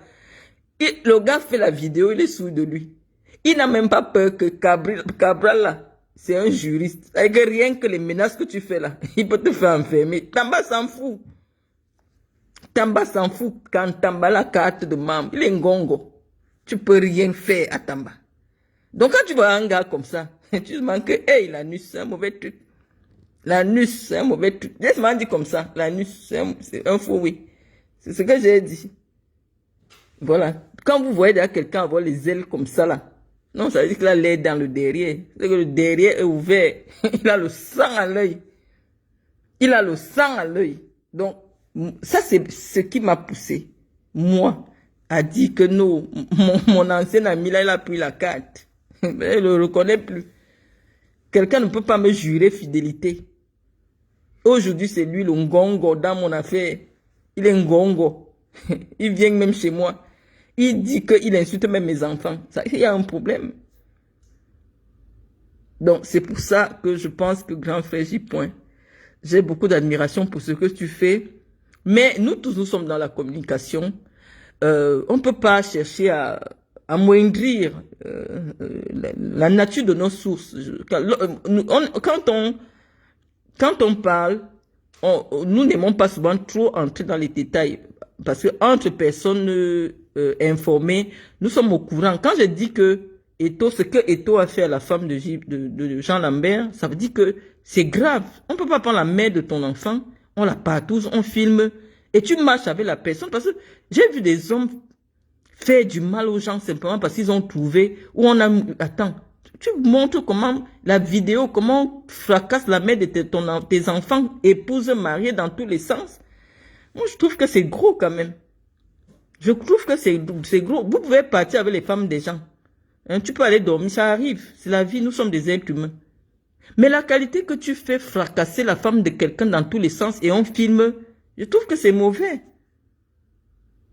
Le gars fait la vidéo, il est sourd de lui. Il n'a même pas peur que Cabral là, c'est un juriste. Avec rien que les menaces que tu fais là, il peut te faire enfermer. Tamba s'en fout. Tamba s'en fout quand Tamba a la carte de membre. Il est ngongo. Tu peux rien faire à Tamba. Donc quand tu vois un gars comme ça, tu te demandes que, hey, l'anus, c'est un mauvais truc. L'anus, c'est un mauvais truc. Laisse-moi dire comme ça. L'anus, c'est un faux oui. C'est ce que j'ai dit. Voilà. Quand vous voyez quelqu'un avoir les ailes comme ça là, non, ça veut dire qu'il a l'air dans le derrière. C'est que le derrière est ouvert. Il a le sang à l'œil. Il a le sang à l'œil. Donc, ça c'est ce qui m'a poussé, moi, à dire que non, mon ancien ami là, il a pris la carte. Mais il ne le reconnaît plus. Quelqu'un ne peut pas me jurer fidélité. Aujourd'hui, c'est lui le ngongo dans mon affaire. Il est ngongo. Il vient même chez moi. Il dit qu'il insulte même mes enfants. Ça, il y a un problème. Donc, c'est pour ça que je pense que grand frère J. J'ai beaucoup d'admiration pour ce que tu fais. Mais nous tous, nous sommes dans la communication. On ne peut pas chercher à amoindrir la nature de nos sources. Quand on parle, nous n'aimons pas souvent trop entrer dans les détails. Parce que entre personnes informées, nous sommes au courant. Quand je dis que ce que Eto a fait à la femme de Jean Lambert, ça veut dire que c'est grave. On ne peut pas prendre la mère de ton enfant, on la partouze, on filme, et tu marches avec la personne. Parce que j'ai vu des hommes faire du mal aux gens simplement parce qu'ils ont trouvé, où on a... Attends, tu montres comment la vidéo, comment on fracasse la mère de tes enfants, épouses mariées dans tous les sens. Moi, je trouve que c'est gros quand même. Je trouve que c'est gros. Vous pouvez partir avec les femmes des gens. Hein, tu peux aller dormir, ça arrive. C'est la vie, nous sommes des êtres humains. Mais la qualité que tu fais fracasser la femme de quelqu'un dans tous les sens et on filme, je trouve que c'est mauvais.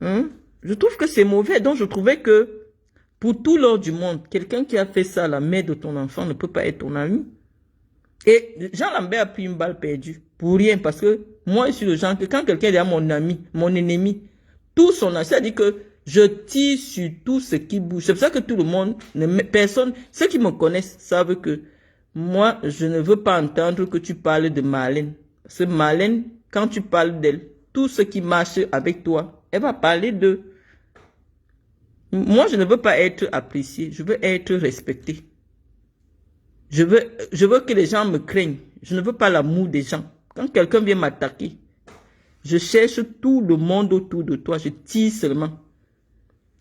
Hein? Je trouve que c'est mauvais. Donc, je trouvais que pour tout l'or du monde, quelqu'un qui a fait ça à la mère de ton enfant ne peut pas être ton ami. Et Jean Lambert a pris une balle perdue. Pour rien, parce que moi, je suis le genre que quand quelqu'un est mon ami, mon ennemi, tout son âge, ça dit que je tire sur tout ce qui bouge. C'est pour ça que tout le monde, personne, ceux qui me connaissent savent que moi, je ne veux pas entendre que tu parles de Marlène. Parce que Marlène, quand tu parles d'elle, tout ce qui marche avec toi, elle va parler de... Moi, je ne veux pas être apprécié, je veux être respecté. Je veux que les gens me craignent. Je ne veux pas l'amour des gens. Quand quelqu'un vient m'attaquer, je cherche tout le monde autour de toi. Je tire seulement.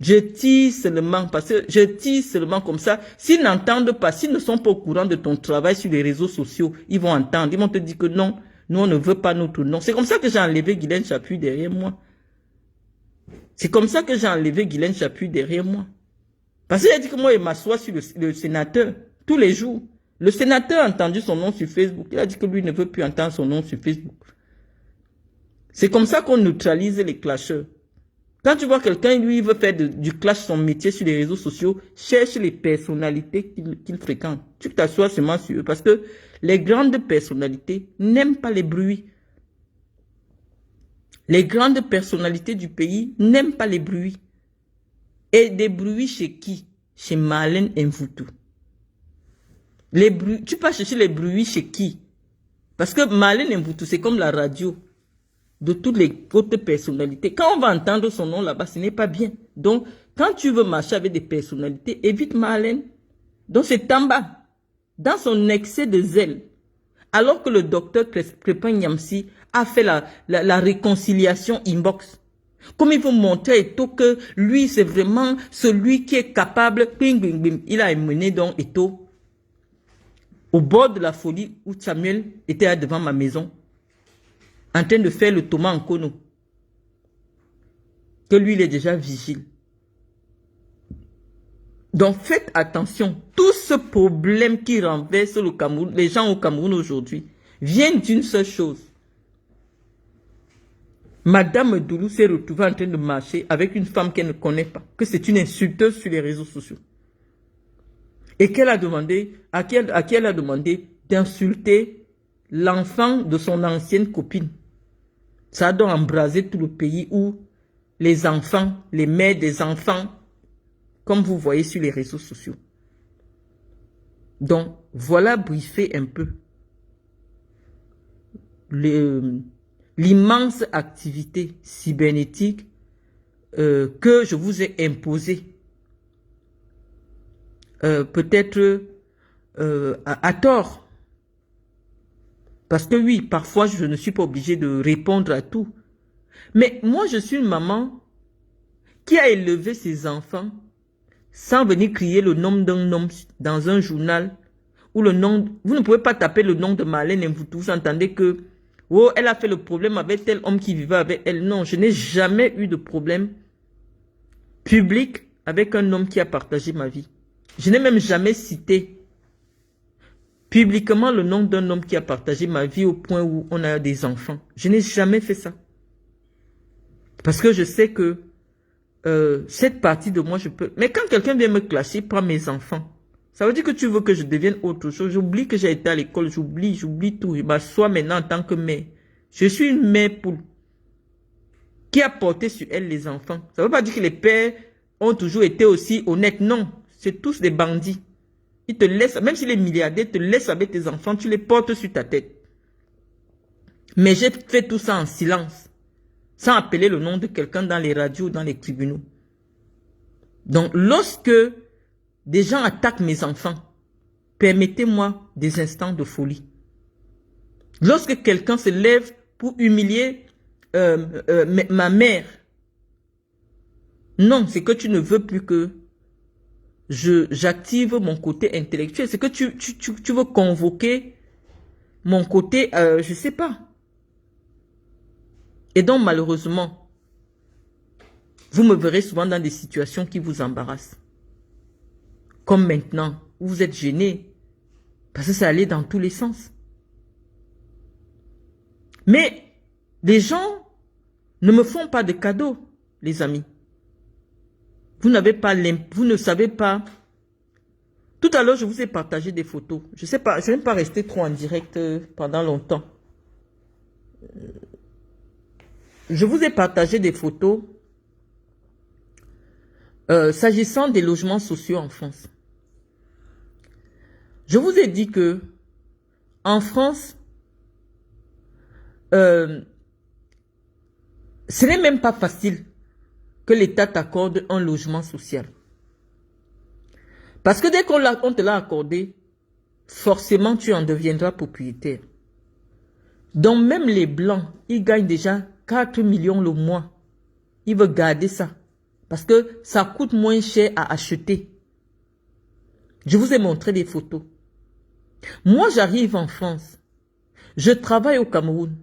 Je tire seulement parce que je tire seulement comme ça. S'ils n'entendent pas, s'ils ne sont pas au courant de ton travail sur les réseaux sociaux, ils vont entendre. Ils vont te dire que non, nous on ne veut pas notre nom. C'est comme ça que j'ai enlevé Guylaine Chapuis derrière moi. C'est comme ça que j'ai enlevé Guylaine Chapuis derrière moi. Parce qu'il a dit que moi, il m'assoit sur le sénateur tous les jours. Le sénateur a entendu son nom sur Facebook. Il a dit que lui ne veut plus entendre son nom sur Facebook. C'est comme ça qu'on neutralise les clasheurs. Quand tu vois quelqu'un, lui, il veut faire du clash son métier sur les réseaux sociaux, cherche les personnalités qu'il fréquente. Tu t'assois seulement sur eux. Parce que les grandes personnalités n'aiment pas les bruits. Les grandes personnalités du pays n'aiment pas les bruits. Et des bruits chez qui? Chez Marlène Mvutu. Les bruits, tu peux chercher les bruits chez qui? Parce que Marlène Mvutu, c'est comme la radio de toutes les autres personnalités. Quand on va entendre son nom là-bas, ce n'est pas bien. Donc, quand tu veux marcher avec des personnalités, évite Marlène. Donc, c'est en bas, dans son excès de zèle. Alors que le docteur Crépin Nyamsi a fait la réconciliation inbox. Comme il faut montrer Eto que lui, c'est vraiment celui qui est capable. Bing, bing, bing. Il a mené donc Eto au bord de la folie où Samuel était là devant ma maison, en train de faire le Thomas en Kono. Que lui, il est déjà vigile. Donc, faites attention. Tout ce problème qui renverse le Cameroun, les gens au Cameroun aujourd'hui, viennent d'une seule chose. Madame Doulou s'est retrouvée en train de marcher avec une femme qu'elle ne connaît pas, que c'est une insulteuse sur les réseaux sociaux. Et qu'elle a demandé, à qui elle a demandé d'insulter l'enfant de son ancienne copine. Ça a donc embrasé tout le pays où les enfants, les mères des enfants, comme vous voyez sur les réseaux sociaux. Donc, voilà briefer un peu l'immense activité cybernétique que je vous ai imposée. Peut-être à tort. Parce que oui, parfois je ne suis pas obligée de répondre à tout. Mais moi, je suis une maman qui a élevé ses enfants sans venir crier le nom d'un homme dans un journal. Ou le nom, vous ne pouvez pas taper le nom de Marlène et vous entendez que oh, elle a fait le problème avec tel homme qui vivait avec elle. Non, je n'ai jamais eu de problème public avec un homme qui a partagé ma vie. Je n'ai même jamais cité publiquement le nom d'un homme qui a partagé ma vie au point où on a des enfants. Je n'ai jamais fait ça. Parce que je sais que cette partie de moi, je peux... Mais quand quelqu'un vient me clasher, prends mes enfants. Ça veut dire que tu veux que je devienne autre chose. J'oublie que j'ai été à l'école, j'oublie tout. Je m'assois maintenant en tant que mère. Je suis une mère poule qui a porté sur elle les enfants. Ça ne veut pas dire que les pères ont toujours été aussi honnêtes. Non, c'est tous des bandits. Ils te laissent, même s'il est milliardaire, te laissent avec tes enfants, tu les portes sur ta tête. Mais j'ai fait tout ça en silence, sans appeler le nom de quelqu'un dans les radios, dans les tribunaux. Donc, lorsque des gens attaquent mes enfants, permettez-moi des instants de folie. Lorsque quelqu'un se lève pour humilier ma mère, non, c'est que tu ne veux plus que j'active mon côté intellectuel. C'est que tu veux convoquer mon côté, je sais pas. Et donc, malheureusement, vous me verrez souvent dans des situations qui vous embarrassent. Comme maintenant, où vous êtes gêné, parce que ça allait dans tous les sens. Mais les gens ne me font pas de cadeaux, les amis. Vous ne savez pas. Tout à l'heure, je vous ai partagé des photos. Je sais pas, je n'aime pas rester trop en direct pendant longtemps. Je vous ai partagé des photos s'agissant des logements sociaux en France. Je vous ai dit que en France, ce n'est même pas facile que l'État t'accorde un logement social. Parce que dès qu'on te l'a accordé, forcément tu en deviendras propriétaire. Donc même les Blancs, ils gagnent déjà 4 millions le mois. Ils veulent garder ça. Parce que ça coûte moins cher à acheter. Je vous ai montré des photos. Moi, j'arrive en France. Je travaille au Cameroun.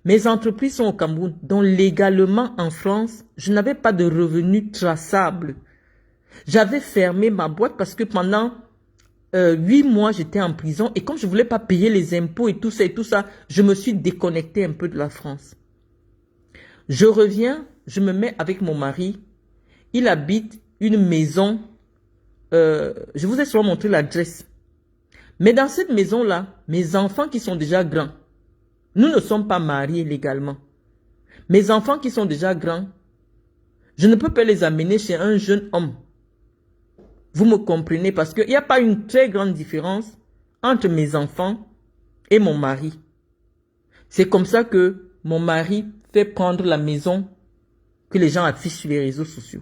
Mes entreprises sont au Cameroun. Donc légalement en France, je n'avais pas de revenus traçables. J'avais fermé ma boîte parce que pendant 8 mois, j'étais en prison. Et comme je ne voulais pas payer les impôts et tout ça, je me suis déconnecté un peu de la France. Je reviens, je me mets avec mon mari. Il habite une maison. Je vous ai souvent montré l'adresse. Mais dans cette maison-là, mes enfants qui sont déjà grands, nous ne sommes pas mariés légalement. Mes enfants qui sont déjà grands, je ne peux pas les amener chez un jeune homme. Vous me comprenez parce qu'il n'y a pas une très grande différence entre mes enfants et mon mari. C'est comme ça que mon mari fait prendre la maison que les gens affichent sur les réseaux sociaux.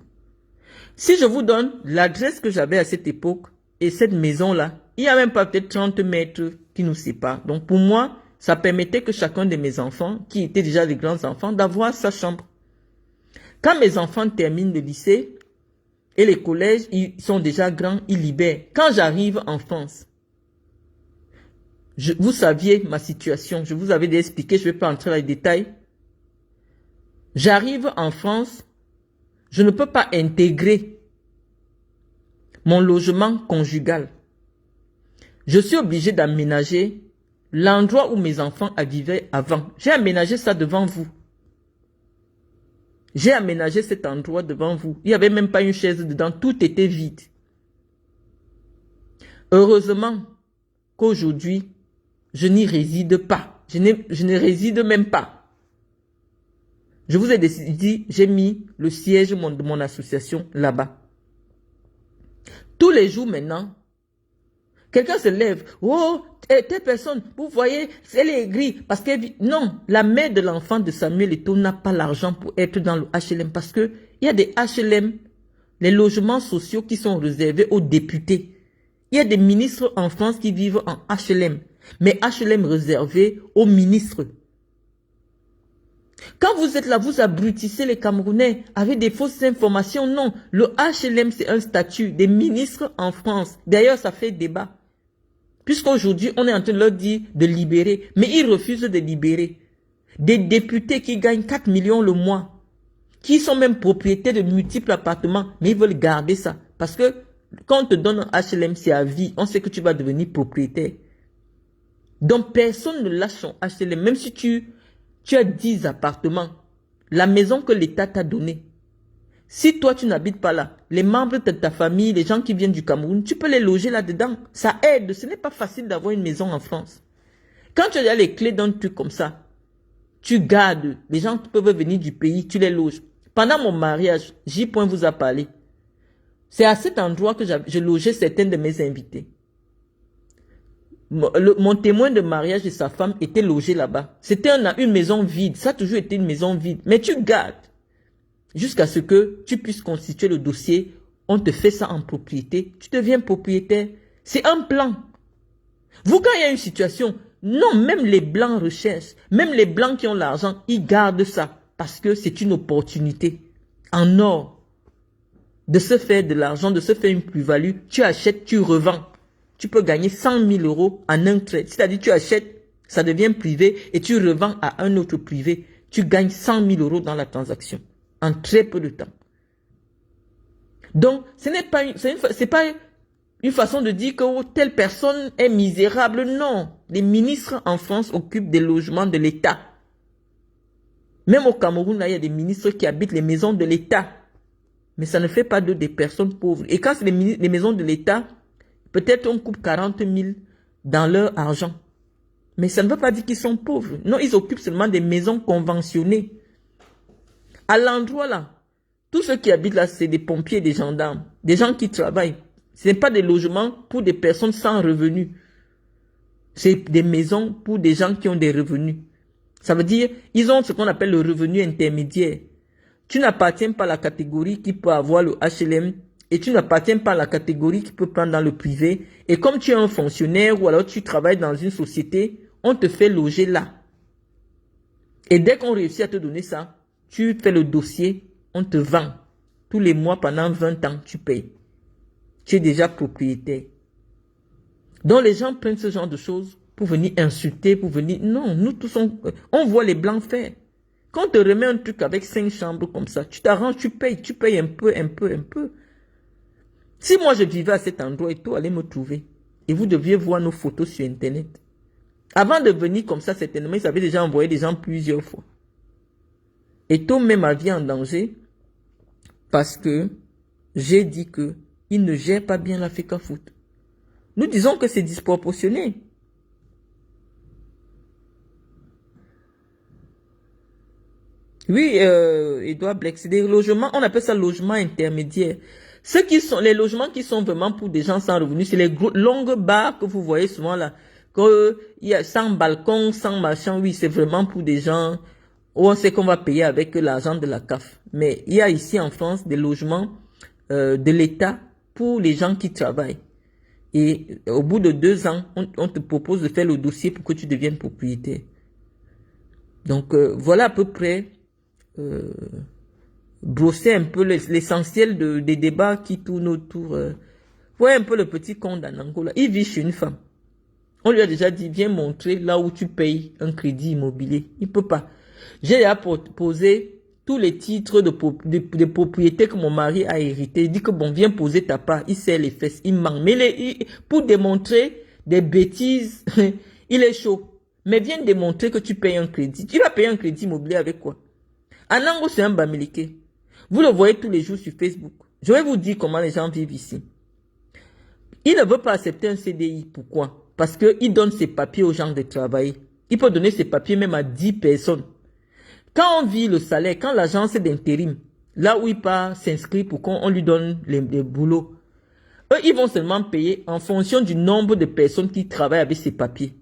Si je vous donne l'adresse que j'avais à cette époque et cette maison-là, il n'y a même pas peut-être 30 mètres qui nous séparent. Donc pour moi, ça permettait que chacun de mes enfants, qui étaient déjà des grands enfants, d'avoir sa chambre. Quand mes enfants terminent le lycée et les collèges, ils sont déjà grands, ils libèrent. Quand j'arrive en France, vous saviez ma situation, je vous avais déjà expliqué, je ne vais pas entrer dans les détails. J'arrive en France, je ne peux pas intégrer mon logement conjugal. Je suis obligé d'aménager l'endroit où mes enfants vivaient avant. J'ai aménagé ça devant vous. J'ai aménagé cet endroit devant vous. Il n'y avait même pas une chaise dedans. Tout était vide. Heureusement qu'aujourd'hui, je n'y réside pas. Je ne réside même pas. Je vous ai dit, j'ai mis le siège de mon association là-bas. Tous les jours maintenant, quelqu'un se lève. Oh, telle personne, vous voyez, elle est aigrie. Parce que, non, la mère de l'enfant de Samuel Eto'o n'a pas l'argent pour être dans le HLM. Parce que il y a des HLM, les logements sociaux qui sont réservés aux députés. Il y a des ministres en France qui vivent en HLM. Mais HLM réservé aux ministres. Quand vous êtes là, vous abrutissez les Camerounais avec des fausses informations. Non, le HLM, c'est un statut des ministres en France. D'ailleurs, ça fait débat. Puisqu'aujourd'hui, on est en train de leur dire de libérer. Mais ils refusent de libérer. Des députés qui gagnent 4 millions le mois. Qui sont même propriétaires de multiples appartements. Mais ils veulent garder ça. Parce que quand on te donne un HLM, c'est à vie. On sait que tu vas devenir propriétaire. Donc, personne ne lâche son HLM. Même si tu as 10 appartements, la maison que l'État t'a donnée. Si toi, tu n'habites pas là, les membres de ta famille, les gens qui viennent du Cameroun, tu peux les loger là-dedans. Ça aide. Ce n'est pas facile d'avoir une maison en France. Quand tu as les clés d'un truc comme ça, tu gardes. Les gens peuvent venir du pays, tu les loges. Pendant mon mariage, J. vous a parlé. C'est à cet endroit que je logeais certains de mes invités. Mon témoin de mariage et sa femme étaient logés là-bas. C'était une maison vide. Ça a toujours été une maison vide. Mais tu gardes. Jusqu'à ce que tu puisses constituer le dossier. On te fait ça en propriété. Tu deviens propriétaire. C'est un plan. Vous, quand il y a une situation, non, même les Blancs recherchent. Même les Blancs qui ont l'argent, ils gardent ça. Parce que c'est une opportunité. En or. De se faire de l'argent, de se faire une plus-value. Tu achètes, tu revends. Tu peux gagner 100 000 euros en un trade. C'est-à-dire tu achètes, ça devient privé et tu revends à un autre privé. Tu gagnes 100 000 euros dans la transaction en très peu de temps. Donc, ce n'est pas une façon de dire que oh, telle personne est misérable. Non, les ministres en France occupent des logements de l'État. Même au Cameroun, là, il y a des ministres qui habitent les maisons de l'État. Mais ça ne fait pas d'eux des personnes pauvres. Et quand c'est les maisons de l'État, peut-être on coupe 40 000 dans leur argent. Mais ça ne veut pas dire qu'ils sont pauvres. Non, ils occupent seulement des maisons conventionnées. À l'endroit là, tous ceux qui habitent là, c'est des pompiers, des gendarmes, des gens qui travaillent. Ce n'est pas des logements pour des personnes sans revenus. C'est des maisons pour des gens qui ont des revenus. Ça veut dire, ils ont ce qu'on appelle le revenu intermédiaire. Tu n'appartiens pas à la catégorie qui peut avoir le HLM et tu n'appartiens pas à la catégorie qui peut prendre dans le privé. Et comme tu es un fonctionnaire ou alors tu travailles dans une société, on te fait loger là. Et dès qu'on réussit à te donner ça, tu fais le dossier, on te vend. Tous les mois pendant 20 ans, tu payes. Tu es déjà propriétaire. Donc les gens prennent ce genre de choses pour venir insulter, pour venir... Non, nous tous, on voit les blancs faire. Quand on te remet un truc avec 5 chambres comme ça, tu t'arranges, tu payes un peu. Si moi je vivais à cet endroit et toi allez me trouver, et vous deviez voir nos photos sur Internet. Avant de venir comme ça, certainement, ils avaient déjà envoyé des gens plusieurs fois. Et tout met ma vie en danger parce que j'ai dit que il ne gère pas bien la FECAFOOT. Nous disons que c'est disproportionné. Oui, Edouard Bleck, c'est des logements, on appelle ça logement intermédiaire. Les logements qui sont vraiment pour des gens sans revenus, c'est les longues barres que vous voyez souvent là. Il y a sans balcon, sans machin, oui, c'est vraiment pour des gens où on sait qu'on va payer avec l'argent de la CAF. Mais il y a ici en France des logements de l'État pour les gens qui travaillent. Et au bout de 2 ans, on te propose de faire le dossier pour que tu deviennes propriétaire. Donc voilà à peu près brosser un peu l'essentiel des débats qui tournent autour. Voyez un peu le petit con d'Anangola. Il vit chez une femme. On lui a déjà dit, viens montrer là où tu payes un crédit immobilier. Il ne peut pas. J'ai déjà posé tous les titres de propriété que mon mari a hérité. Il dit que bon, viens poser ta part. Il serre les fesses, il manque. Mais pour démontrer des bêtises, il est chaud. Mais viens démontrer que tu payes un crédit. Tu vas payer un crédit immobilier avec quoi? Anango, c'est un Bamileke. Vous le voyez tous les jours sur Facebook. Je vais vous dire comment les gens vivent ici. Il ne veut pas accepter un CDI. Pourquoi? Parce qu'il donne ses papiers aux gens de travailler. Il peut donner ses papiers même à 10 personnes. Quand on vit le salaire, quand l'agence d'intérim, là où il part s'inscrit pour qu'on lui donne les boulots, eux, ils vont seulement payer en fonction du nombre de personnes qui travaillent avec ces papiers.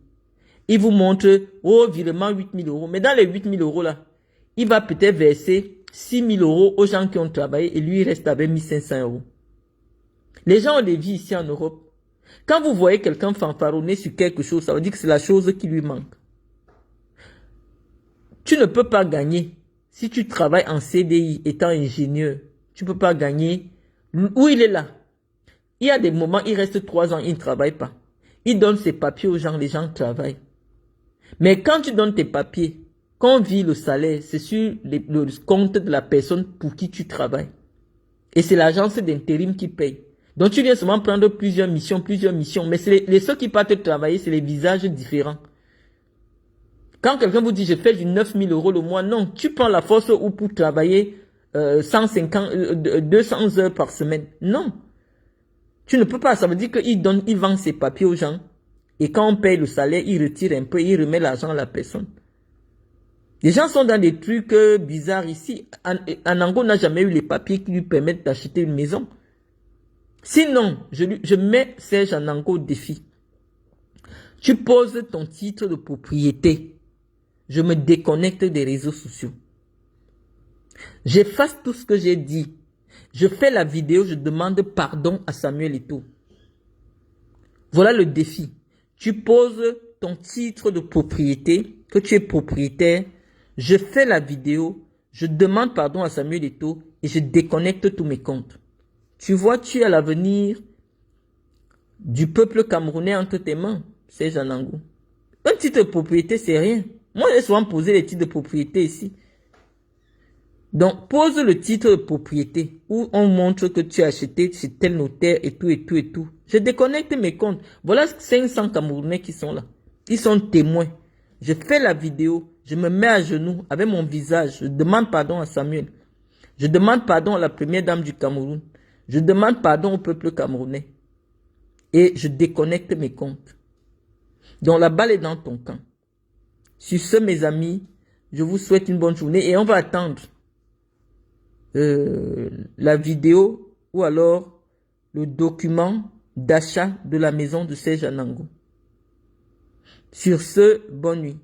Ils vous montrent, oh, virement 8 000 euros. Mais dans les 8 000 euros là, il va peut-être verser 6 000 euros aux gens qui ont travaillé et lui, il reste avec 1 500 euros. Les gens ont des vies ici en Europe. Quand vous voyez quelqu'un fanfaronner sur quelque chose, ça veut dire que c'est la chose qui lui manque. Tu ne peux pas gagner. Si tu travailles en CDI étant ingénieur, tu ne peux pas gagner. Où il est là? Il y a des moments, il reste 3 ans, il ne travaille pas. Il donne ses papiers aux gens, les gens travaillent. Mais quand tu donnes tes papiers, quand on vit le salaire, c'est sur le compte de la personne pour qui tu travailles. Et c'est l'agence d'intérim qui paye. Donc tu viens seulement prendre plusieurs missions. Mais ceux qui partent travailler, c'est les visages différents. Quand quelqu'un vous dit, je fais du 9 000 euros le mois, non, tu prends la force ou pour travailler 200 heures par semaine. Non. Tu ne peux pas. Ça veut dire qu'il vend ses papiers aux gens. Et quand on paye le salaire, il retire un peu, il remet l'argent à la personne. Les gens sont dans des trucs bizarres ici. Anango n'a jamais eu les papiers qui lui permettent d'acheter une maison. Sinon, je mets Serge Anango au défi. Tu poses ton titre de propriété. Je me déconnecte des réseaux sociaux. J'efface tout ce que j'ai dit. Je fais la vidéo, je demande pardon à Samuel Eto'o. Voilà le défi. Tu poses ton titre de propriété, que tu es propriétaire. Je fais la vidéo, je demande pardon à Samuel Eto'o et je déconnecte tous mes comptes. Tu vois, tu as l'avenir du peuple camerounais entre tes mains, Serge Anango. Un titre de propriété, c'est rien. Moi, j'ai souvent posé les titres de propriété ici. Donc, pose le titre de propriété où on montre que tu as acheté chez tel notaire et tout. Je déconnecte mes comptes. Voilà 500 Camerounais qui sont là. Ils sont témoins. Je fais la vidéo, je me mets à genoux avec mon visage. Je demande pardon à Samuel. Je demande pardon à la première dame du Cameroun. Je demande pardon au peuple camerounais. Et je déconnecte mes comptes. Donc, la balle est dans ton camp. Sur ce, mes amis, je vous souhaite une bonne journée et on va attendre la vidéo ou alors le document d'achat de la maison de Serge Anango. Sur ce, bonne nuit.